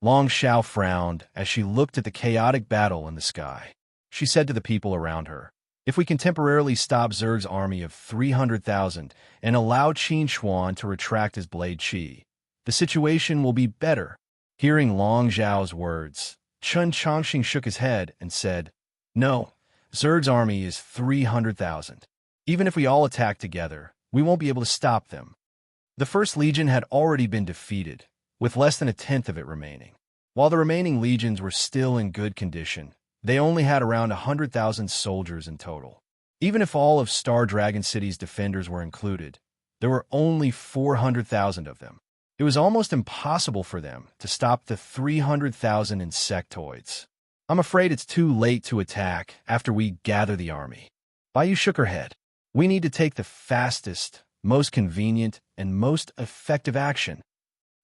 Speaker 1: Long Xiao frowned as she looked at the chaotic battle in the sky. She said to the people around her, "If we can temporarily stop Zerg's army of 300,000 and allow Qin Chuan to retract his blade qi, the situation will be better." Hearing Long Xiao's words, Chen Chongqing shook his head and said, "No, Zerg's army is 300,000. Even if we all attack together, we won't be able to stop them." The First Legion had already been defeated, with less than a tenth of it remaining. While the remaining legions were still in good condition, they only had around 100,000 soldiers in total. Even if all of Star Dragon City's defenders were included, there were only 400,000 of them. It was almost impossible for them to stop the 300,000 insectoids. "I'm afraid it's too late to attack after we gather the army." Baiyu shook her head. "We need to take the fastest, most convenient, and most effective action."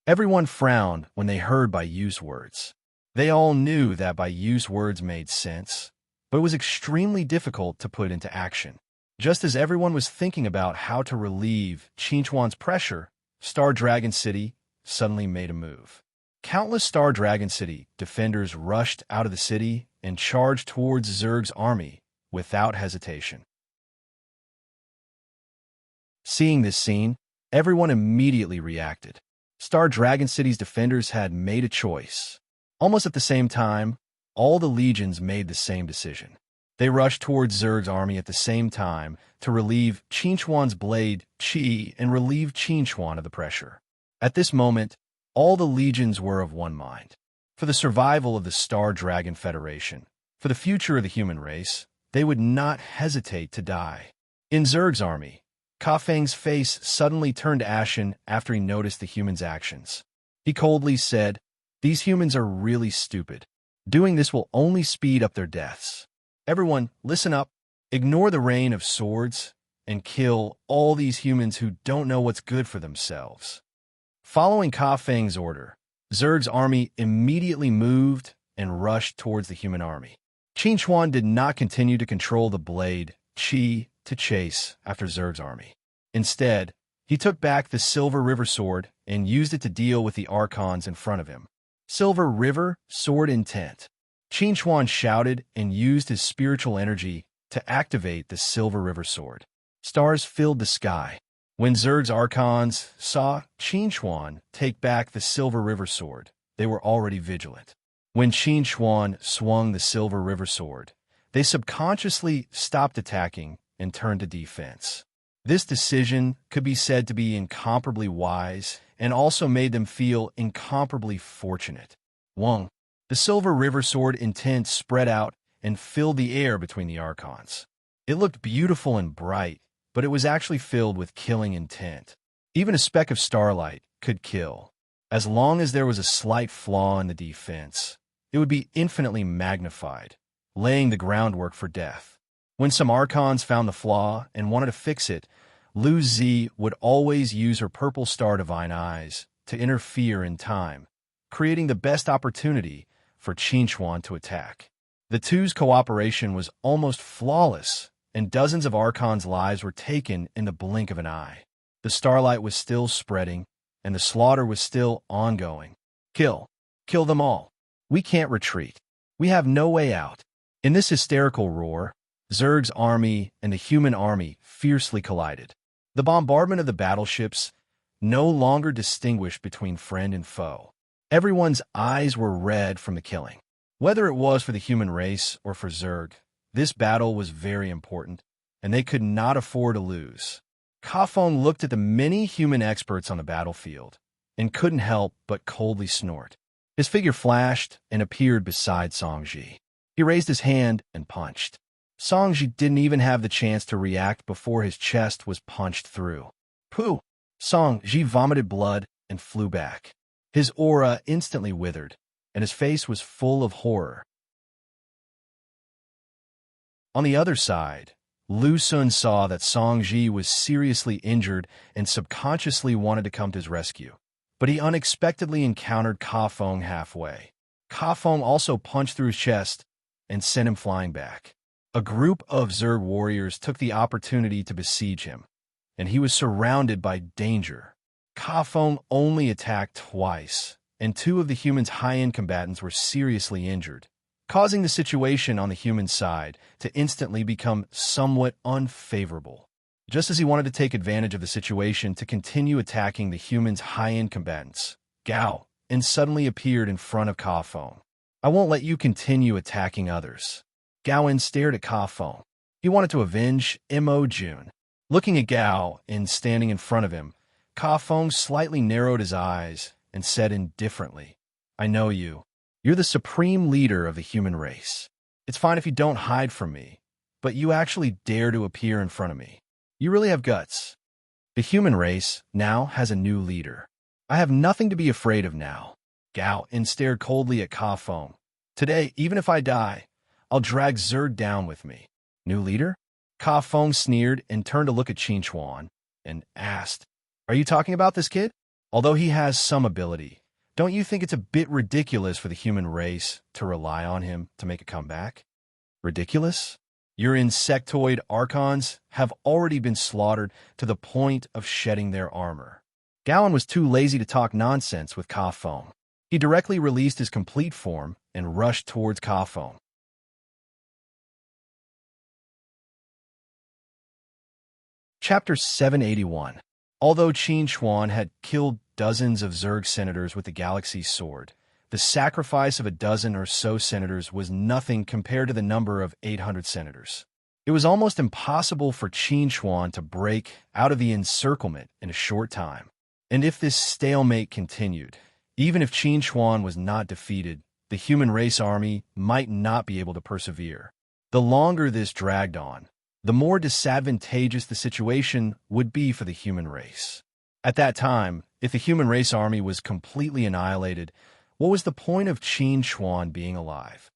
Speaker 1: Everyone frowned when they heard Baiyu's words. They all knew that Baiyu's words made sense, but it was extremely difficult to put into action. Just as everyone was thinking about how to relieve Qin Chuan's pressure, Star Dragon City suddenly made a move. Countless Star Dragon City defenders rushed out of the city and charged towards Zerg's army without hesitation. Seeing this scene, everyone immediately reacted. Star Dragon City's defenders had made a choice. Almost at the same time, all the legions made the same decision. They rushed towards Zerg's army at the same time to relieve Qin Chuan's blade qi and relieve Qin Chuan of the pressure. At this moment, all the legions were of one mind. For the survival of the Star Dragon Federation, for the future of the human race, they would not hesitate to die. In Zerg's army, Ka Feng's face suddenly turned ashen after he noticed the humans' actions. He coldly said, "These humans are really stupid. Doing this will only speed up their deaths. Everyone, listen up. Ignore the rain of swords and kill all these humans who don't know what's good for themselves." Following Ka Feng's order, Zerg's army immediately moved and rushed towards the human army. Qin Chuan did not continue to control the blade qi to chase after Zerg's army. Instead, he took back the Silver River Sword and used it to deal with the Archons in front of him. Silver River Sword Intent. Qin Chuan shouted and used his spiritual energy to activate the Silver River Sword. Stars filled the sky. When Zerg's Archons saw Qin Chuan take back the Silver River Sword, they were already vigilant. When Qin Chuan swung the Silver River Sword, they subconsciously stopped attacking and turned to defense. This decision could be said to be incomparably wise and also made them feel incomparably fortunate. 1. The Silver River Sword intent spread out and filled the air between the Archons. It looked beautiful and bright, but it was actually filled with killing intent. Even a speck of starlight could kill. As long as there was a slight flaw in the defense, it would be infinitely magnified, laying the groundwork for death. When some Archons found the flaw and wanted to fix it, Lu Zi would always use her purple star divine eyes to interfere in time, creating the best opportunity for Qin Chuan to attack. The two's cooperation was almost flawless, and dozens of Archons' lives were taken in the blink of an eye. The starlight was still spreading, and the slaughter was still ongoing. Kill. Kill them all. We can't retreat. We have no way out. In this hysterical roar, Zerg's army and the human army fiercely collided. The bombardment of the battleships no longer distinguished between friend and foe. Everyone's eyes were red from the killing. Whether it was for the human race or for Zerg, This battle was very important, and they could not afford to lose. Kafong looked at the many human experts on the battlefield and couldn't help but coldly snort. His figure flashed and appeared beside Songji. He raised his hand and punched. Songji didn't even have the chance to react before his chest was punched through. Pooh! Songji vomited blood and flew back. His aura instantly withered, and his face was full of horror. On the other side, Lu Sun saw that Songji was seriously injured and subconsciously wanted to come to his rescue. But he unexpectedly encountered Kafong halfway. Kafong also punched through his chest and sent him flying back. A group of Zerg warriors took the opportunity to besiege him, and he was surrounded by danger. Kafong only attacked twice, and two of the humans' high-end combatants were seriously injured, causing the situation on the human side to instantly become somewhat unfavorable. Just as he wanted to take advantage of the situation to continue attacking the humans' high-end combatants, Gao suddenly appeared in front of Kafong. I won't let you continue attacking others. Gao stared at Kafong. He wanted to avenge Mo Jun. Looking at Gao standing in front of him, Kafong slightly narrowed his eyes and said indifferently, I know you. You're the supreme leader of the human race. It's fine if you don't hide from me, but you actually dare to appear in front of me. You really have guts. The human race now has a new leader. I have nothing to be afraid of now. Gao stared coldly at Kafong. Today, even if I die, I'll drag Zerg down with me. New leader? Kafong sneered and turned to look at Qin Chuan and asked, Are you talking about this kid? Although he has some ability, don't you think it's a bit ridiculous for the human race to rely on him to make a comeback? Ridiculous? Your insectoid archons have already been slaughtered to the point of shedding their armor. Gowan was too lazy to talk nonsense with Kafong. He directly released his complete form and rushed towards Kafong. Chapter 781. Although Qin Chuan had killed dozens of Zerg senators with the Galaxy's sword, the sacrifice of a dozen or so senators was nothing compared to the number of 800 senators. It was almost impossible for Qin Chuan to break out of the encirclement in a short time. And if this stalemate continued, even if Qin Chuan was not defeated, the human race army might not be able to persevere. The longer this dragged on, the more disadvantageous the situation would be for the human race. At that time, if the human race army was completely annihilated, what was the point of Qin Chuan being alive?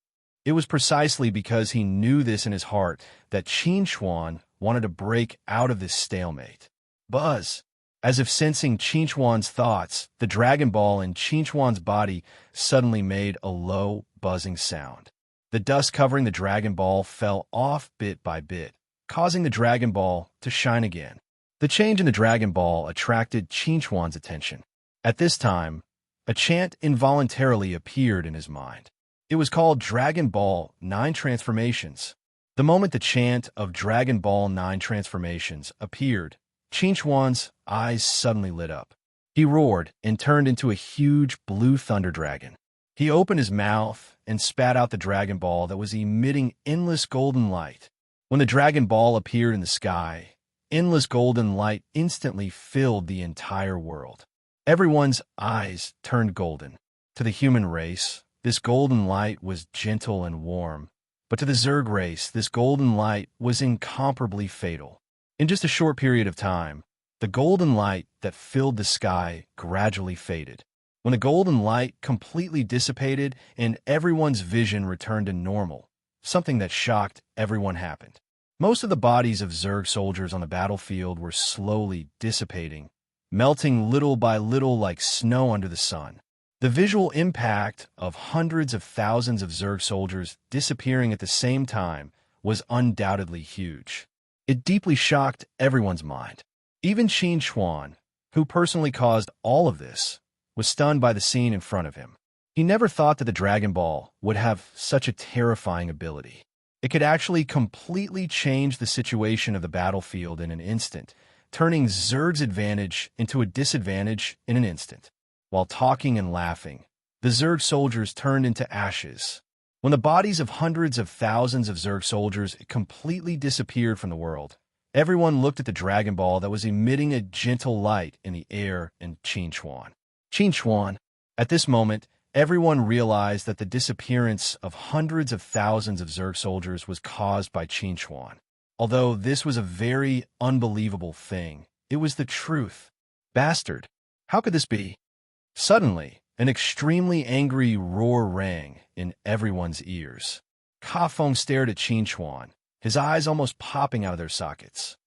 Speaker 1: It was precisely because he knew this in his heart that Qin Chuan wanted to break out of this stalemate. Buzz! As if sensing Qin Chuan's thoughts, the Dragon Ball in Qin Chuan's body suddenly made a low, buzzing sound. The dust covering the Dragon Ball fell off bit by bit, causing the Dragon Ball to shine again. The change in the Dragon Ball attracted Qin Chuan's attention. At this time, a chant involuntarily appeared in his mind. It was called Dragon Ball 9 Transformations. The moment the chant of Dragon Ball 9 Transformations appeared, Qin Chuan's eyes suddenly lit up. He roared and turned into a huge blue thunder dragon. He opened his mouth and spat out the Dragon Ball that was emitting endless golden light. When the Dragon Ball appeared in the sky, endless golden light instantly filled the entire world. Everyone's eyes turned golden. To the human race, this golden light was gentle and warm, but to the Zerg race, this golden light was incomparably fatal. In just a short period of time, the golden light that filled the sky gradually faded. When the golden light completely dissipated and everyone's vision returned to normal, something that shocked everyone happened. Most of the bodies of Zerg soldiers on the battlefield were slowly dissipating, melting little by little like snow under the sun. The visual impact of hundreds of thousands of Zerg soldiers disappearing at the same time was undoubtedly huge. It deeply shocked everyone's mind. Even Qin Chuan, who personally caused all of this, was stunned by the scene in front of him. He never thought that the Dragon Ball would have such a terrifying ability. It could actually completely change the situation of the battlefield in an instant, turning Zerg's advantage into a disadvantage in an instant. While talking and laughing, the Zerg soldiers turned into ashes. When the bodies of hundreds of thousands of Zerg soldiers completely disappeared from the world, everyone looked at the Dragon Ball that was emitting a gentle light in the air in Qinchuan. Qinchuan. At this moment, everyone realized that the disappearance of hundreds of thousands of Zerg soldiers was caused by Qinchuan. Although this was a very unbelievable thing, it was the truth. Bastard! How could this be? Suddenly, an extremely angry roar rang in everyone's ears. Ka Feng stared at Qinchuan, his eyes almost popping out of their sockets.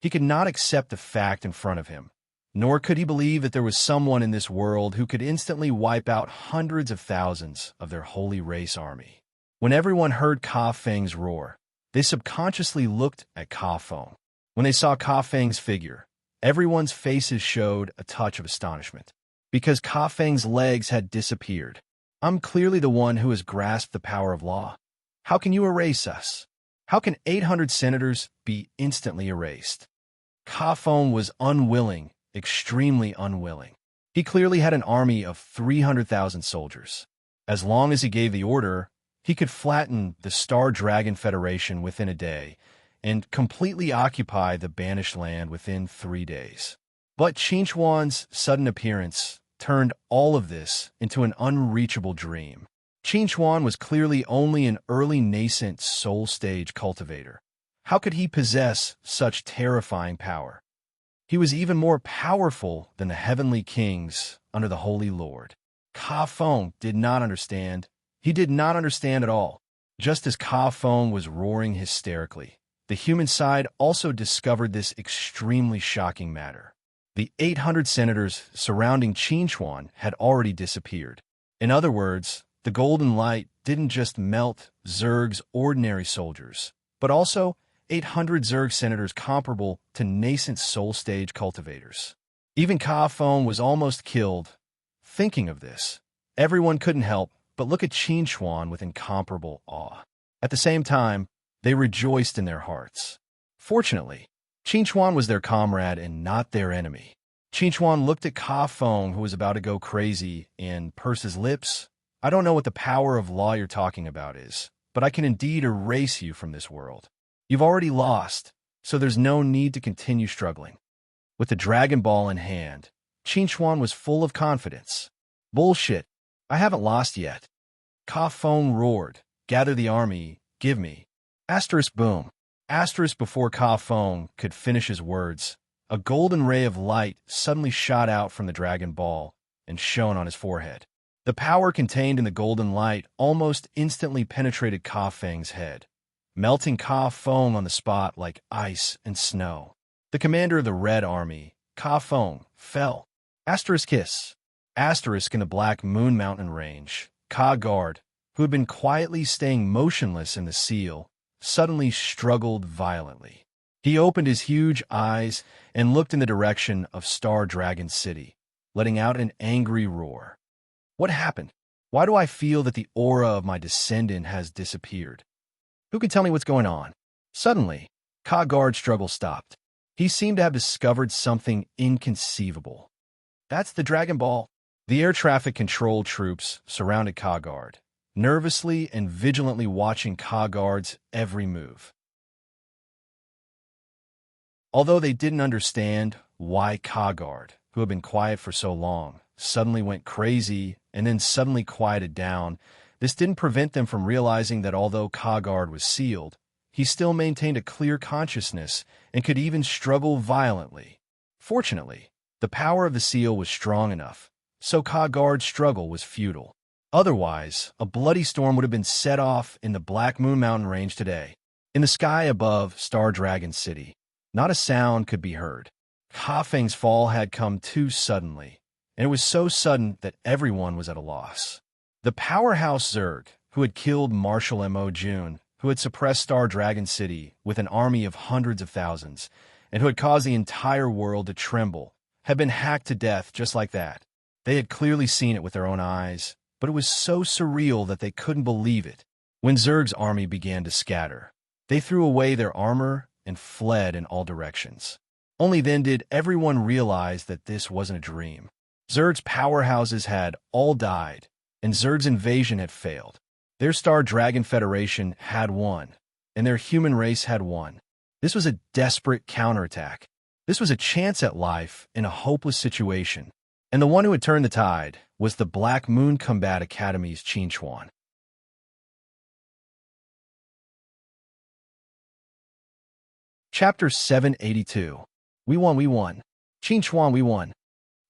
Speaker 1: He could not accept the fact in front of him, nor could he believe that there was someone in this world who could instantly wipe out hundreds of thousands of their holy race army. When everyone heard Ka Feng's roar, they subconsciously looked at Ka Feng. When they saw Ka Feng's figure, everyone's faces showed a touch of astonishment, because Ka Feng's legs had disappeared. I'm clearly the one who has grasped the power of law. How can you erase us? How can 800 senators be instantly erased? Ka Feng was unwilling, extremely unwilling. He clearly had an army of 300,000 soldiers. As long as he gave the order, he could flatten the Star Dragon Federation within a day and completely occupy the banished land within 3 days. But Qinchuan's sudden appearance turned all of this into an unreachable dream. Qinchuan was clearly only an early nascent soul stage cultivator. How could he possess such terrifying power? He was even more powerful than the heavenly kings under the Holy Lord. Ka Feng did not understand. He did not understand at all. Just as Ka Feng was roaring hysterically, the human side also discovered this extremely shocking matter. The 800 senators surrounding Qinchuan had already disappeared. In other words, the golden light didn't just melt Zerg's ordinary soldiers, but also 800 Zerg senators comparable to nascent soul stage cultivators. Even Ka Feng was almost killed. Thinking of this, everyone couldn't help but look at Qinchuan with incomparable awe. At the same time, they rejoiced in their hearts. Fortunately, Qinchuan was their comrade and not their enemy. Qinchuan looked at Ka Feng, who was about to go crazy, and pursed his lips. I don't know what the power of law you're talking about is, but I can indeed erase you from this world. You've already lost, so there's no need to continue struggling. With the Dragon Ball in hand, Qinchuan was full of confidence. Bullshit. I haven't lost yet. Ka Feng roared. Gather the army. Give me. Asterisk boom. Asterisk before Ka Feng could finish his words, a golden ray of light suddenly shot out from the Dragon Ball and shone on his forehead. The power contained in the golden light almost instantly penetrated Ka Feng's head, melting Ka Feng on the spot like ice and snow. The commander of the Red Army, Ka Feng, fell. Asterisk kiss. Asterisk in the Black Moon Mountain range, Ka Guard, who had been quietly staying motionless in the seal, suddenly struggled violently. He opened his huge eyes and looked in the direction of Star Dragon City, letting out an angry roar. What happened? Why do I feel that the aura of my descendant has disappeared? Who can tell me what's going on? Suddenly, Ka Guard's struggle stopped. He seemed to have discovered something inconceivable. That's the Dragon Ball. The air traffic control troops surrounded Ka Guard, nervously and vigilantly watching Ka Guard's every move. Although they didn't understand why Ka Guard, who had been quiet for so long, suddenly went crazy and then suddenly quieted down, this didn't prevent them from realizing that although Ka Guard was sealed, he still maintained a clear consciousness and could even struggle violently. Fortunately, the power of the seal was strong enough, so Ka Guard's struggle was futile. Otherwise, a bloody storm would have been set off in the Black Moon Mountain range today. In the sky above Star Dragon City, not a sound could be heard. Ka Feng's fall had come too suddenly, and it was so sudden that everyone was at a loss. The powerhouse Zerg, who had killed Marshal Mo Jun, who had suppressed Star Dragon City with an army of hundreds of thousands, and who had caused the entire world to tremble, had been hacked to death just like that. They had clearly seen it with their own eyes, but it was so surreal that they couldn't believe it. When Zerg's army began to scatter, they threw away their armor and fled in all directions. Only then did everyone realize that this wasn't a dream. Zerg's powerhouses had all died, and Zerg's invasion had failed. Their Star Dragon Federation had won, and their human race had won. This was a desperate counterattack. This was a chance at life in a hopeless situation, and the one who had turned the tide was the Black Moon Combat Academy's Qin Chuan. Chapter 782. We won, we won. Qin Chuan, we won.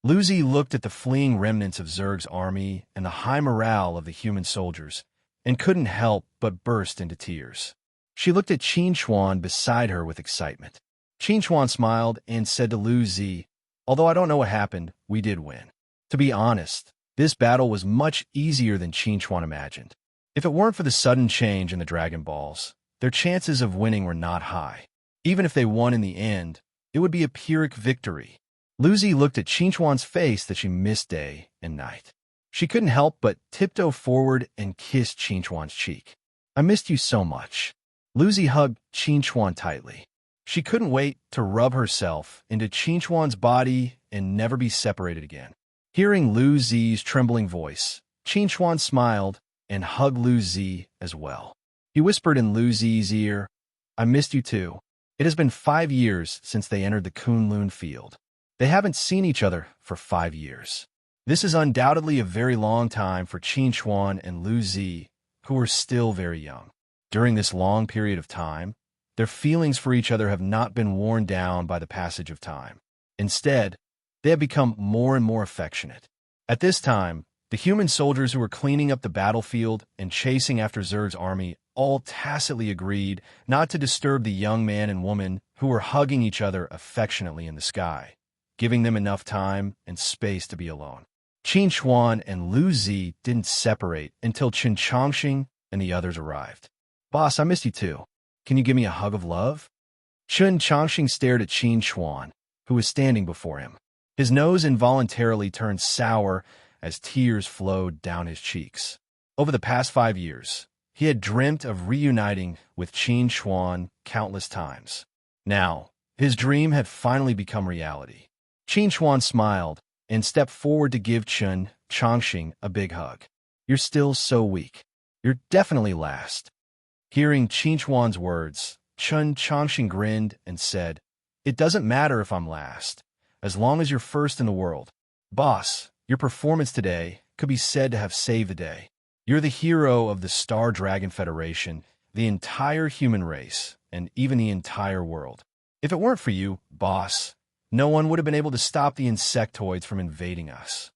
Speaker 1: Luzi looked at the fleeing remnants of Zerg's army and the high morale of the human soldiers, and couldn't help but burst into tears. She looked at Qin Chuan beside her with excitement. Qin Chuan smiled and said to Luzi, "Although I don't know what happened, we did win. To be honest, this battle was much easier than Qin Chuan imagined. If it weren't for the sudden change in the Dragon Balls, their chances of winning were not high. Even if they won in the end, it would be a Pyrrhic victory." Luzi looked at Qin Chuan's face that she missed day and night. She couldn't help but tiptoe forward and kiss Qin Chuan's cheek. "I missed you so much." Luzi hugged Qin Chuan tightly. She couldn't wait to rub herself into Qin Chuan's body and never be separated again. Hearing Luzi's trembling voice, Qin Chuan smiled and hugged Luzi as well. He whispered in Luzi's ear, "I missed you too." It has been 5 years since they entered the Kunlun field. They haven't seen each other for 5 years. This is undoubtedly a very long time for Qin Chuan and Luzi, who are still very young. During this long period of time, their feelings for each other have not been worn down by the passage of time. Instead, they have become more and more affectionate. At this time, the human soldiers who were cleaning up the battlefield and chasing after Zerg's army all tacitly agreed not to disturb the young man and woman who were hugging each other affectionately in the sky, giving them enough time and space to be alone. Qin Chuan and Luzi didn't separate until Chen Chongqing and the others arrived. "Boss, I missed you too. Can you give me a hug of love?" Chen Chongqing stared at Qin Chuan, who was standing before him. His nose involuntarily turned sour as tears flowed down his cheeks. Over the past 5 years, he had dreamt of reuniting with Qin Chuan countless times. Now, his dream had finally become reality. Qin Chuan smiled and stepped forward to give Chen Chongqing a big hug. "You're still so weak. You're definitely last." Hearing Qin Chuan's words, Chen Chongqing grinned and said, "It doesn't matter if I'm last, as long as you're first in the world. Boss, your performance today could be said to have saved the day. You're the hero of the Star Dragon Federation, the entire human race, and even the entire world. If it weren't for you, boss, no one would have been able to stop the insectoids from invading us."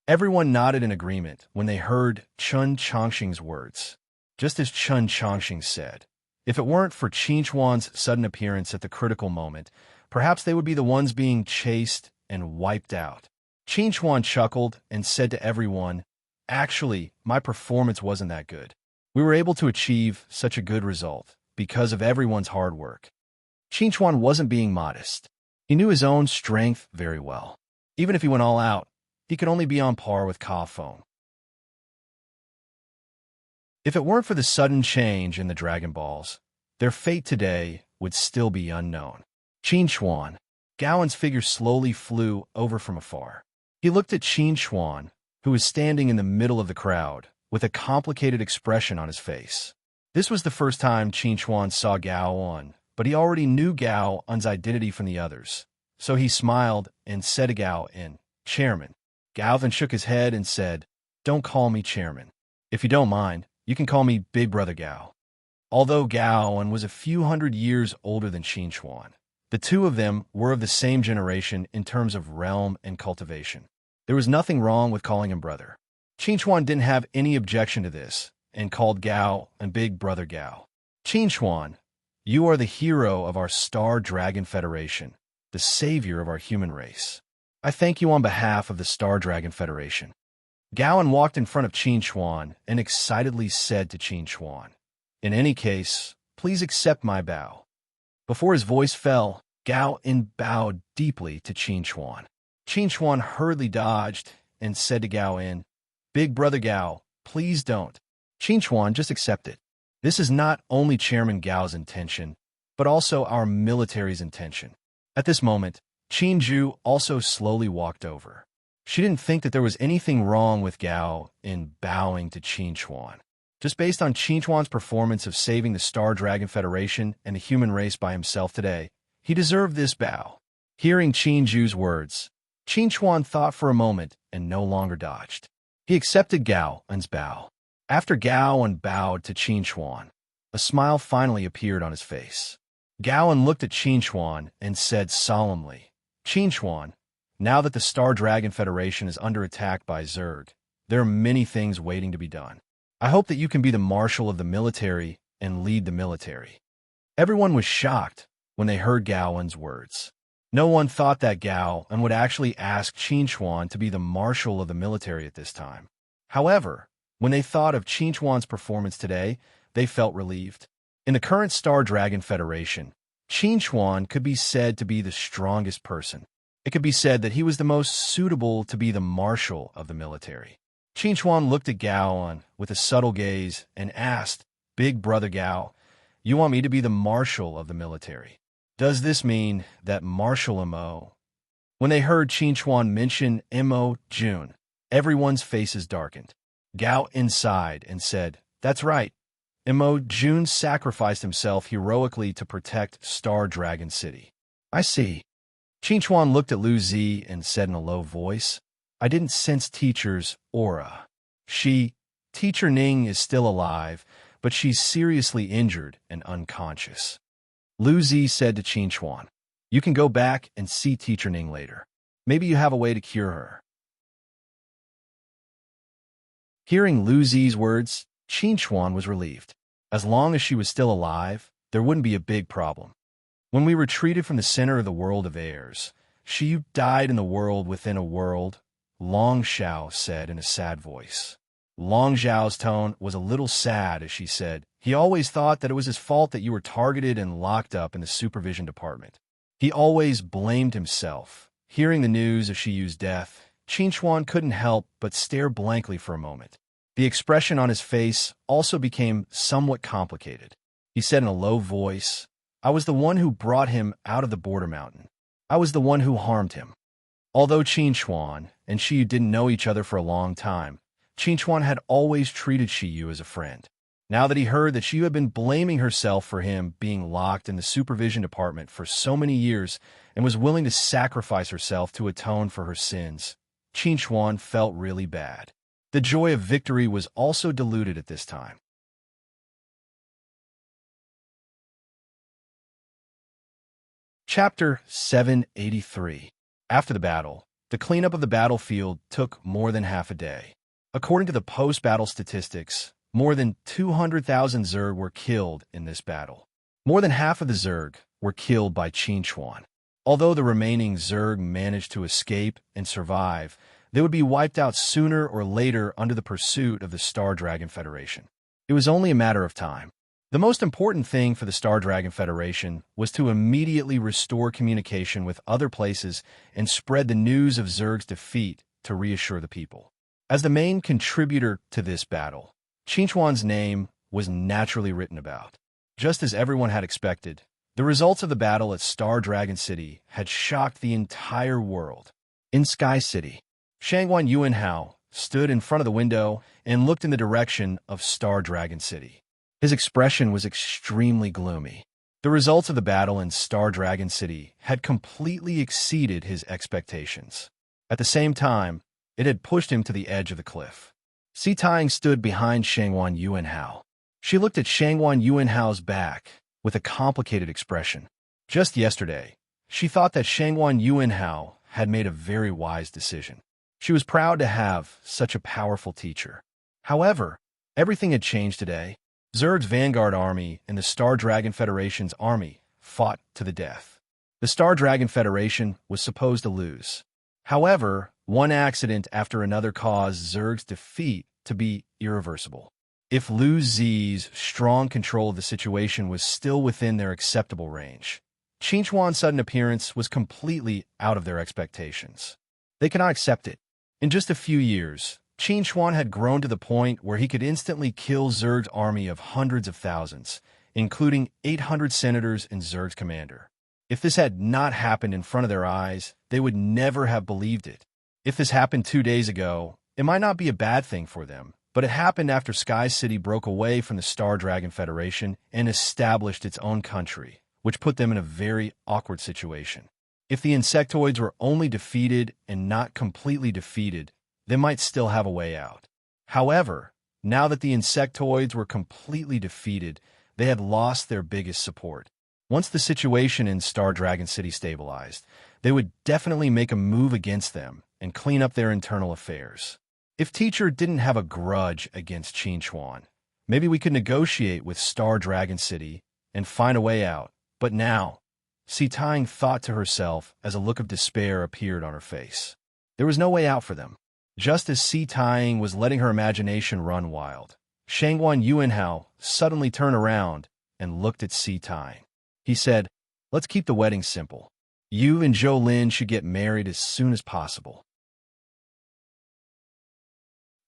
Speaker 1: Everyone nodded in agreement when they heard Chen Chongqing's words. Just as Chen Chongqing said, if it weren't for Qin Chuan's sudden appearance at the critical moment, perhaps they would be the ones being chased and wiped out. Qin Chuan chuckled and said to everyone, "Actually, my performance wasn't that good. We were able to achieve such a good result because of everyone's hard work." Qin Chuan wasn't being modest. He knew his own strength very well. Even if he went all out, he could only be on par with Ka Feng. If it weren't for the sudden change in the Dragon Balls, their fate today would still be unknown. Qin Chuan. Gaoan's figure slowly flew over from afar. He looked at Qin Chuan, who was standing in the middle of the crowd, with a complicated expression on his face. This was the first time Qin Chuan saw Gaoan, but he already knew Gaoan's identity from the others. So he smiled and said to Gaoan, "Chairman." Gaoan shook his head and said, "Don't call me chairman. If you don't mind, you can call me Big Brother Gao." Although Gaoan was a few hundred years older than Qin Chuan, the two of them were of the same generation in terms of realm and cultivation. There was nothing wrong with calling him brother. Qin Chuan didn't have any objection to this and called Gao and Big Brother Gao. "Qin Chuan, you are the hero of our Star Dragon Federation, the savior of our human race. I thank you on behalf of the Star Dragon Federation." Gaoan walked in front of Qin Chuan and excitedly said to Qin Chuan, "In any case, please accept my bow." Before his voice fell, Gaoan bowed deeply to Qin Chuan. Qin Chuan hurriedly dodged and said to Gaoan, "Big Brother Gao, please don't." Qin Chuan, just accept it. This is not only Chairman Gao's intention, but also our military's intention. At this moment, Qin Ju also slowly walked over. She didn't think that there was anything wrong with Gao in bowing to Qin Chuan. Just based on Qin Chuan's performance of saving the Star Dragon Federation and the human race by himself today, he deserved this bow. Hearing Qin Ju's words, Qin Chuan thought for a moment and no longer dodged. He accepted Gao En's bow. After Gao En bowed to Qin Chuan, a smile finally appeared on his face. Gao En looked at Qin Chuan and said solemnly, "Qin Chuan, now that the Star Dragon Federation is under attack by Zerg, there are many things waiting to be done. I hope that you can be the marshal of the military and lead the military." Everyone was shocked when they heard Gao En's words. No one thought that Gao En would actually ask Qin Chuan to be the marshal of the military at this time. However, when they thought of Qin Chuan's performance today, they felt relieved. In the current Star Dragon Federation, Qin Chuan could be said to be the strongest person. It could be said that he was the most suitable to be the marshal of the military. Qin Chuan looked at Gao En with a subtle gaze and asked, "Big brother Gao, you want me to be the marshal of the military? Does this mean that Marshal Mo?" When they heard Qin Chuan mention Mo Jun, everyone's faces darkened. Gao En sighed and said, "That's right. Mo Jun sacrificed himself heroically to protect Star Dragon City." "I see." Qin Chuan looked at Lu Zi and said in a low voice, "I didn't sense Teacher's aura. Teacher Ning is still alive, but she's seriously injured and unconscious." Lu Zi said to Qin Chuan, "You can go back and see Teacher Ning later. Maybe you have a way to cure her." Hearing Lu Zi's words, Qin Chuan was relieved. As long as she was still alive, there wouldn't be a big problem. "When we retreated from the center of the world of heirs, she died in the world within a world," Long Xiao said in a sad voice. Long Xiao's tone was a little sad as she said, "He always thought that it was his fault that you were targeted and locked up in the supervision department. He always blamed himself." Hearing the news of Shiyu's death, Qin Chuan couldn't help but stare blankly for a moment. The expression on his face also became somewhat complicated. He said in a low voice, "I was the one who brought him out of the border mountain. I was the one who harmed him." Although Qin Chuan and Shiyu didn't know each other for a long time, Qin Chuan had always treated Shiyu as a friend. Now that he heard that Shiyu had been blaming herself for him being locked in the supervision department for so many years and was willing to sacrifice herself to atone for her sins, Qin Chuan felt really bad. The joy of victory was also diluted at this time. Chapter 783. After the battle, the cleanup of the battlefield took more than half a day. According to the post-battle statistics, more than 200,000 Zerg were killed in this battle. More than half of the Zerg were killed by Qin Chuan. Although the remaining Zerg managed to escape and survive, they would be wiped out sooner or later under the pursuit of the Star Dragon Federation. It was only a matter of time. The most important thing for the Star Dragon Federation was to immediately restore communication with other places and spread the news of Zerg's defeat to reassure the people. As the main contributor to this battle, Qin Chuan's name was naturally written about. Just as everyone had expected, the results of the battle at Star Dragon City had shocked the entire world. In Sky City, Shangguan Yuanhao stood in front of the window and looked in the direction of Star Dragon City. His expression was extremely gloomy. The results of the battle in Star Dragon City had completely exceeded his expectations. At the same time, it had pushed him to the edge of the cliff. Si Tang stood behind Shangguan Yuanhao. She looked at Shangguan Yuanhao's back with a complicated expression. Just yesterday, she thought that Shangguan Yuanhao had made a very wise decision. She was proud to have such a powerful teacher. However, everything had changed today. Zerg's vanguard army and the Star Dragon Federation's army fought to the death. The Star Dragon Federation was supposed to lose. However, one accident after another caused Zerg's defeat to be irreversible. If Lu Zi's strong control of the situation was still within their acceptable range, Qin Chuan's sudden appearance was completely out of their expectations. They cannot accept it. In just a few years, Qin Chuan had grown to the point where he could instantly kill Zerg's army of hundreds of thousands, including 800 senators and Zerg's commander. If this had not happened in front of their eyes, they would never have believed it. If this happened 2 days ago, it might not be a bad thing for them, but it happened after Sky City broke away from the Star Dragon Federation and established its own country, which put them in a very awkward situation. If the insectoids were only defeated and not completely defeated, they might still have a way out. However, now that the insectoids were completely defeated, they had lost their biggest support. Once the situation in Star Dragon City stabilized, they would definitely make a move against them and clean up their internal affairs. If Teacher didn't have a grudge against Qinchuan, maybe we could negotiate with Star Dragon City and find a way out. But now, Tang thought to herself as a look of despair appeared on her face. There was no way out for them. Just as Tang was letting her imagination run wild, Shangguan Yuanhao suddenly turned around and looked at Tang. He said, "Let's keep the wedding simple. You and Zhou Lin should get married as soon as possible.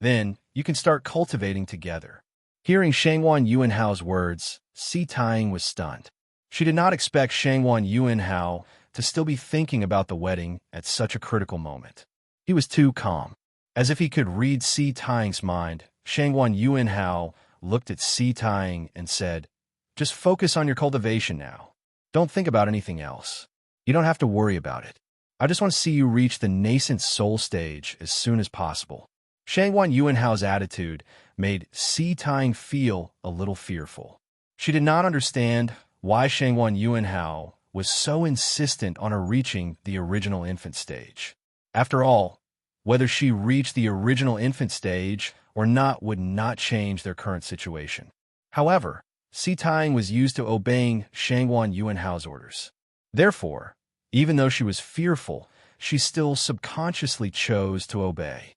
Speaker 1: Then you can start cultivating together." Hearing Shangguan Yuanhao's words, Tang was stunned. She did not expect Shangguan Yuanhao to still be thinking about the wedding at such a critical moment. He was too calm. As if he could read Tang's mind, Shangguan Yuanhao looked at Tang and said, "Just focus on your cultivation now. Don't think about anything else. You don't have to worry about it. I just want to see you reach the nascent soul stage as soon as possible." Shangguan Yuanhao's attitude made Tang feel a little fearful. She did not understand why Shangguan Yuanhao was so insistent on her reaching the original infant stage. After all, whether she reached the original infant stage or not would not change their current situation. However, Tang was used to obeying Shangguan Yuanhao's orders. Therefore, even though she was fearful, she still subconsciously chose to obey.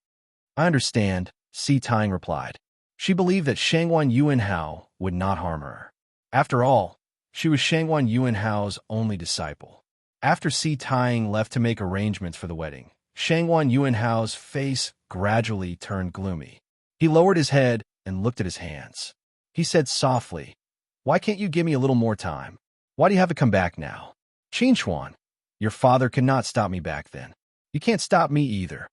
Speaker 1: "I understand," Tang replied. She believed that Shangguan Yuanhao would not harm her. After all, she was Shangguan Yuanhao's only disciple. After Tang left to make arrangements for the wedding, Shangguan Yuanhao's face gradually turned gloomy. He lowered his head and looked at his hands. He said softly, "Why can't you give me a little more time? Why do you have to come back now? Qinchuan, your father could not stop me back then. You can't stop me either."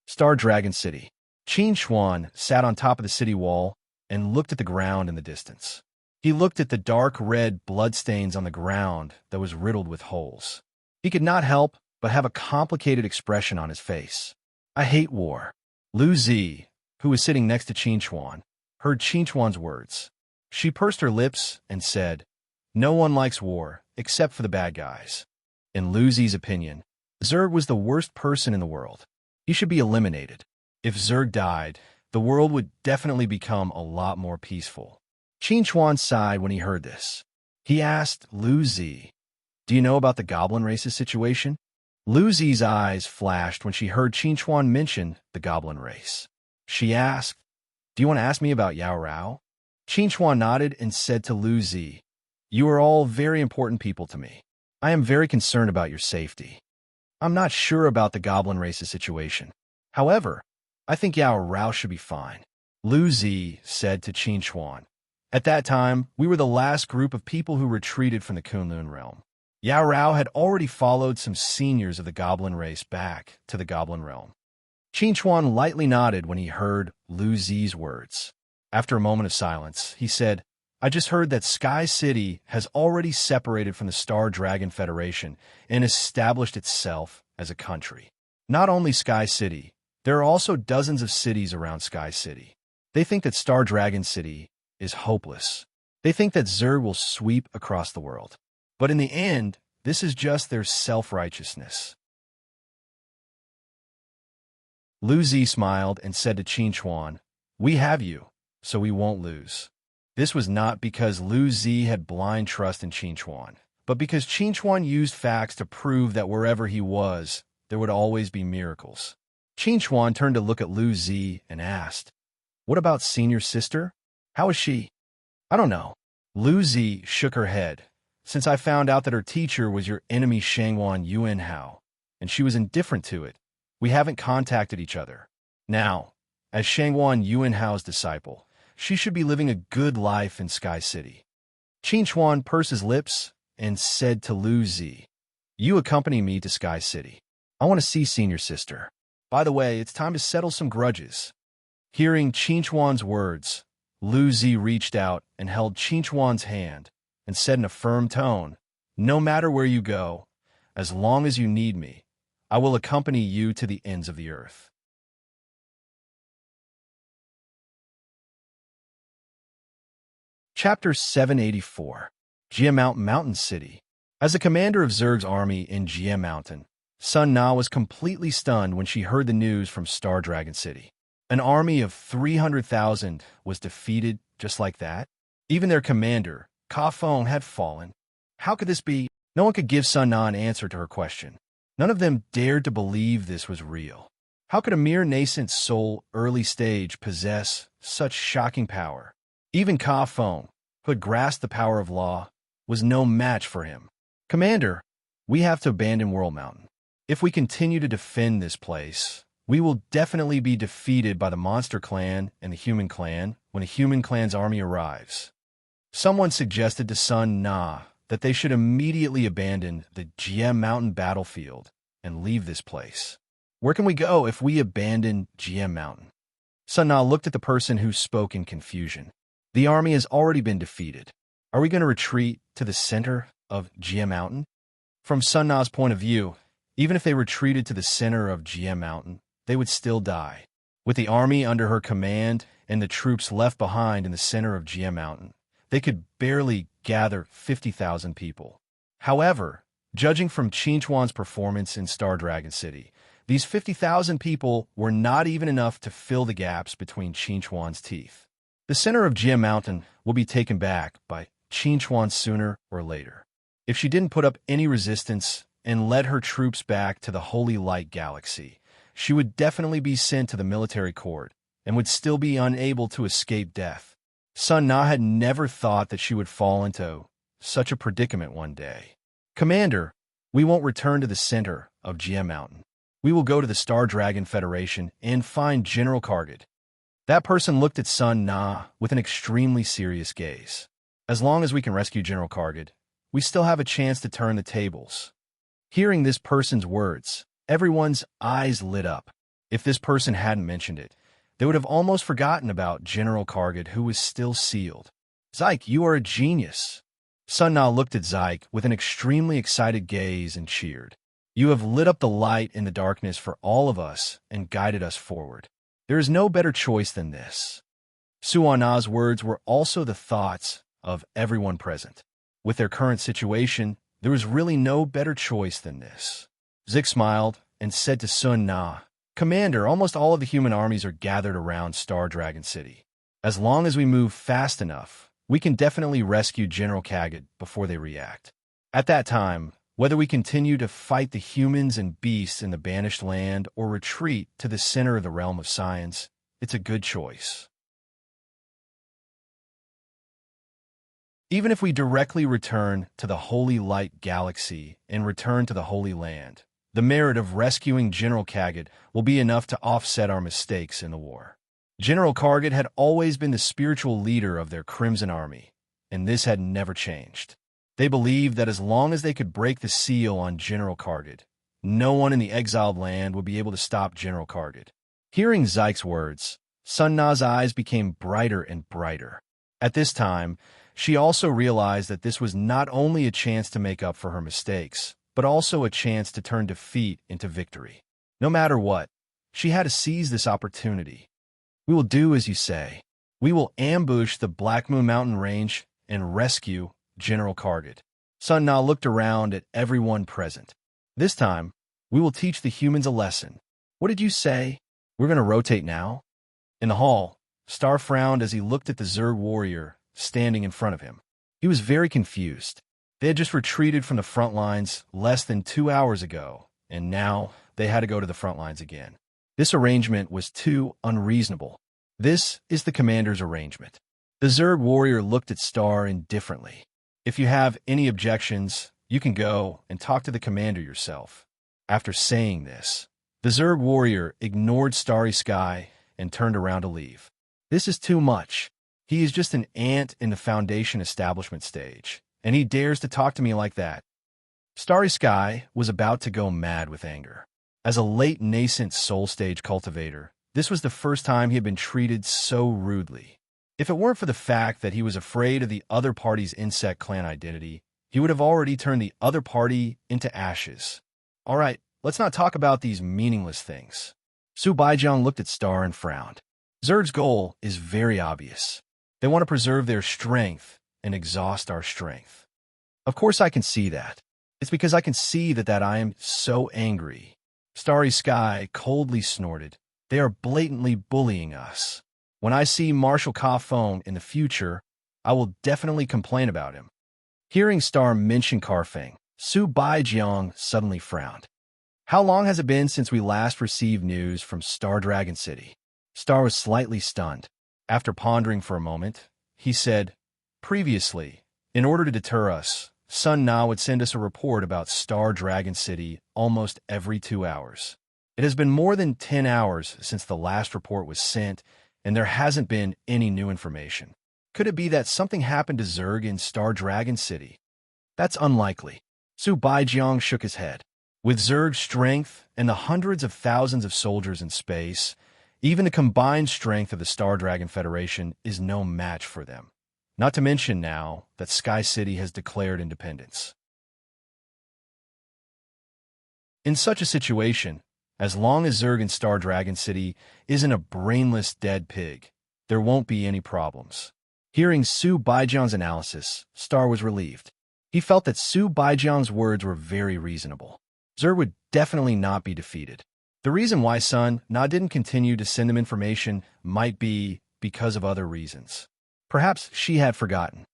Speaker 1: Star Dragon City. Qinchuan sat on top of the city wall and looked at the ground in the distance. He looked at the dark red bloodstains on the ground that was riddled with holes. He could not help but have a complicated expression on his face. "I hate war." Lu Zi, who was sitting next to Qinchuan, heard Qinchuan's words. She pursed her lips and said, "No one likes war, except for the bad guys." In Lu Zi's opinion, Zerg was the worst person in the world. He should be eliminated. If Zerg died, the world would definitely become a lot more peaceful. Qinchuan sighed when he heard this. He asked Lu Zi, "Do you know about the goblin race's situation?" Lu Zi's eyes flashed when she heard Qinchuan mention the goblin race. She asked, "Do you want to ask me about Yao Rao?" Qinchuan nodded and said to Lu Zi, "You are all very important people to me. I am very concerned about your safety. I'm not sure about the goblin race's situation. However, I think Yao Rao should be fine." Lu Zi said to Qinchuan, "At that time, we were the last group of people who retreated from the Kunlun realm. Yao Rao had already followed some seniors of the goblin race back to the goblin realm." Qinchuan lightly nodded when he heard Lu Zi's words. After a moment of silence, he said, "I just heard that Sky City has already separated from the Star Dragon Federation and established itself as a country. Not only Sky City, there are also dozens of cities around Sky City. They think that Star Dragon City is hopeless. They think that Zerg will sweep across the world. But in the end, this is just their self-righteousness." Lu Zi smiled and said to Qinchuan, "We have you, so we won't lose." This was not because Lu Zi had blind trust in Qinchuan, but because Qinchuan used facts to prove that wherever he was, there would always be miracles. Qinchuan turned to look at Lu Zi and asked, "What about senior sister? How is she?" "I don't know." Lu Zi shook her head. "Since I found out that her teacher was your enemy Shangguan Yuanhao, and she was indifferent to it, we haven't contacted each other. Now, as Shangguan Yuanhao's disciple, she should be living a good life in Sky City." Qinchuan pursed his lips and said to Lu Zi, "You accompany me to Sky City. I want to see senior sister." By the way, it's time to settle some grudges. Hearing Qinchuan's words, Lu Zi reached out and held Qinchuan's hand and said in a firm tone, "No matter where you go, as long as you need me, I will accompany you to the ends of the earth." Chapter 784. Jiamount Mountain City. As the commander of Zerg's army in Jia Mountain, Sun Na was completely stunned when she heard the news from Star Dragon City. An army of 300,000 was defeated just like that? Even their commander, Ka Feng, had fallen. How could this be? No one could give Sun Na an answer to her question. None of them dared to believe this was real. How could a mere nascent soul, early stage, possess such shocking power? Even Ka Feng, who had grasped the power of law, was no match for him. "Commander, we have to abandon World Mountain. If we continue to defend this place, we will definitely be defeated by the Monster Clan and the Human Clan when the Human Clan's army arrives." Someone suggested to Sun Na that they should immediately abandon the Jia Mountain battlefield and leave this place. "Where can we go if we abandon Jia Mountain?" Sun Na looked at the person who spoke in confusion. "The army has already been defeated. Are we going to retreat to the center of Jia Mountain?" From Sun Na's point of view, even if they retreated to the center of Jia Mountain, they would still die. With the army under her command and the troops left behind in the center of Jia Mountain, they could barely gather 50,000 people. However, judging from Qinchuan's performance in Star Dragon City, these 50,000 people were not even enough to fill the gaps between Qinchuan's teeth. The center of Jia Mountain will be taken back by Qinchuan sooner or later. If she didn't put up any resistance and led her troops back to the Holy Light Galaxy, she would definitely be sent to the military court and would still be unable to escape death. Sun Na had never thought that she would fall into such a predicament one day. "Commander, we won't return to the center of Jia Mountain. We will go to the Star Dragon Federation and find General Kargad." That person looked at Sun Na with an extremely serious gaze. "As long as we can rescue General Kargad, we still have a chance to turn the tables." Hearing this person's words, everyone's eyes lit up. If this person hadn't mentioned it, they would have almost forgotten about General Kargad, who was still sealed. "Zyke, you are a genius." Sun Na looked at Zyke with an extremely excited gaze and cheered. "You have lit up the light in the darkness for all of us and guided us forward. There is no better choice than this." Suan Na's words were also the thoughts of everyone present. With their current situation, there was really no better choice than this. Zik smiled and said to Sun Na, "Commander, almost all of the human armies are gathered around Star Dragon City. As long as we move fast enough, we can definitely rescue General Kargad before they react. At that time, whether we continue to fight the humans and beasts in the Banished Land or retreat to the center of the Realm of Science, it's a good choice. Even if we directly return to the Holy Light Galaxy and return to the Holy Land, the merit of rescuing General Kargad will be enough to offset our mistakes in the war." General Kargad had always been the spiritual leader of their Crimson Army, and this had never changed. They believed that as long as they could break the seal on General Kargad, no one in the exiled land would be able to stop General Kargad. Hearing Zyke's words, Sun Na's eyes became brighter and brighter. At this time, she also realized that this was not only a chance to make up for her mistakes, but also a chance to turn defeat into victory. No matter what, she had to seize this opportunity. "We will do as you say. We will ambush the Black Moon Mountain Range and rescue General Kargad." Sun Na looked around at everyone present. "This time, we will teach the humans a lesson." "What did you say? We're going to rotate now?" In the hall, Star frowned as he looked at the Zerg warrior standing in front of him. He was very confused. They had just retreated from the front lines less than 2 hours ago, and now they had to go to the front lines again. This arrangement was too unreasonable. "This is the commander's arrangement." The Zerg warrior looked at Star indifferently. "If you have any objections, you can go and talk to the commander yourself." After saying this, the Zerg warrior ignored Starry Sky and turned around to leave. "This is too much. He is just an ant in the Foundation establishment stage, and he dares to talk to me like that." Starry Sky was about to go mad with anger. As a late nascent soul stage cultivator, this was the first time he had been treated so rudely. If it weren't for the fact that he was afraid of the other party's insect clan identity, he would have already turned the other party into ashes. All right, let's not talk about these meaningless things. Su Baijiang looked at Star and frowned. Zerg's goal is very obvious. They want to preserve their strength and exhaust our strength. Of course I can see that. It's because I can see that I am so angry. Starry Sky coldly snorted. They are blatantly bullying us. When I see Marshal Ka Feng in the future, I will definitely complain about him. Hearing Star mention Karfeng, Su Baijiang suddenly frowned. How long has it been since we last received news from Star Dragon City? Star was slightly stunned. After pondering for a moment, he said, previously, in order to deter us, Sun Na would send us a report about Star Dragon City almost every 2 hours. It has been more than 10 hours since the last report was sent, and there hasn't been any new information. Could it be that something happened to Zerg in Star Dragon City? That's unlikely. Su Baijiang shook his head. With Zerg's strength and the hundreds of thousands of soldiers in space, even the combined strength of the Star Dragon Federation is no match for them. Not to mention now that Sky City has declared independence. In such a situation, as long as Zerg in Star Dragon City isn't a brainless dead pig, there won't be any problems. Hearing Su Baijiang's analysis, Star was relieved. He felt that Su Baijiang's words were very reasonable. Zerg would definitely not be defeated. The reason why Sun Na didn't continue to send them information might be because of other reasons. Perhaps she had forgotten.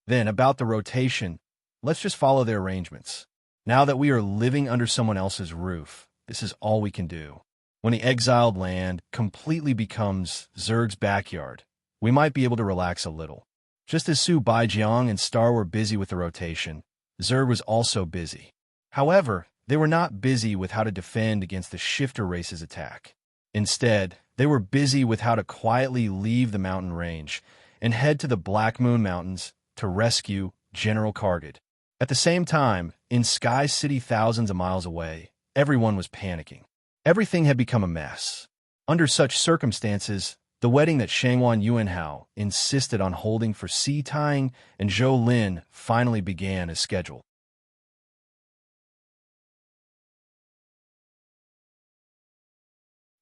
Speaker 1: Then, about the rotation, let's just follow their arrangements. Now that we are living under someone else's roof, this is all we can do. When the exiled land completely becomes Zerg's backyard, we might be able to relax a little. Just as Su Baijiang and Star were busy with the rotation, Zerg was also busy. However, they were not busy with how to defend against the shifter race's attack. Instead, they were busy with how to quietly leave the mountain range and head to the Black Moon Mountains to rescue General Kargad. At the same time, in Sky City thousands of miles away, everyone was panicking. Everything had become a mess. Under such circumstances, the wedding that Shangwan Yuanhao insisted on holding for Si Tang and Zhou Lin finally began as scheduled.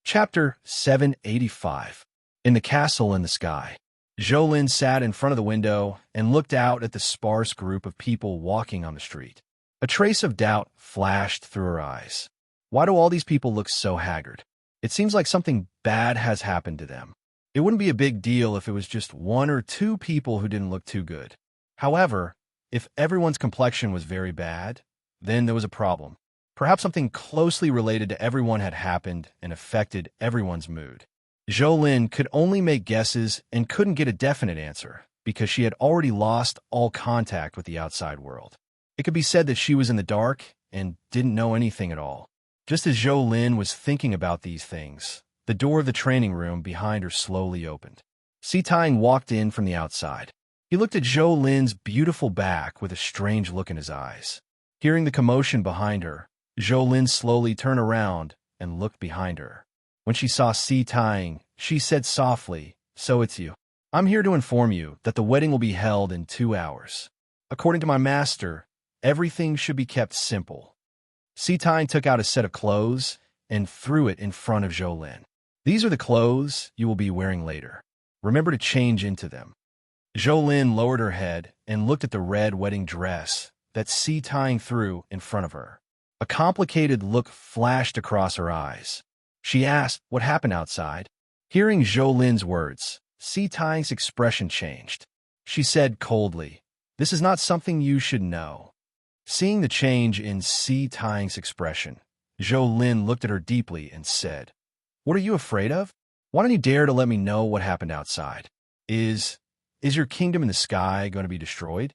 Speaker 1: Chapter 785. In the Castle in the Sky. Zhou Lin sat in front of the window and looked out at the sparse group of people walking on the street. A trace of doubt flashed through her eyes. Why do all these people look so haggard? It seems like something bad has happened to them. It wouldn't be a big deal if it was just 1 or 2 people who didn't look too good. However, if everyone's complexion was very bad, then there was a problem. Perhaps something closely related to everyone had happened and affected everyone's mood. Zhou Lin could only make guesses and couldn't get a definite answer because she had already lost all contact with the outside world. It could be said that she was in the dark and didn't know anything at all. Just as Zhou Lin was thinking about these things, the door of the training room behind her slowly opened. Si Tang walked in from the outside. He looked at Zhou Lin's beautiful back with a strange look in his eyes. Hearing the commotion behind her, Zhou Lin slowly turned around and looked behind her. When she saw Si Tang, she said softly, "So it's you. I'm here to inform you that the wedding will be held in 2 hours. According to my master, everything should be kept simple." Si Tang took out a set of clothes and threw it in front of Zhou Lin. "These are the clothes you will be wearing later. Remember to change into them." Zhou Lin lowered her head and looked at the red wedding dress that Si Tang threw in front of her. A complicated look flashed across her eyes. She asked what happened outside. Hearing Zhou Lin's words, Si Tang's expression changed. She said coldly, "This is not something you should know." Seeing the change in Si Tang's expression, Zhou Lin looked at her deeply and said, "What are you afraid of? Why don't you dare to let me know what happened outside? Is your kingdom in the sky going to be destroyed?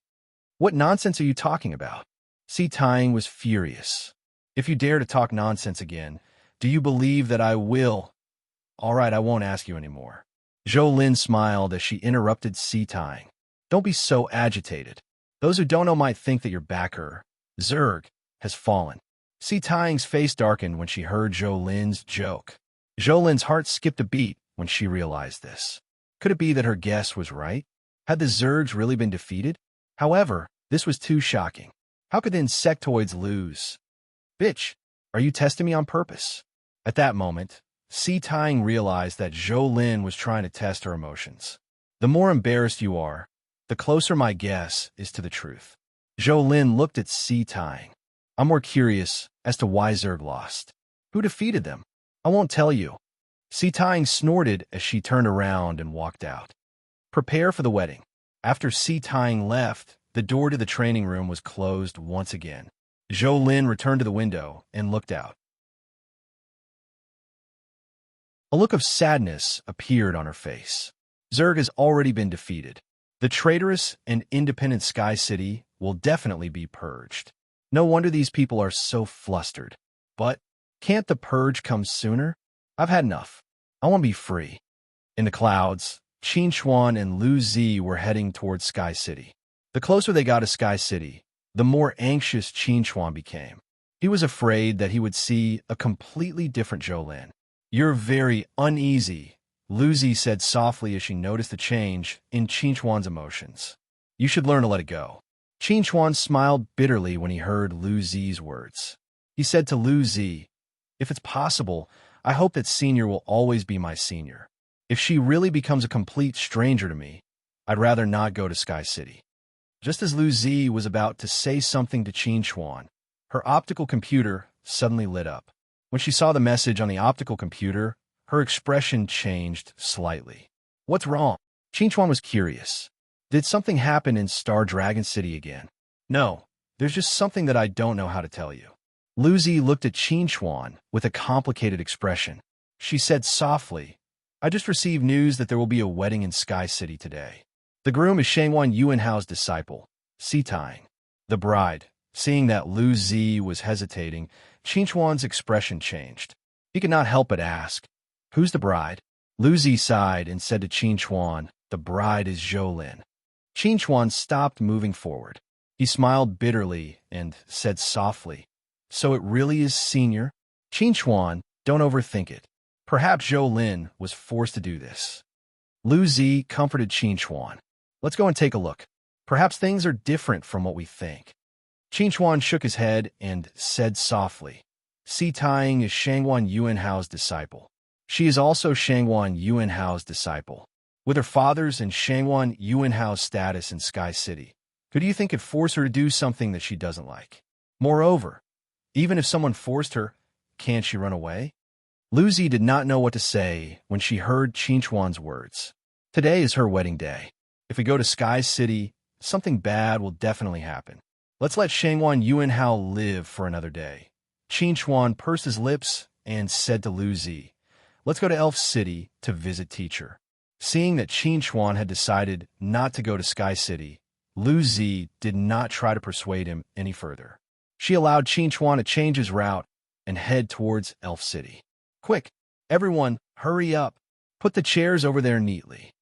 Speaker 1: What nonsense are you talking about?" Si Tang was furious. "If you dare to talk nonsense again, do you believe that I will? All right, I won't ask you anymore." Zhou Lin smiled as she interrupted Si Tang. "Don't be so agitated. Those who don't know might think that your backer, Zerg, has fallen. Si Tang's face darkened when she heard Zhou Lin's joke. Zhou Lin's heart skipped a beat when she realized this. Could it be that her guess was right? Had the Zergs really been defeated? However, this was too shocking. How could the insectoids lose? Bitch, are you testing me on purpose? At that moment, Si Tang realized that Zhou Lin was trying to test her emotions. The more embarrassed you are, the closer my guess is to the truth. Zhou Lin looked at Si Tang. I'm more curious as to why Zerg lost. Who defeated them? I won't tell you. Si Tang snorted as she turned around and walked out. Prepare for the wedding. After Si Tang left, the door to the training room was closed once again. Zhou Lin returned to the window and looked out. A look of sadness appeared on her face. Zerg has already been defeated. The traitorous and independent Sky City will definitely be purged. No wonder these people are so flustered. But can't the purge come sooner? I've had enough. I want to be free. In the clouds, Qin Xuan and Lu Zi were heading towards Sky City. The closer they got to Sky City, the more anxious Qin Xuan became. He was afraid that he would see a completely different Zhou Lin. You're very uneasy, Lu Zi said softly as she noticed the change in Qin Xuan's emotions. You should learn to let it go. Qin Xuan smiled bitterly when he heard Lu Zi's words. He said to Lu Zi, if it's possible, I hope that senior will always be my senior. If she really becomes a complete stranger to me, I'd rather not go to Sky City. Just as Lu Zi was about to say something to Qin Xuan, her optical computer suddenly lit up. When she saw the message on the optical computer, her expression changed slightly. What's wrong? Qin Xuan was curious. Did something happen in Star Dragon City again? No, there's just something that I don't know how to tell you. Lu Zi looked at Qin Xuan with a complicated expression. She said softly, I just received news that there will be a wedding in Sky City today. The groom is Shangguan Yuanhao's disciple, Si Tang. The bride, seeing that Lu Zi was hesitating, Qin Xuan's expression changed. He could not help but ask, who's the bride? Lu Zi sighed and said to Qin Xuan, the bride is Zhou Lin. Qin Xuan stopped moving forward. He smiled bitterly and said softly, so it really is senior? Qin Xuan, don't overthink it. Perhaps Zhou Lin was forced to do this. Lu Zi comforted Qin Xuan. Let's go and take a look. Perhaps things are different from what we think. Qin Xuan shook his head and said softly, Si Tang is Shangguan Yuanhao's disciple. She is also Shangguan Yuanhao's disciple. With her father's and Shangguan Yuanhao's status in Sky City, who do you think could force her to do something that she doesn't like? Moreover, even if someone forced her, can't she run away? Lu Zi did not know what to say when she heard Qin Xuan's words. Today is her wedding day. If we go to Sky City, something bad will definitely happen. Let's let Shangguan Yuanhao live for another day. Qin Xuan pursed his lips and said to Lu Zi, let's go to Elf City to visit teacher. Seeing that Qin Xuan had decided not to go to Sky City, Lu Zi did not try to persuade him any further. She allowed Qin Xuan to change his route and head towards Elf City. Quick, everyone, hurry up. Put the chairs over there neatly.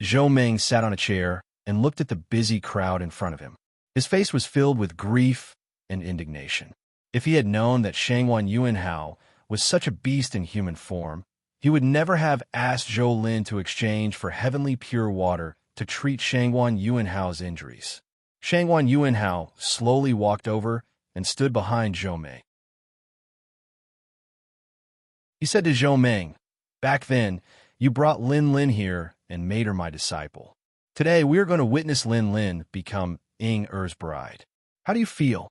Speaker 1: Zhou Meng sat on a chair and looked at the busy crowd in front of him. His face was filled with grief and indignation. If he had known that Shangguan Yuanhao was such a beast in human form, he would never have asked Zhou Lin to exchange for heavenly pure water to treat Shangguan Yuanhao's injuries. Shangguan Yuanhao slowly walked over and stood behind Zhou Meng. He said to Zhou Meng, back then, you brought Lin Lin here and made her my disciple. Today, we are going to witness Lin Lin become Ying Er's bride. How do you feel?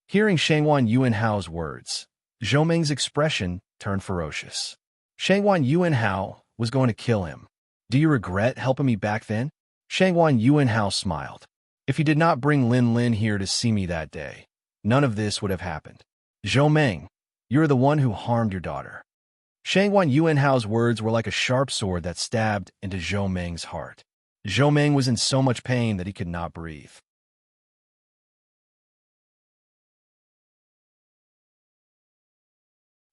Speaker 1: Hearing Shangguan Yuanhao's words, Zhou Meng's expression turned ferocious. Shangguan Yuanhao was going to kill him. Do you regret helping me back then? Shangguan Yuanhao smiled. If you did not bring Lin Lin here to see me that day, none of this would have happened. Zhou Meng, you are the one who harmed your daughter. Shangguan Yuanhao's words were like a sharp sword that stabbed into Zhou Meng's heart. Zhou Meng was in so much pain that he could not breathe.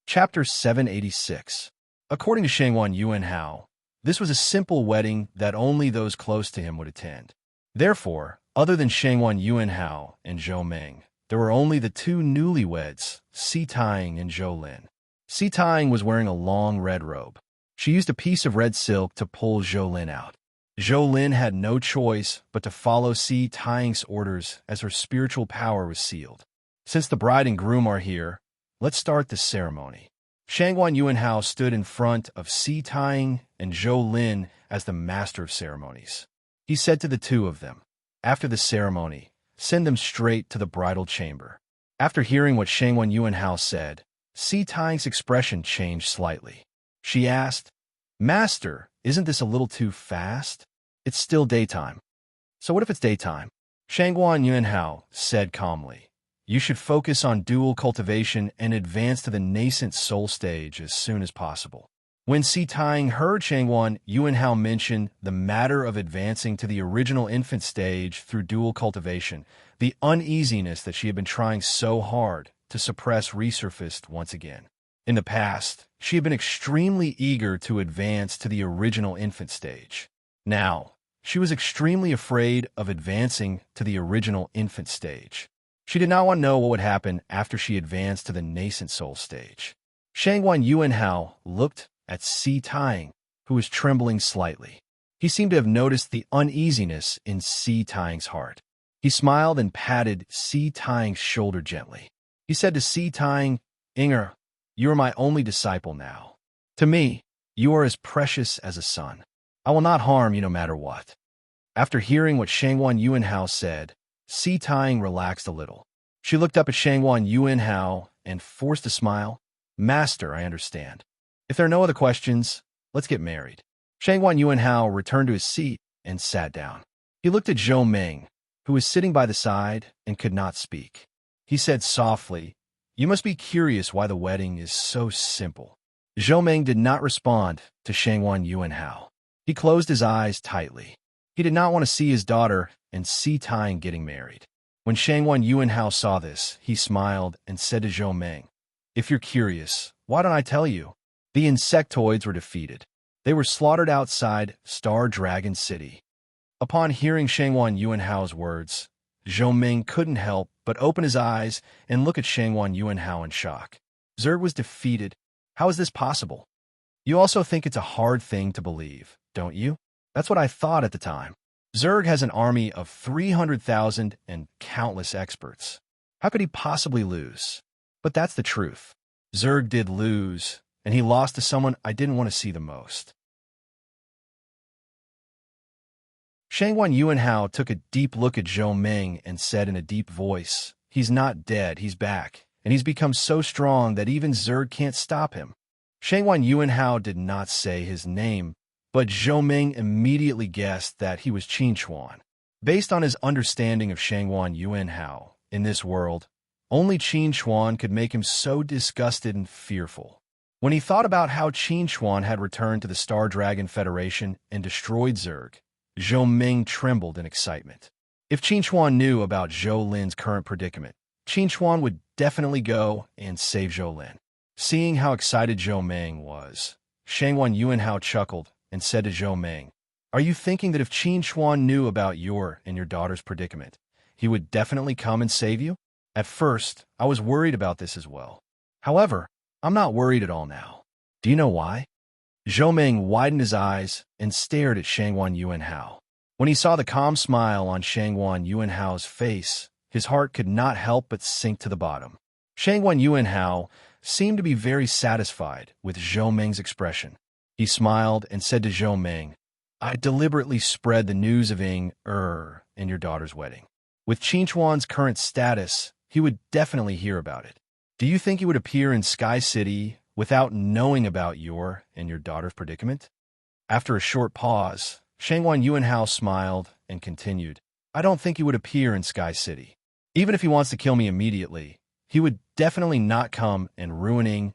Speaker 1: Chapter 786. According to Shangguan Yuanhao, this was a simple wedding that only those close to him would attend. Therefore, other than Shangguan Yuanhao and Zhou Meng, there were only the two newlyweds, Si Tying and Zhou Lin. Si Tying was wearing a long red robe. She used a piece of red silk to pull Zhou Lin out. Zhou Lin had no choice but to follow Si Tying's orders as her spiritual power was sealed. Since the bride and groom are here, let's start the ceremony. Shangguan Yuanhao stood in front of Si Tying and Zhou Lin as the master of ceremonies. He said to the two of them, "After the ceremony, send them straight to the bridal chamber." After hearing what Shangguan Yuanhao said, Si Tying's expression changed slightly. She asked, "Master, isn't this a little too fast? It's still daytime." "So what if it's daytime?" Shangguan Yuanhao said calmly, "You should focus on dual cultivation and advance to the nascent soul stage as soon as possible." When Si Tying heard Shangguan Yuanhao mention the matter of advancing to the original infant stage through dual cultivation, the uneasiness that she had been trying so hard to suppress resurfaced once again. In the past, she had been extremely eager to advance to the original infant stage. Now, she was extremely afraid of advancing to the original infant stage. She did not want to know what would happen after she advanced to the nascent soul stage. Shangguan Yuanhao looked at Si Tying, who was trembling slightly. He seemed to have noticed the uneasiness in Si Tying's heart. He smiled and patted Si Tying's shoulder gently. He said to Si Tying, "Inger, you are my only disciple now. To me, you are as precious as a son. I will not harm you no matter what." After hearing what Shangguan Yuanhao said, Si Tying relaxed a little. She looked up at Shangguan Yuanhao and forced a smile. "Master, I understand. If there are no other questions, let's get married." Shangguan Yuanhao returned to his seat and sat down. He looked at Zhou Ming, who was sitting by the side and could not speak. He said softly, "You must be curious why the wedding is so simple." Zhou Ming did not respond to Shangguan Yuanhao. He closed his eyes tightly. He did not want to see his daughter and Si Tying getting married. When Shangguan Yuanhao saw this, he smiled and said to Zhou Ming, "If you're curious, why don't I tell you?" The insectoids were defeated. They were slaughtered outside Star Dragon City. Upon hearing Shangguan Yuanhao's words, Zhou Ming couldn't help but open his eyes and look at Shangguan Yuanhao in shock. Zerg was defeated. How is this possible? You also think it's a hard thing to believe, don't you? That's what I thought at the time. Zerg has an army of 300,000 and countless experts. How could he possibly lose? But that's the truth. Zerg did lose, and he lost to someone I didn't want to see the most. Shangguan Yuanhao took a deep look at Zhou Ming and said in a deep voice, "He's not dead, he's back, and he's become so strong that even Zerg can't stop him." Shangguan Yuanhao did not say his name, but Zhou Ming immediately guessed that he was Qin Chuan. Based on his understanding of Shangguan Yuanhao, in this world, only Qin Chuan could make him so disgusted and fearful. When he thought about how Qin Chuan had returned to the Star Dragon Federation and destroyed Zerg, Zhou Ming trembled in excitement. If Qin Chuan knew about Zhou Lin's current predicament, Qin Chuan would definitely go and save Zhou Lin. Seeing how excited Zhou Ming was, Shangguan Yuanhao chuckled and said to Zhou Ming, "Are you thinking that if Qin Chuan knew about your and your daughter's predicament, he would definitely come and save you?" At first, I was worried about this as well. However, I'm not worried at all now. Do you know why? Zhou Ming widened his eyes and stared at Shangguan Yuanhao. When he saw the calm smile on Shangguan Yuanhao's face, his heart could not help but sink to the bottom. Shangguan Yuanhao seemed to be very satisfied with Zhou Ming's expression. He smiled and said to Zhou Ming, "I deliberately spread the news of and your daughter's wedding. With Qin Chuan's current status, he would definitely hear about it. Do you think he would appear in Sky City without knowing about your and your daughter's predicament?" After a short pause, Shangguan Yuanhao smiled and continued, "I don't think he would appear in Sky City. Even if he wants to kill me immediately, he would definitely not come and ruining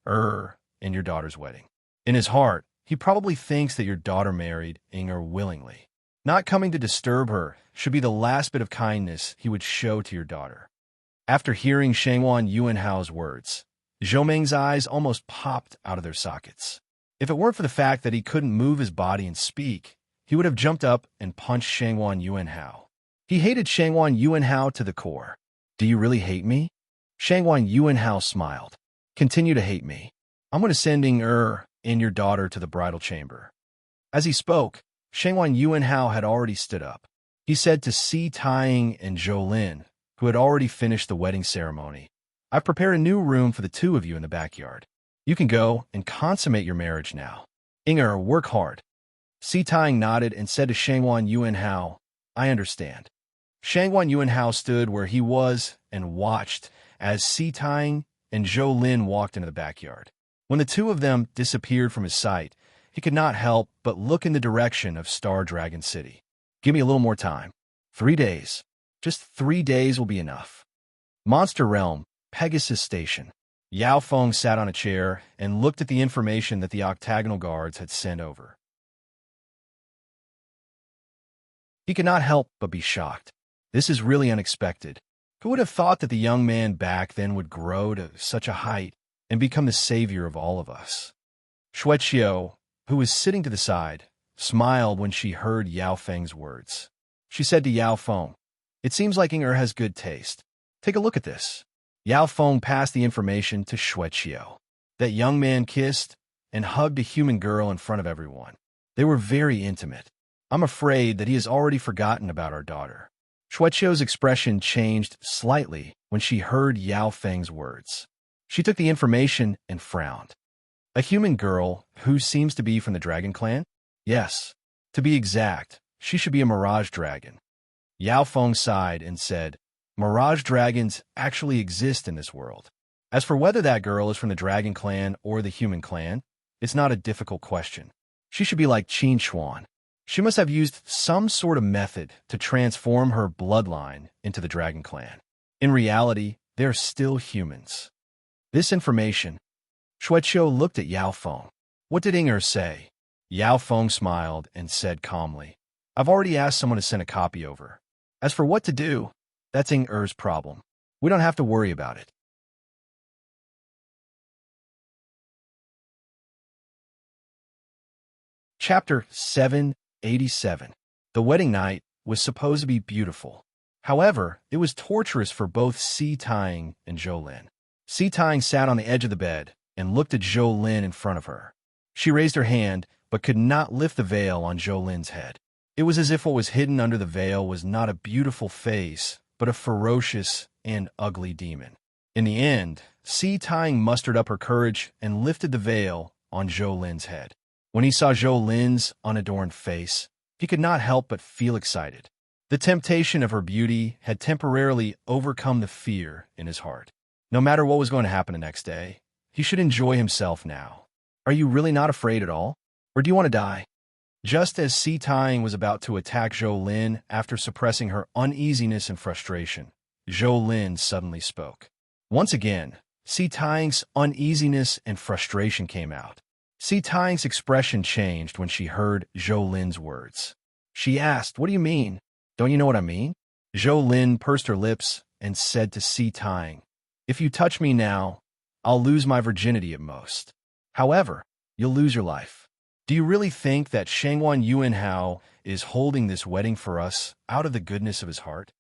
Speaker 1: and your daughter's wedding. In his heart, he probably thinks that your daughter married Inger willingly. Not coming to disturb her should be the last bit of kindness he would show to your daughter." After hearing Shangguan Yuanhao's words, Zhou Ming's eyes almost popped out of their sockets. If it weren't for the fact that he couldn't move his body and speak, he would have jumped up and punched Shangguan Yuanhao. He hated Shangguan Yuanhao to the core. Do you really hate me? Shangwan Yuanhao smiled. Continue to hate me. I'm going to sending and your daughter to the bridal chamber. As he spoke, Shangwan Yuanhao had already stood up. He said to Si Taiying and Zhou Lin, who had already finished the wedding ceremony, I've prepared a new room for the two of you in the backyard. You can go and consummate your marriage now. Work hard. Si Taiying nodded and said to Shangwan Yuanhao, I understand. Shangwan Yuanhao stood where he was and watched as Si Taiying and Zhou Lin walked into the backyard. When the two of them disappeared from his sight, he could not help but look in the direction of Star Dragon City. Give me a little more time. 3 days. Just 3 days will be enough. Monster Realm, Pegasus Station. Yao Feng sat on a chair and looked at the information that the octagonal guards had sent over. He could not help but be shocked. This is really unexpected. Who would have thought that the young man back then would grow to such a height and become the savior of all of us? Xueqiu, who was sitting to the side, smiled when she heard Yao Feng's words. She said to Yao Feng, It seems like has good taste. Take a look at this. Yao Feng passed the information to Xueqiu. That young man kissed and hugged a human girl in front of everyone. They were very intimate. I'm afraid that he has already forgotten about our daughter. Xueqiu's expression changed slightly when she heard Yao Feng's words. She took the information and frowned. A human girl who seems to be from the dragon clan? Yes. To be exact, she should be a mirage dragon. Yao Feng sighed and said, Mirage dragons actually exist in this world. As for whether that girl is from the dragon clan or the human clan, it's not a difficult question. She should be like Qin Xuan. She must have used some sort of method to transform her bloodline into the dragon clan. In reality, they're still humans. This information. Xueqiu looked at Yao Feng. What did say? Yao Feng smiled and said calmly, I've already asked someone to send a copy over. As for what to do, that's Er's problem. We don't have to worry about it. Chapter 787. The wedding night was supposed to be beautiful. However, it was torturous for both Si Taiying and Zhou Lin. Si Taiying sat on the edge of the bed and looked at Zhou Lin in front of her. She raised her hand, but could not lift the veil on Zhou Lin's head. It was as if what was hidden under the veil was not a beautiful face, but a ferocious and ugly demon. In the end, Si Taiying mustered up her courage and lifted the veil on Zhou Lin's head. When he saw Zhou Lin's unadorned face, he could not help but feel excited. The temptation of her beauty had temporarily overcome the fear in his heart. No matter what was going to happen the next day, he should enjoy himself now. Are you really not afraid at all? Or do you want to die? Just as Si Taiying was about to attack Zhou Lin after suppressing her uneasiness and frustration, Zhou Lin suddenly spoke. Once again, Si Taiying's uneasiness and frustration came out. Si Taiying's expression changed when she heard Zhou Lin's words. She asked, What do you mean? Don't you know what I mean? Zhou Lin pursed her lips and said to Si Taiying, If you touch me now, I'll lose my virginity at most. However, you'll lose your life. Do you really think that Shangwan Yuanhao is holding this wedding for us out of the goodness of his heart?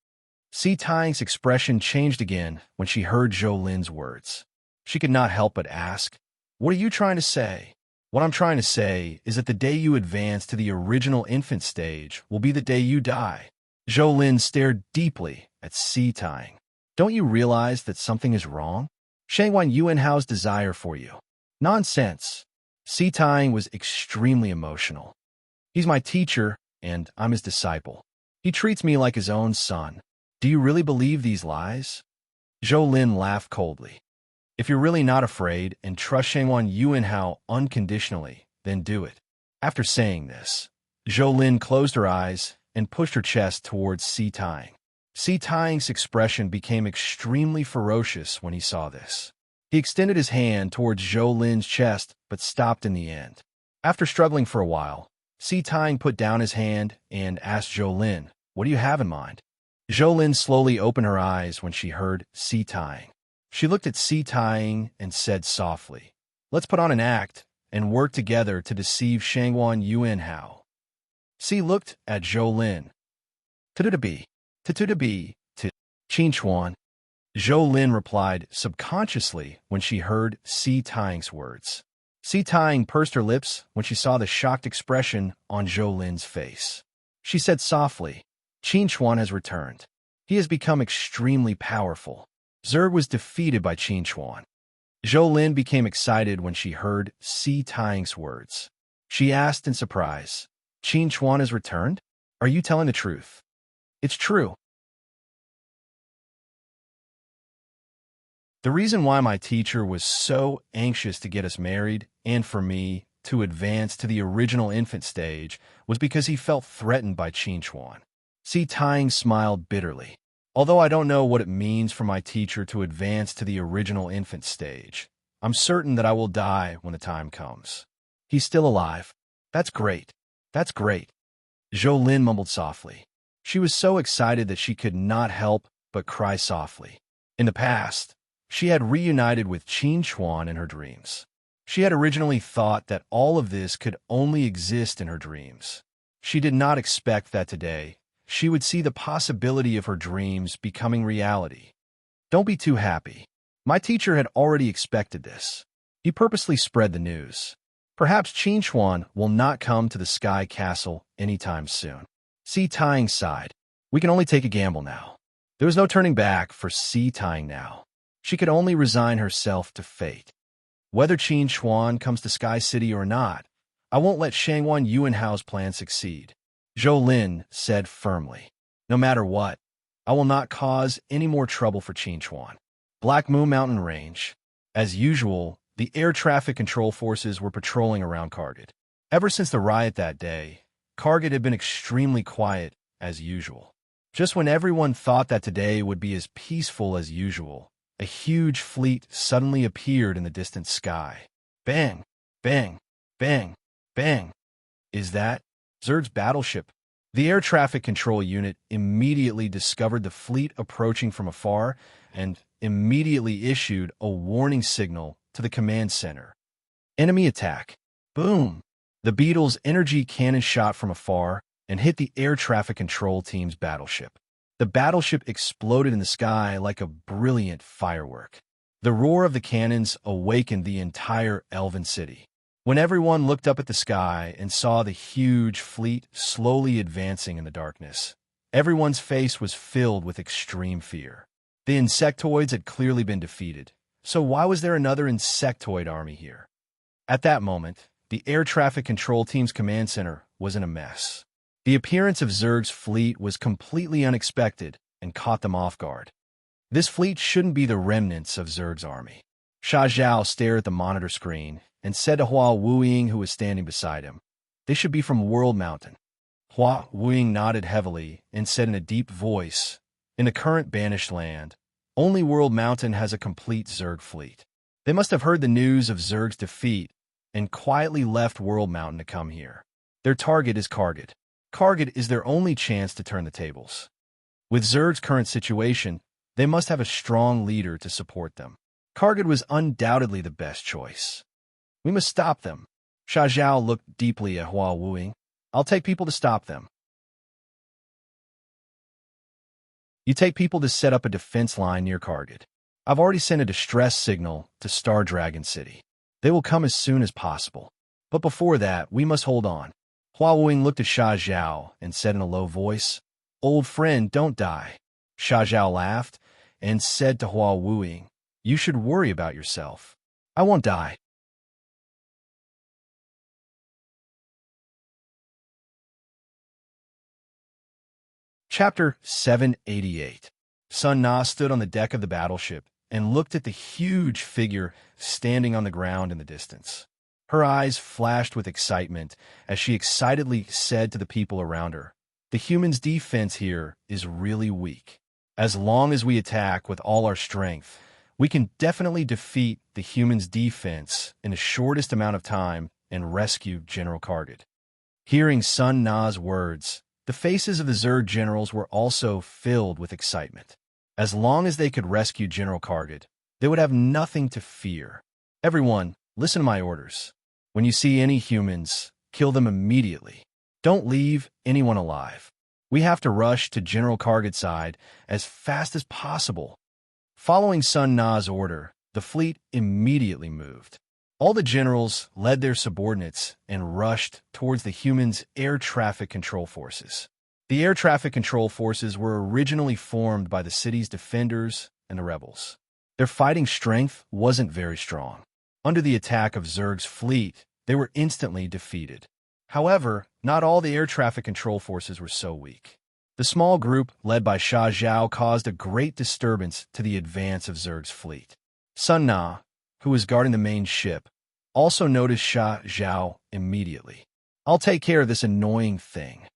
Speaker 1: Si Taiying's expression changed again when she heard Zhou Lin's words. She could not help but ask, What are you trying to say? What I'm trying to say is that the day you advance to the original infant stage will be the day you die. Zhou Lin stared deeply at Si Taiying. Don't you realize that something is wrong? Shangwan Yuanhao's desire for you. Nonsense. Si Taiying was extremely emotional. He's my teacher, and I'm his disciple. He treats me like his own son. Do you really believe these lies? Zhou Lin laughed coldly. If you're really not afraid and trust Shangwan Yuanhao unconditionally, then do it. After saying this, Zhou Lin closed her eyes and pushed her chest towards Si Taiying. Si Taiying's expression became extremely ferocious when he saw this. He extended his hand towards Zhou Lin's chest, but stopped in the end. After struggling for a while, Si Taiying put down his hand and asked Zhou Lin, What do you have in mind? Zhou Lin slowly opened her eyes when she heard Si Taiying. She looked at Si Taiying and said softly, Let's put on an act and work together to deceive Shangwan Yuanhao. Si looked at Zhou Lin. To Qin Xuan. Zhou Lin replied subconsciously when she heard Si Tang's words. Si Tang pursed her lips when she saw the shocked expression on Zhou Lin's face. She said softly, Qin Chuan has returned. He has become extremely powerful. Zerg was defeated by Qin Chuan. Zhou Lin became excited when she heard Si Tang's words. She asked in surprise, Qin Chuan has returned? Are you telling the truth? It's true. The reason why my teacher was so anxious to get us married and for me to advance to the original infant stage was because he felt threatened by Qin Chuan. Si Tang smiled bitterly. Although I don't know what it means for my teacher to advance to the original infant stage, I'm certain that I will die when the time comes. He's still alive. That's great. That's great. Zhou Lin mumbled softly. She was so excited that she could not help but cry softly. In the past, she had reunited with Qin Chuan in her dreams. She had originally thought that all of this could only exist in her dreams. She did not expect that today she would see the possibility of her dreams becoming reality. Don't be too happy. My teacher had already expected this. He purposely spread the news. Perhaps Qin Chuan will not come to the Sky Castle anytime soon. Si Tang sighed. We can only take a gamble now. There was no turning back for Si Tang now. She could only resign herself to fate. Whether Qin Chuan comes to Sky City or not, I won't let Shangwan Yuanhao's plan succeed. Zhou Lin said firmly. No matter what, I will not cause any more trouble for Qin Chuan. Black Moon Mountain Range. As usual, the air traffic control forces were patrolling around Kargat. Ever since the riot that day, Kargat had been extremely quiet as usual. Just when everyone thought that today would be as peaceful as usual, a huge fleet suddenly appeared in the distant sky. Bang, bang, bang, bang. Is that Zerg's battleship? The air traffic control unit immediately discovered the fleet approaching from afar and immediately issued a warning signal to the command center. Enemy attack. Boom! The Beetle's energy cannon shot from afar and hit the air traffic control team's battleship. The battleship exploded in the sky like a brilliant firework. The roar of the cannons awakened the entire Elven city. When everyone looked up at the sky and saw the huge fleet slowly advancing in the darkness, everyone's face was filled with extreme fear. The insectoids had clearly been defeated, so why was there another insectoid army here? At that moment, the air traffic control team's command center was in a mess. The appearance of Zerg's fleet was completely unexpected and caught them off guard. This fleet shouldn't be the remnants of Zerg's army. Sha Zhao stared at the monitor screen and said to Hua Wuying, who was standing beside him, they should be from World Mountain. Hua Wuying nodded heavily and said in a deep voice, in the current banished land, only World Mountain has a complete Zerg fleet. They must have heard the news of Zerg's defeat and quietly left World Mountain to come here. Their target is Kargat. Kargat is their only chance to turn the tables. With Zerg's current situation, they must have a strong leader to support them. Kargat was undoubtedly the best choice. We must stop them. Sha Zhao looked deeply at Hua Wuying. I'll take people to stop them. You take people to set up a defense line near Kargat. I've already sent a distress signal to Star Dragon City. They will come as soon as possible. But before that, we must hold on. Hua Wuying looked at Sha Zhao and said in a low voice, Old friend, don't die. Sha Zhao laughed and said to Hua Wuying, You should worry about yourself. I won't die. Chapter 788. Sun Na stood on the deck of the battleship and looked at the huge figure standing on the ground in the distance. Her eyes flashed with excitement as she excitedly said to the people around her, The humans' defense here is really weak. As long as we attack with all our strength, we can definitely defeat the humans' defense in the shortest amount of time and rescue General Kargat. Hearing Sun Na's words, the faces of the Zerg generals were also filled with excitement. As long as they could rescue General Kargat, they would have nothing to fear. Everyone, listen to my orders. When you see any humans, kill them immediately. Don't leave anyone alive. We have to rush to General Kargat's side as fast as possible. Following Sun Na's order, the fleet immediately moved. All the generals led their subordinates and rushed towards the humans' air traffic control forces. The air traffic control forces were originally formed by the city's defenders and the rebels. Their fighting strength wasn't very strong. Under the attack of Zerg's fleet, they were instantly defeated. However, not all the air traffic control forces were so weak. The small group led by Sha Zhao caused a great disturbance to the advance of Zerg's fleet. Sun Na, who was guarding the main ship, also noticed Sha Zhao immediately. "I'll take care of this annoying thing,"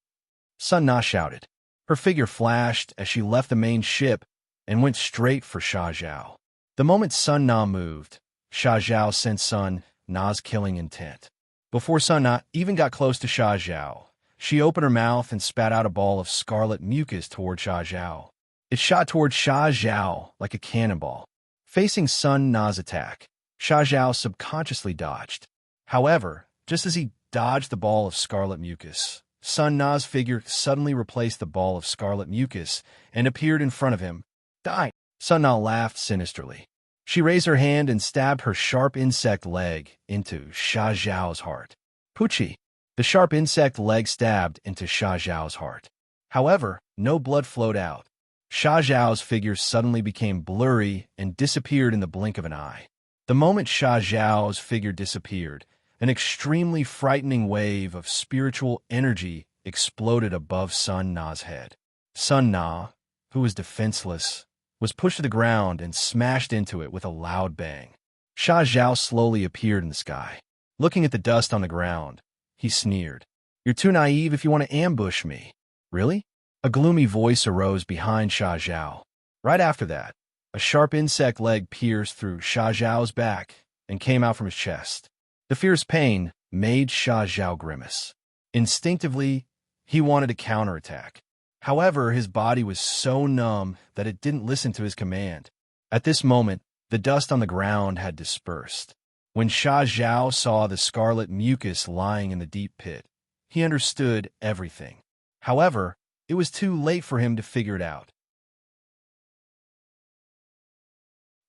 Speaker 1: Sun Na shouted. Her figure flashed as she left the main ship and went straight for Sha Zhao. The moment Sun Na moved, Sha Zhao sensed Sun Na's killing intent. Before Sun Na even got close to Sha Zhao, she opened her mouth and spat out a ball of scarlet mucus toward Sha Zhao. It shot toward Sha Zhao like a cannonball. Facing Sun Na's attack, Sha Zhao subconsciously dodged. However, just as he dodged the ball of scarlet mucus, Sun Na's figure suddenly replaced the ball of scarlet mucus and appeared in front of him. "Die!" Sun Na laughed sinisterly. She raised her hand and stabbed her sharp insect leg into Sha Zhao's heart. "Poochie!" The sharp insect leg stabbed into Sha Zhao's heart. However, no blood flowed out. Sha Zhao's figure suddenly became blurry and disappeared in the blink of an eye. The moment Sha Zhao's figure disappeared, an extremely frightening wave of spiritual energy exploded above Sun Na's head. Sun Na, who was defenseless, was pushed to the ground and smashed into it with a loud bang. Sha Zhao slowly appeared in the sky. Looking at the dust on the ground, he sneered. "You're too naive if you want to ambush me." "Really?" A gloomy voice arose behind Sha Zhao. Right after that, a sharp insect leg pierced through Sha Zhao's back and came out from his chest. The fierce pain made Sha Zhao grimace. Instinctively, he wanted to counterattack. However, his body was so numb that it didn't listen to his command. At this moment, the dust on the ground had dispersed. When Sha Zhao saw the scarlet mucus lying in the deep pit, he understood everything. However, it was too late for him to figure it out.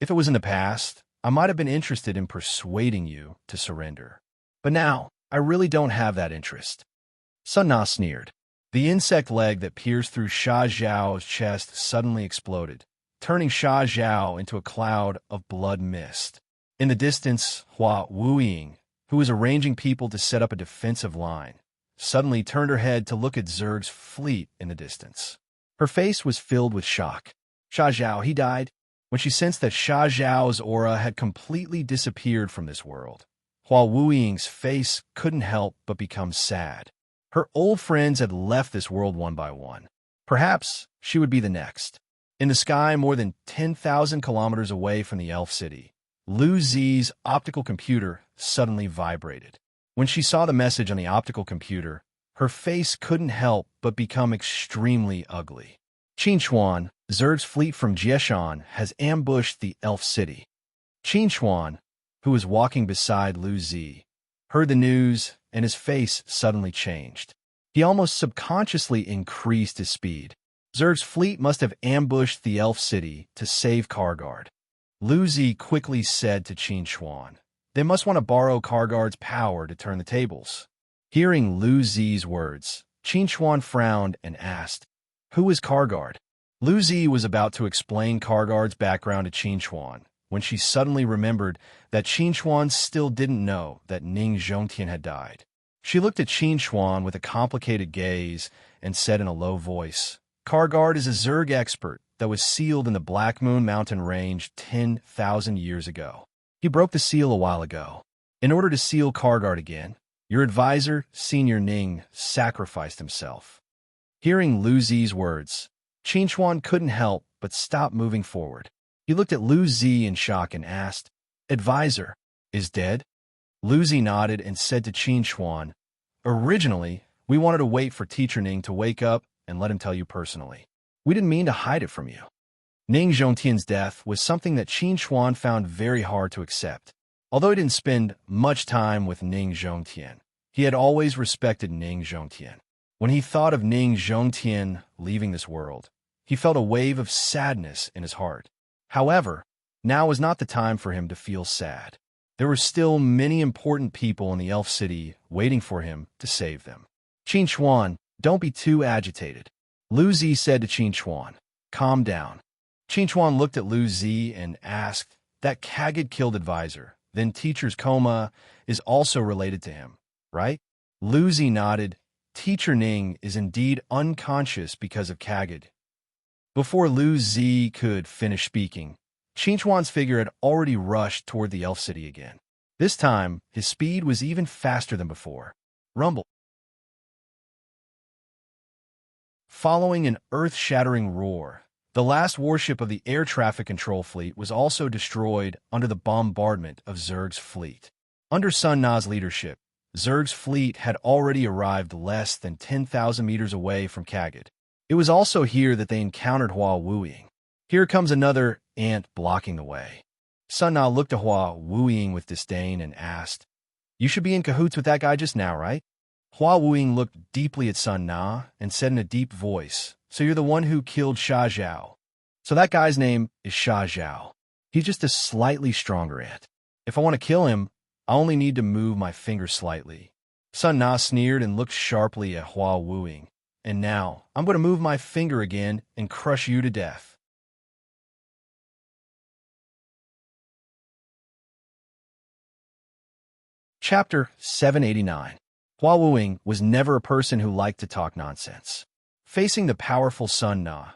Speaker 1: If it was in the past, I might have been interested in persuading you to surrender. But now, I really don't have that interest. Sun Na sneered. The insect leg that pierced through Sha Zhao's chest suddenly exploded, turning Sha Zhao into a cloud of blood mist. In the distance, Hua Wuying, who was arranging people to set up a defensive line, suddenly turned her head to look at Zerg's fleet in the distance. Her face was filled with shock. "Sha Zhao, he died?" When she sensed that Sha Zhao's aura had completely disappeared from this world, Hua Wuying's face couldn't help but become sad. Her old friends had left this world one by one. Perhaps she would be the next. In the sky more than 10,000 kilometers away from the Elf City, Lu Zi's optical computer suddenly vibrated. When she saw the message on the optical computer, her face couldn't help but become extremely ugly. "Qin Chuan, Zerg's fleet from Jieshan has ambushed the Elf City." Qin Chuan, who was walking beside Lu Zi, heard the news and his face suddenly changed. He almost subconsciously increased his speed. Zerg's fleet must have ambushed the Elf City to save Kargard. Lu Zi quickly said to Qin Chuan, "They must want to borrow Kargard's power to turn the tables." Hearing Lu Zi's words, Qin Chuan frowned and asked, "Who is Kargard?" Lu Zi was about to explain Kargard's background to Qin Chuan when she suddenly remembered that Qin Chuan still didn't know that Ning Zhongtian had died. She looked at Qin Chuan with a complicated gaze and said in a low voice, "Kargard is a Zerg expert that was sealed in the Black Moon Mountain Range 10,000 years ago. He broke the seal a while ago. In order to seal Kargard again, your advisor, Senior Ning, sacrificed himself." Hearing Lu Zi's words, Qin Chuan couldn't help but stop moving forward. He looked at Lu Zi in shock and asked, "Advisor, is dead?" Lu Zi nodded and said to Qin Chuan, "Originally, we wanted to wait for Teacher Ning to wake up and let him tell you personally. We didn't mean to hide it from you." Ning Zhongtian's death was something that Qin Chuan found very hard to accept. Although he didn't spend much time with Ning Zhongtian, he had always respected Ning Zhongtian. When he thought of Ning Zhongtian leaving this world, he felt a wave of sadness in his heart. However, now was not the time for him to feel sad. There were still many important people in the elf city waiting for him to save them. Qin Chuan, don't be too agitated. Lu Zi said to Qin Chuan. Calm down. Qin Chuan looked at Lu Zi and asked, that Kagid-killed advisor, then teacher's coma, is also related to him, right? Lu Zi nodded. Teacher Ning is indeed unconscious because of Kagid. Before Lu Zi could finish speaking, Qin Chuan's figure had already rushed toward the elf city again. This time, his speed was even faster than before. Rumble. Following an earth-shattering roar, the last warship of the air traffic control fleet was also destroyed under the bombardment of Zerg's fleet. Under Sun Na's leadership, Zerg's fleet had already arrived less than 10,000 meters away from Kagid. It was also here that they encountered Hua Wuying. Here comes another ant blocking the way. Sun Na looked at Hua Wuying with disdain and asked, you should be in cahoots with that guy just now, right? Hua Wuying looked deeply at Sun Na and said in a deep voice, so you're the one who killed Sha Zhao. So that guy's name is Sha Zhao. He's just a slightly stronger ant. If I want to kill him, I only need to move my finger slightly. Sun Na sneered and looked sharply at Hua Wuying. And now, I'm going to move my finger again and crush you to death. Chapter 789. Hua Wuying was never a person who liked to talk nonsense. Facing the powerful Sun Na,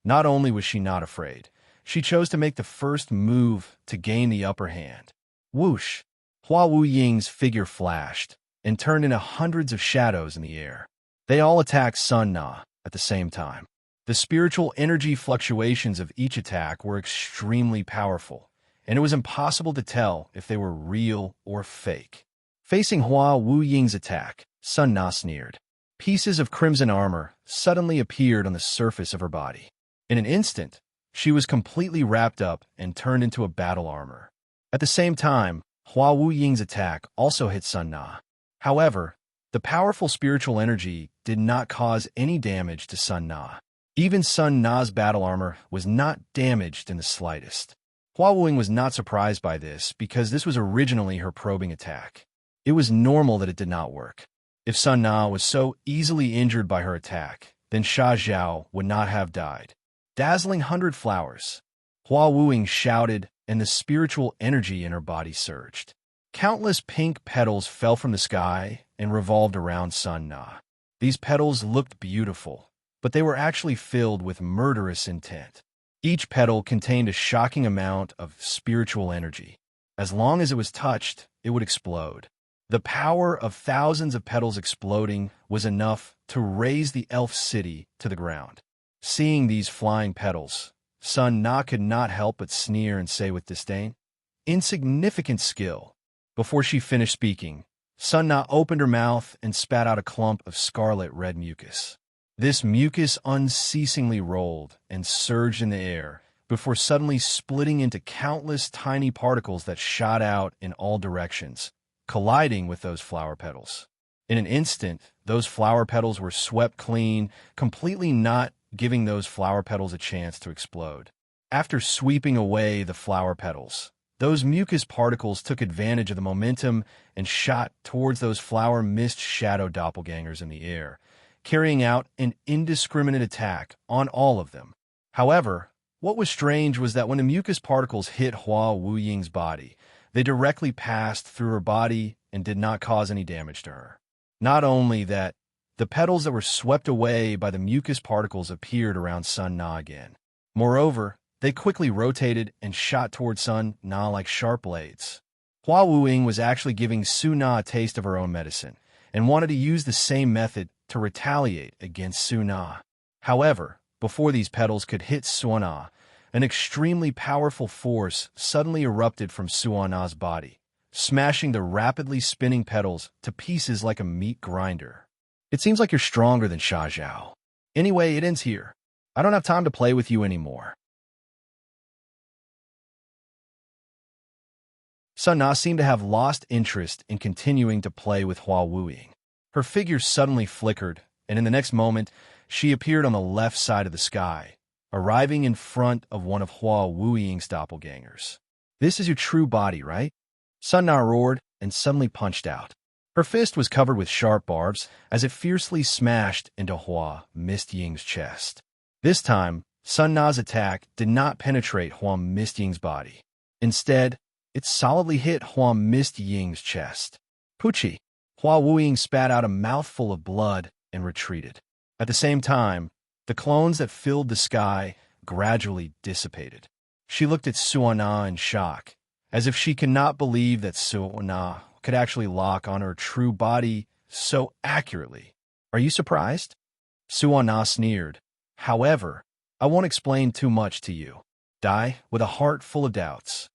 Speaker 1: not only was she not afraid, she chose to make the first move to gain the upper hand. Whoosh! Hua Wuying's figure flashed and turned into hundreds of shadows in the air. They all attacked Sun Na at the same time. The spiritual energy fluctuations of each attack were extremely powerful, and it was impossible to tell if they were real or fake. Facing Hua Wuying's attack, Sun Na sneered. Pieces of crimson armor suddenly appeared on the surface of her body. In an instant, she was completely wrapped up and turned into a battle armor. At the same time, Hua Wuying's attack also hit Sun Na. However, the powerful spiritual energy did not cause any damage to Sun Na. Even Sun Na's battle armor was not damaged in the slightest. Hua Wuying was not surprised by this because this was originally her probing attack. It was normal that it did not work. If Sun Na was so easily injured by her attack, then Sha Zhao would not have died. Dazzling 100 flowers. Hua Wuying shouted, and the spiritual energy in her body surged. Countless pink petals fell from the sky and revolved around Sun Na. These petals looked beautiful, but they were actually filled with murderous intent. Each petal contained a shocking amount of spiritual energy. As long as it was touched, it would explode. The power of thousands of petals exploding was enough to raise the elf city to the ground. Seeing these flying petals, Sun Na could not help but sneer and say with disdain, insignificant skill. Before she finished speaking, Sun Na opened her mouth and spat out a clump of scarlet red mucus. This mucus unceasingly rolled and surged in the air before suddenly splitting into countless tiny particles that shot out in all directions, colliding with those flower petals. In an instant, those flower petals were swept clean, completely not giving those flower petals a chance to explode. After sweeping away the flower petals, those mucus particles took advantage of the momentum and shot towards those flower mist shadow doppelgangers in the air, carrying out an indiscriminate attack on all of them. However, what was strange was that when the mucus particles hit Hua Wuying's body, they directly passed through her body and did not cause any damage to her. Not only that, the petals that were swept away by the mucus particles appeared around Sun Na again. Moreover, they quickly rotated and shot toward Sun Na like sharp blades. Hua Wuying was actually giving Su Na a taste of her own medicine and wanted to use the same method to retaliate against Su Na. However, before these petals could hit Su Na, an extremely powerful force suddenly erupted from Su Na's body, smashing the rapidly spinning petals to pieces like a meat grinder. It seems like you're stronger than Sha Zhao. Anyway, it ends here. I don't have time to play with you anymore. Sun Na seemed to have lost interest in continuing to play with Hua Wuying. Her figure suddenly flickered, and in the next moment, she appeared on the left side of the sky, arriving in front of one of Hua Wuying's doppelgangers. "This is your true body, right?" Sun Na roared and suddenly punched out. Her fist was covered with sharp barbs as it fiercely smashed into Hua Mist Ying's chest. This time, Sun Na's attack did not penetrate Hua Mist Ying's body. Instead, it solidly hit Hua Mist Ying's chest. "Puchi!" Hua Wuying spat out a mouthful of blood and retreated. At the same time, the clones that filled the sky gradually dissipated. She looked at Suana in shock, as if she could not believe that Suana could actually lock on her true body so accurately. "Are you surprised?" Suana sneered. "However, I won't explain too much to you." Die with a heart full of doubts.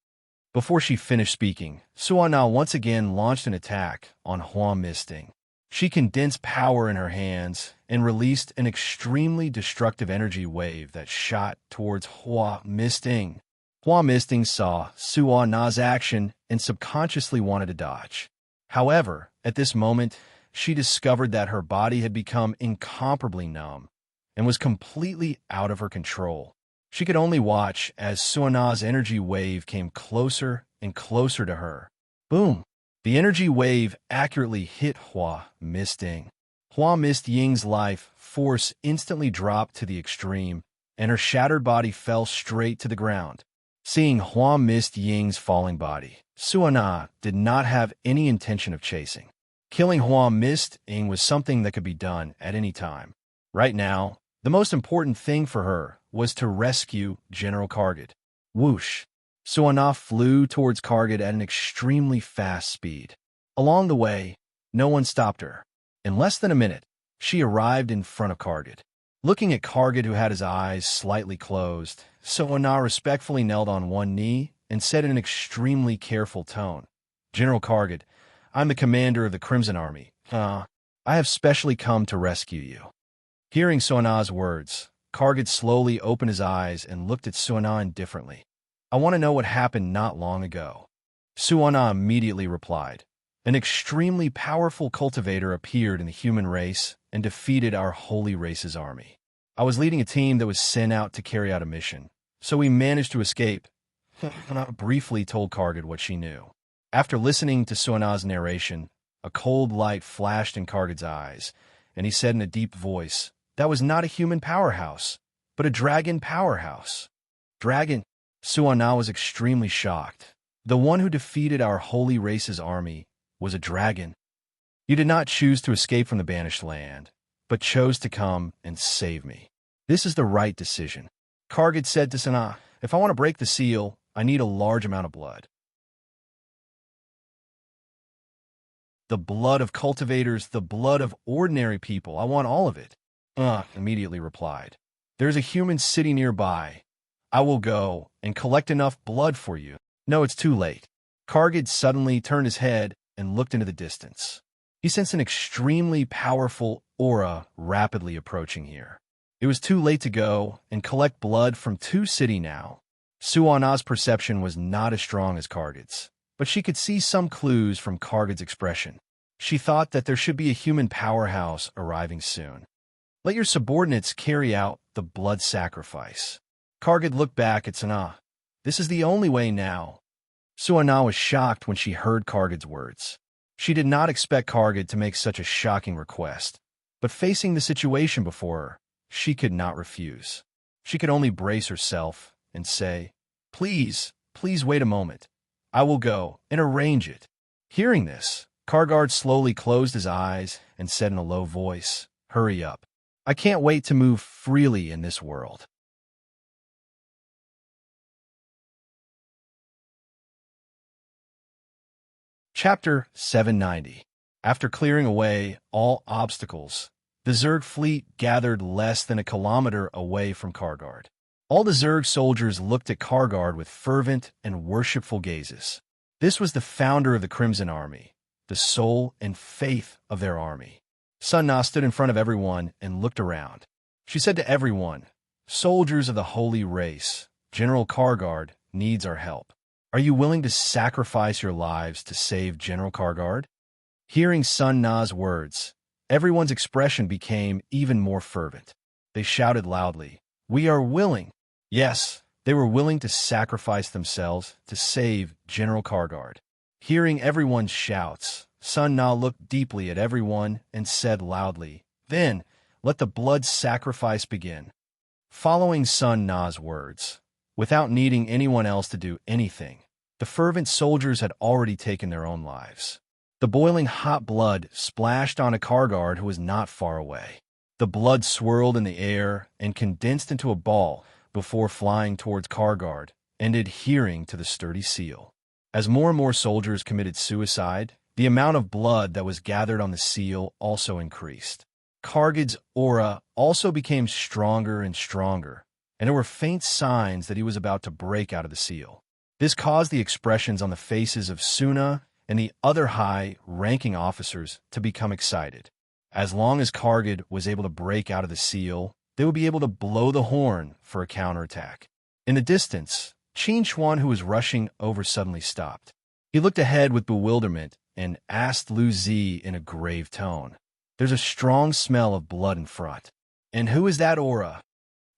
Speaker 1: Before she finished speaking, Suana once again launched an attack on Hua Misting. She condensed power in her hands and released an extremely destructive energy wave that shot towards Hua Misting. Hua Misting saw Suana's action and subconsciously wanted to dodge. However, at this moment, she discovered that her body had become incomparably numb and was completely out of her control. She could only watch as Suana's energy wave came closer and closer to her. Boom! The energy wave accurately hit Hua Misting. Hua Mist Ying's life force instantly dropped to the extreme, and her shattered body fell straight to the ground. Seeing Hua Mist Ying's falling body, Suana did not have any intention of chasing. Killing Hua Mist Ying was something that could be done at any time. Right now, the most important thing for her was to rescue General Kargad. Whoosh! Suana flew towards Kargad at an extremely fast speed. Along the way, no one stopped her. In less than a minute, she arrived in front of Kargad. Looking at Kargad, who had his eyes slightly closed, Suana respectfully knelt on one knee and said in an extremely careful tone, "General Kargad, I'm the commander of the Crimson Army. I have specially come to rescue you." Hearing Suana's words, Kargad slowly opened his eyes and looked at Suana indifferently. "I want to know what happened not long ago." Suana immediately replied, "An extremely powerful cultivator appeared in the human race and defeated our holy race's army. I was leading a team that was sent out to carry out a mission, so we managed to escape." Suana briefly told Kargad what she knew. After listening to Suana's narration, a cold light flashed in Kargad's eyes, and he said in a deep voice, "That was not a human powerhouse, but a dragon powerhouse." "Dragon?" Suana was extremely shocked. The one who defeated our holy race's army was a dragon. "You did not choose to escape from the banished land, but chose to come and save me. This is the right decision." Kargad said to Suana, "If I want to break the seal, I need a large amount of blood. The blood of cultivators, the blood of ordinary people. I want all of it." Immediately replied, "There's a human city nearby. I will go and collect enough blood for you." "No, it's too late." Kargad suddenly turned his head and looked into the distance. He sensed an extremely powerful aura rapidly approaching here. It was too late to go and collect blood from two city now. Suana's perception was not as strong as Kargad's, but she could see some clues from Kargad's expression. She thought that there should be a human powerhouse arriving soon. "Let your subordinates carry out the blood sacrifice." Kargad looked back at Suana. "This is the only way now." Suana was shocked when she heard Kargad's words. She did not expect Kargad to make such a shocking request, but facing the situation before her, she could not refuse. She could only brace herself and say, please wait a moment. I will go and arrange it." Hearing this, Kargad slowly closed his eyes and said in a low voice, "Hurry up. I can't wait to move freely in this world." Chapter 790. After clearing away all obstacles, the Zerg fleet gathered less than a kilometer away from Kargad. All the Zerg soldiers looked at Kargad with fervent and worshipful gazes. This was the founder of the Crimson Army, the soul and faith of their army. Sun Na stood in front of everyone and looked around. She said to everyone, "Soldiers of the holy race, General Kargad needs our help. Are you willing to sacrifice your lives to save General Kargad?" Hearing Sun Na's words, everyone's expression became even more fervent. They shouted loudly, We are willing. Yes, they were willing to sacrifice themselves to save General Kargard. Hearing everyone's shouts, Sun Na looked deeply at everyone and said loudly, "Then, let the blood sacrifice begin." Following Sun Na's words, without needing anyone else to do anything, the fervent soldiers had already taken their own lives. The boiling hot blood splashed on a Kargard who was not far away. The blood swirled in the air and condensed into a ball before flying towards Kargard and adhering to the sturdy seal. As more and more soldiers committed suicide, the amount of blood that was gathered on the seal also increased. Kargard's aura also became stronger and stronger, and there were faint signs that he was about to break out of the seal. This caused the expressions on the faces of Suna and the other high-ranking officers to become excited. As long as Kargard was able to break out of the seal, they would be able to blow the horn for a counterattack. In the distance, Qin Xuan, who was rushing over, suddenly stopped. He looked ahead with bewilderment and asked Lu Zi in a grave tone, "There's a strong smell of blood in front. And who is that aura?"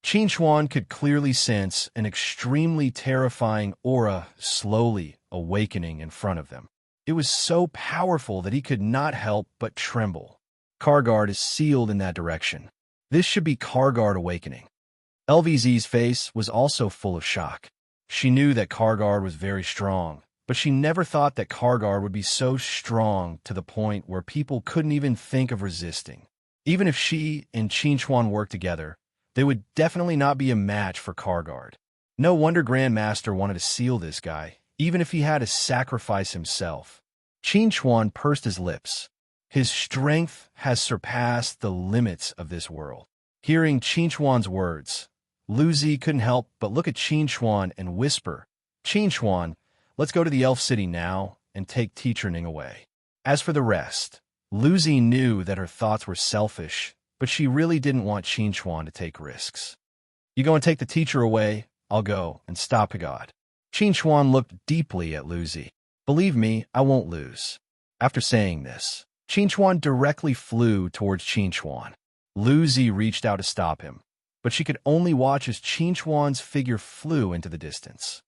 Speaker 1: Qin Xuan could clearly sense an extremely terrifying aura slowly awakening in front of them. It was so powerful that he could not help but tremble. Kargard is sealed in that direction. This should be Kargard awakening. LVZ's face was also full of shock. She knew that Kargard was very strong, but she never thought that Kargard would be so strong to the point where people couldn't even think of resisting. Even if she and Qin Xuan worked together, they would definitely not be a match for Kargard. No wonder Grandmaster wanted to seal this guy, even if he had to sacrifice himself. Qin Xuan pursed his lips. His strength has surpassed the limits of this world. Hearing Qin Xuan's words, Lu Zi couldn't help but look at Qin Xuan and whisper, "Qin Xuan, let's go to the Elf City now and take Teacher Ning away." As for the rest, Lu Zi knew that her thoughts were selfish, but she really didn't want Qin Xuan to take risks. "You go and take the teacher away, I'll go and stop Hagod." Qin Xuan looked deeply at Lu Zi. "Believe me, I won't lose." After saying this, Qin Xuan directly flew towards Qin Xuan. Lu Zi reached out to stop him, but she could only watch as Qin Xuan's figure flew into the distance.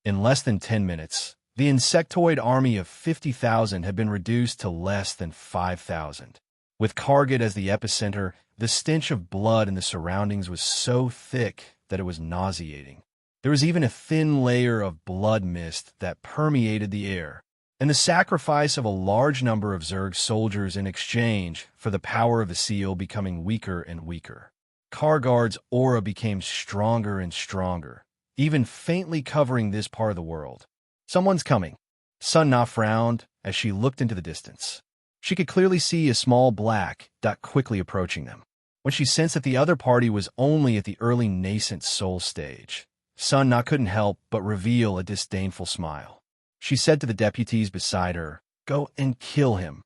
Speaker 1: In less than 10 minutes, the insectoid army of 50,000 had been reduced to less than 5,000. With Kargard as the epicenter, the stench of blood in the surroundings was so thick that it was nauseating. There was even a thin layer of blood mist that permeated the air, and the sacrifice of a large number of Zerg soldiers in exchange for the power of the seal becoming weaker and weaker. Kargard's aura became stronger and stronger, even faintly covering this part of the world. "Someone's coming." Sun Na frowned as she looked into the distance. She could clearly see a small black dot quickly approaching them. When she sensed that the other party was only at the early nascent soul stage, Sun Na couldn't help but reveal a disdainful smile. She said to the deputies beside her, "Go and kill him."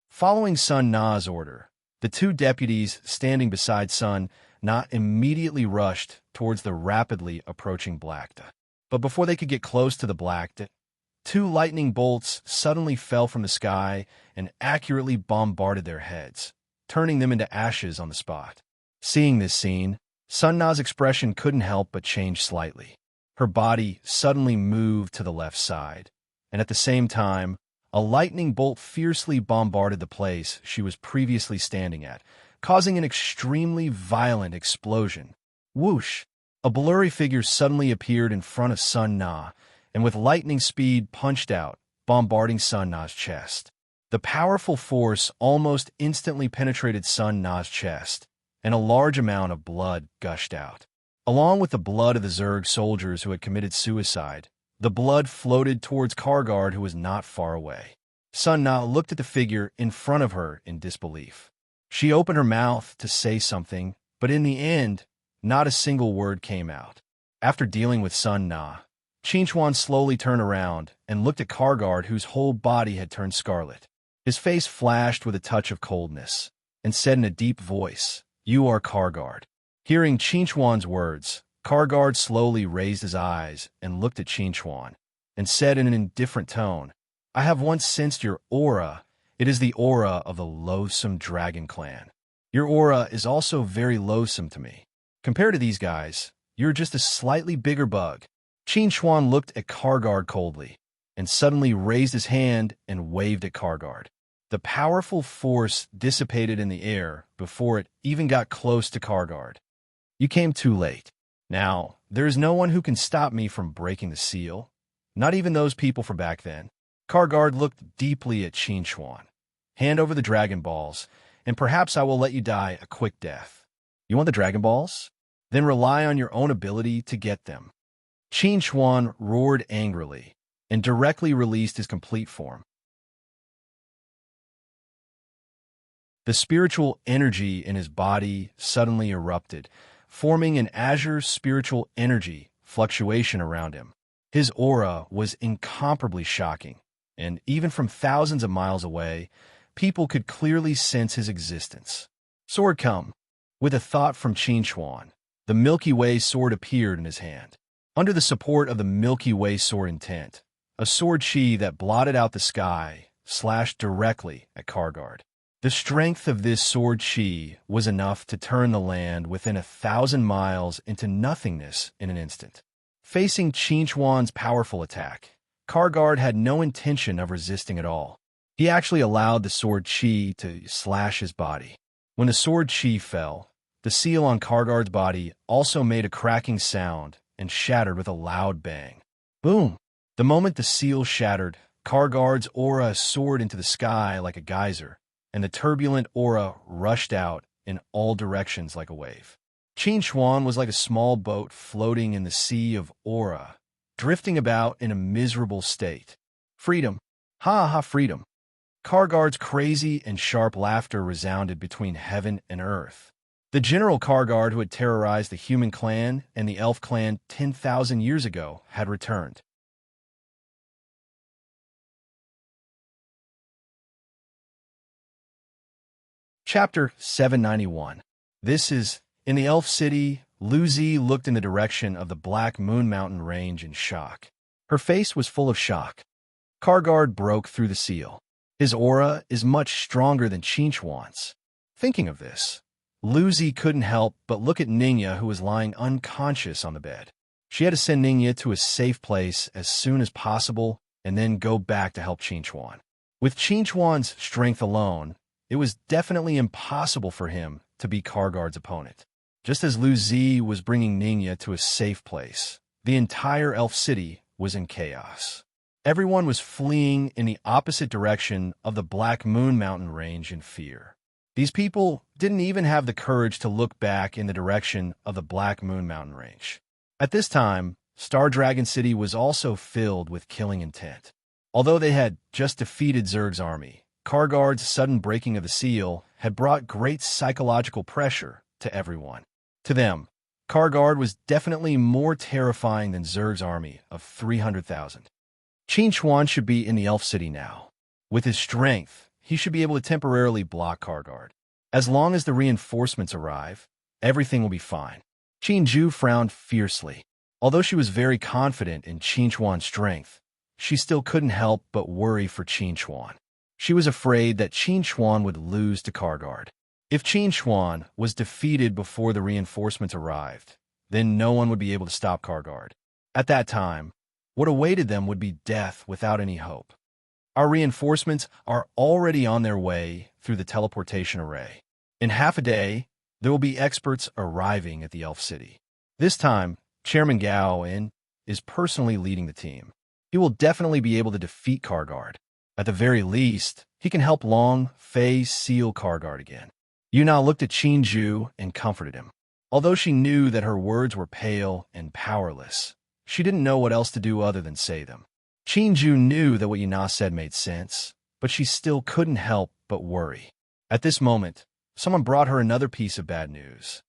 Speaker 1: Following Sun Na's order, the two deputies standing beside Sun Na immediately rushed towards the rapidly approaching Black Dot. But before they could get close to the Black Dot, two lightning bolts suddenly fell from the sky and accurately bombarded their heads, turning them into ashes on the spot. Seeing this scene, Sun Na's expression couldn't help but change slightly. Her body suddenly moved to the left side, and at the same time, a lightning bolt fiercely bombarded the place she was previously standing at, causing an extremely violent explosion. Whoosh! A blurry figure suddenly appeared in front of Sun Na, and with lightning speed punched out, bombarding Sun Na's chest. The powerful force almost instantly penetrated Sun Na's chest, and a large amount of blood gushed out. Along with the blood of the Zerg soldiers who had committed suicide, the blood floated towards Kargard, who was not far away. Sun Na looked at the figure in front of her in disbelief. She opened her mouth to say something, but in the end, not a single word came out. After dealing with Sun Na, Qin Xuan slowly turned around and looked at Kargard, whose whole body had turned scarlet. His face flashed with a touch of coldness, and said in a deep voice, "You are Kargard." Hearing Qin Xuan's words, Kargard slowly raised his eyes and looked at Qin Xuan, and said in an indifferent tone, "I have once sensed your aura. It is the aura of the loathsome dragon clan." Your aura is also very loathsome to me. Compared to these guys, you're just a slightly bigger bug. Qin Xuan looked at Kargard coldly, and suddenly raised his hand and waved at Kargard. The powerful force dissipated in the air before it even got close to Kargard. You came too late. Now, there is no one who can stop me from breaking the seal. Not even those people from back then. Kargard looked deeply at Qin Xuan. Hand over the Dragon Balls, and perhaps I will let you die a quick death. You want the Dragon Balls? Then rely on your own ability to get them. Qin Xuan roared angrily and directly released his complete form. The spiritual energy in his body suddenly erupted, forming an azure spiritual energy fluctuation around him. His aura was incomparably shocking, and even from thousands of miles away, people could clearly sense his existence. Sword come. With a thought from Qin Xuan, the Milky Way sword appeared in his hand. Under the support of the Milky Way sword intent, a sword chi that blotted out the sky slashed directly at Kargard. The strength of this sword chi was enough to turn the land within 1,000 miles into nothingness in an instant. Facing Qin Xuan's powerful attack, Kargard had no intention of resisting at all. He actually allowed the sword chi to slash his body. When the sword chi fell, the seal on Kargard's body also made a cracking sound and shattered with a loud bang. Boom! The moment the seal shattered, Kargard's aura soared into the sky like a geyser, and the turbulent aura rushed out in all directions like a wave. Qin Xuan was like a small boat floating in the sea of aura, drifting about in a miserable state. Freedom! Ha ha, freedom! Kargard's crazy and sharp laughter resounded between heaven and earth. The General Kargard who had terrorized the human clan and the elf clan 10,000 years ago had returned. Chapter 791. This is, in the elf city, Lu Zi looked in the direction of the Black Moon Mountain range in shock. Her face was full of shock. Kargard broke through the seal. His aura is much stronger than Qin Xuan's. Thinking of this, Lu Zi couldn't help but look at Ningya, who was lying unconscious on the bed. She had to send Ningya to a safe place as soon as possible and then go back to help Qin Xuan. With Qin Xuan's strength alone, it was definitely impossible for him to be Kargard's opponent. Just as Lu Zi was bringing Ningya to a safe place, the entire elf city was in chaos. Everyone was fleeing in the opposite direction of the Black Moon Mountain range in fear. These people didn't even have the courage to look back in the direction of the Black Moon Mountain range. At this time, Star Dragon City was also filled with killing intent. Although they had just defeated Zerg's army, Kargard's sudden breaking of the seal had brought great psychological pressure to everyone. To them, Kargard was definitely more terrifying than Zerg's army of 300,000. Qin Xuan should be in the Elf City now. With his strength, he should be able to temporarily block Kargard. As long as the reinforcements arrive, everything will be fine. Qin Ju frowned fiercely. Although she was very confident in Qin Xuan's strength, she still couldn't help but worry for Qin Xuan. She was afraid that Qin Xuan would lose to Kargard. If Qin Xuan was defeated before the reinforcements arrived, then no one would be able to stop Kargard. At that time, what awaited them would be death without any hope. Our reinforcements are already on their way through the teleportation array. In half a day, there will be experts arriving at the Elf City. This time, Chairman Gao In is personally leading the team. He will definitely be able to defeat Kargard. At the very least, he can help Long Fei seal Kargard again. Yuna looked at Qin Ju and comforted him. Although she knew that her words were pale and powerless, she didn't know what else to do other than say them. Qin Ju knew that what Yuna said made sense, but she still couldn't help but worry. At this moment, someone brought her another piece of bad news.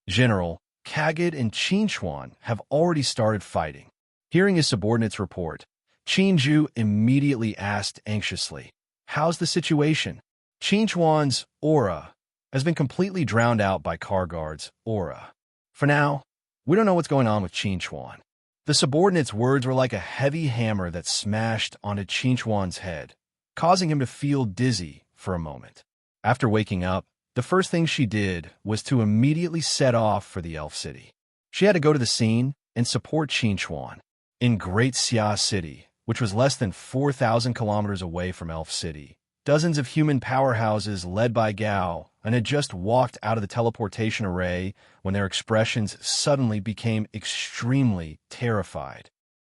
Speaker 1: General, Kagid and Qin Xuan have already started fighting. Hearing his subordinate's report, Qin Ju immediately asked anxiously, "How's the situation?" Qin Xuan's aura has been completely drowned out by Kargard's aura. For now, we don't know what's going on with Qin Xuan. The subordinate's words were like a heavy hammer that smashed onto Qin Xuan's head, causing him to feel dizzy for a moment. After waking up, The first thing she did was to immediately set off for the Elf City. She had to go to the scene and support Qinchuan. In Great Xia City, which was less than 4,000 kilometers away from Elf City, dozens of human powerhouses led by Gao and had just walked out of the teleportation array when their expressions suddenly became extremely terrified.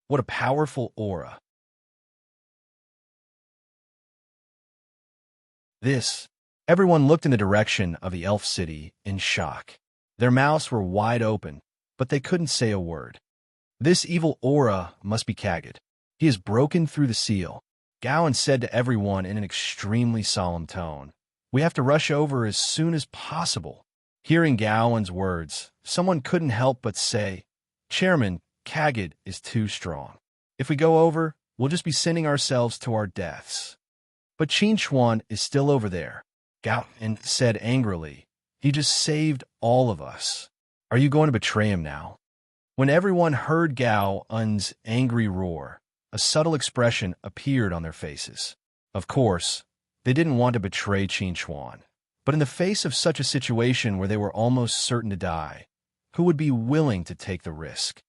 Speaker 1: What a powerful aura. Everyone looked in the direction of the Elf City in shock. Their mouths were wide open, but they couldn't say a word. This evil aura must be Kagid. He has broken through the seal. Gowan said to everyone in an extremely solemn tone, "We have to rush over as soon as possible." Hearing Gowan's words, someone couldn't help but say, "Chairman, Kagid is too strong. If we go over, we'll just be sending ourselves to our deaths." But Qinchuan is still over there, Gowan said angrily. "He just saved all of us. Are you going to betray him now?" When everyone heard Gowan's angry roar, a subtle expression appeared on their faces. Of course, they didn't want to betray Qinchuan, but in the face of such a situation where they were almost certain to die, who would be willing to take the risk?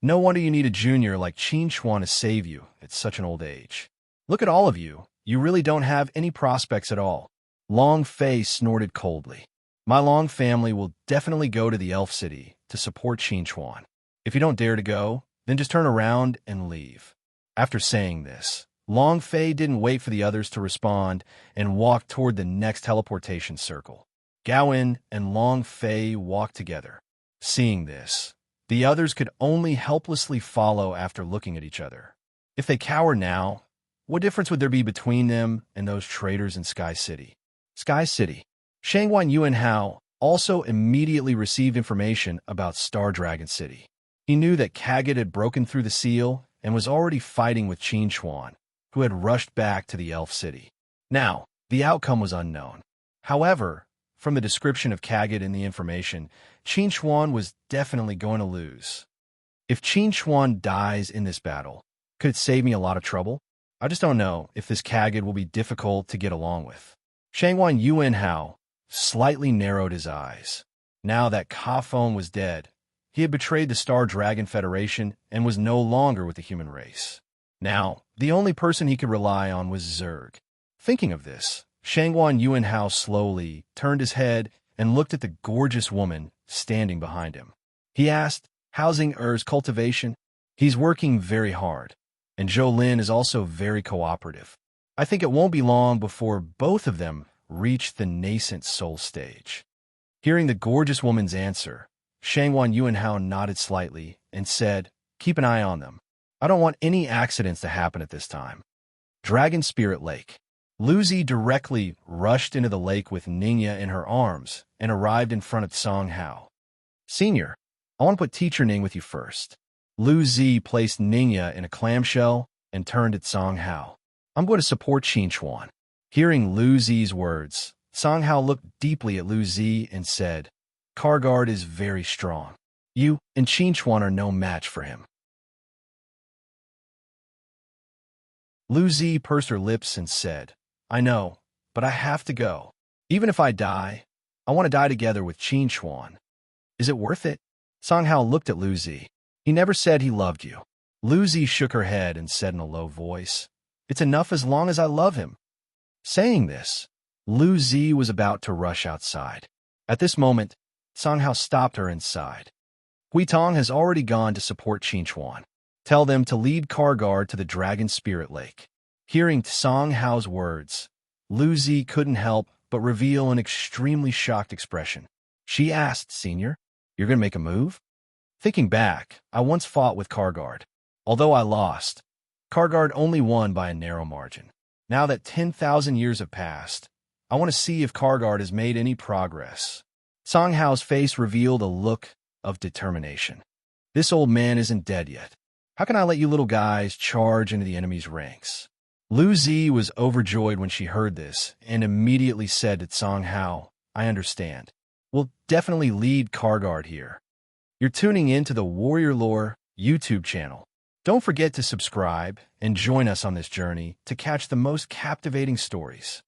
Speaker 1: No wonder you need a junior like Qinchuan to save you at such an old age. Look at all of you. You really don't have any prospects at all. Long Fei snorted coldly. My Long family will definitely go to the Elf City to support Qinchuan. If you don't dare to go, then just turn around and leave. After saying this, Long Fei didn't wait for the others to respond and walked toward the next teleportation circle. Gowan and Long Fei walked together. Seeing this, the others could only helplessly follow after looking at each other. If they cower now, what difference would there be between them and those traitors in Sky City? Sky City. Shangguan Yuanhao also immediately received information about Star Dragon City. He knew that Kagid had broken through the seal and was already fighting with Qinchuan, who had rushed back to the Elf City. Now, the outcome was unknown. However, from the description of Kagid in the information, Qinchuan was definitely going to lose. If Qinchuan dies in this battle, could it save me a lot of trouble? I just don't know if this Kagid will be difficult to get along with. Shangguan Yuanhao slightly narrowed his eyes. Now that Kafeng was dead, he had betrayed the Star Dragon Federation and was no longer with the human race. Now, the only person he could rely on was Zerg. Thinking of this, Shangguan Yuanhao slowly turned his head and looked at the gorgeous woman standing behind him. He asked, "How's Er's cultivation?" "He's working very hard, and Zhou Lin is also very cooperative. I think it won't be long before both of them reach the nascent soul stage." Hearing the gorgeous woman's answer, Shangguan Yuanhao nodded slightly and said, "Keep an eye on them. I don't want any accidents to happen at this time." Dragon Spirit Lake. Luzi directly rushed into the lake with Ningya in her arms and arrived in front of Song Hao. "Senior, I want to put Teacher Ning with you first." Luzi placed Ningya in a clamshell and turned at Song Hao. "I'm going to support Qinchuan." Hearing Luzi's words, Song Hao looked deeply at Luzi and said, "Kargard is very strong. You and Qinchuan are no match for him." Luzi pursed her lips and said, "I know, but I have to go. Even if I die, I want to die together with Qinchuan. Is it worth it?" Song Hao looked at Luzi. "He never said he loved you." Luzi shook her head and said in a low voice, "It's enough as long as I love him." Saying this, Luzi was about to rush outside. At this moment, Song Hao stopped her and sighed. "Huitong has already gone to support Qinchuan. Tell them to lead Kargard to the Dragon Spirit Lake." Hearing Song Hao's words, Luzi couldn't help but reveal an extremely shocked expression. She asked, "Senior, you're going to make a move?" Thinking back, I once fought with Kargard. Although I lost, Kargard only won by a narrow margin. Now that 10,000 years have passed, I want to see if Kargard has made any progress. Song Hao's face revealed a look of determination. "This old man isn't dead yet. How can I let you little guys charge into the enemy's ranks?" Luzi was overjoyed when she heard this and immediately said to Song Hao, "I understand. We'll definitely lead Kargard here." You're tuning in to the Warrior Lore YouTube channel. Don't forget to subscribe and join us on this journey to catch the most captivating stories.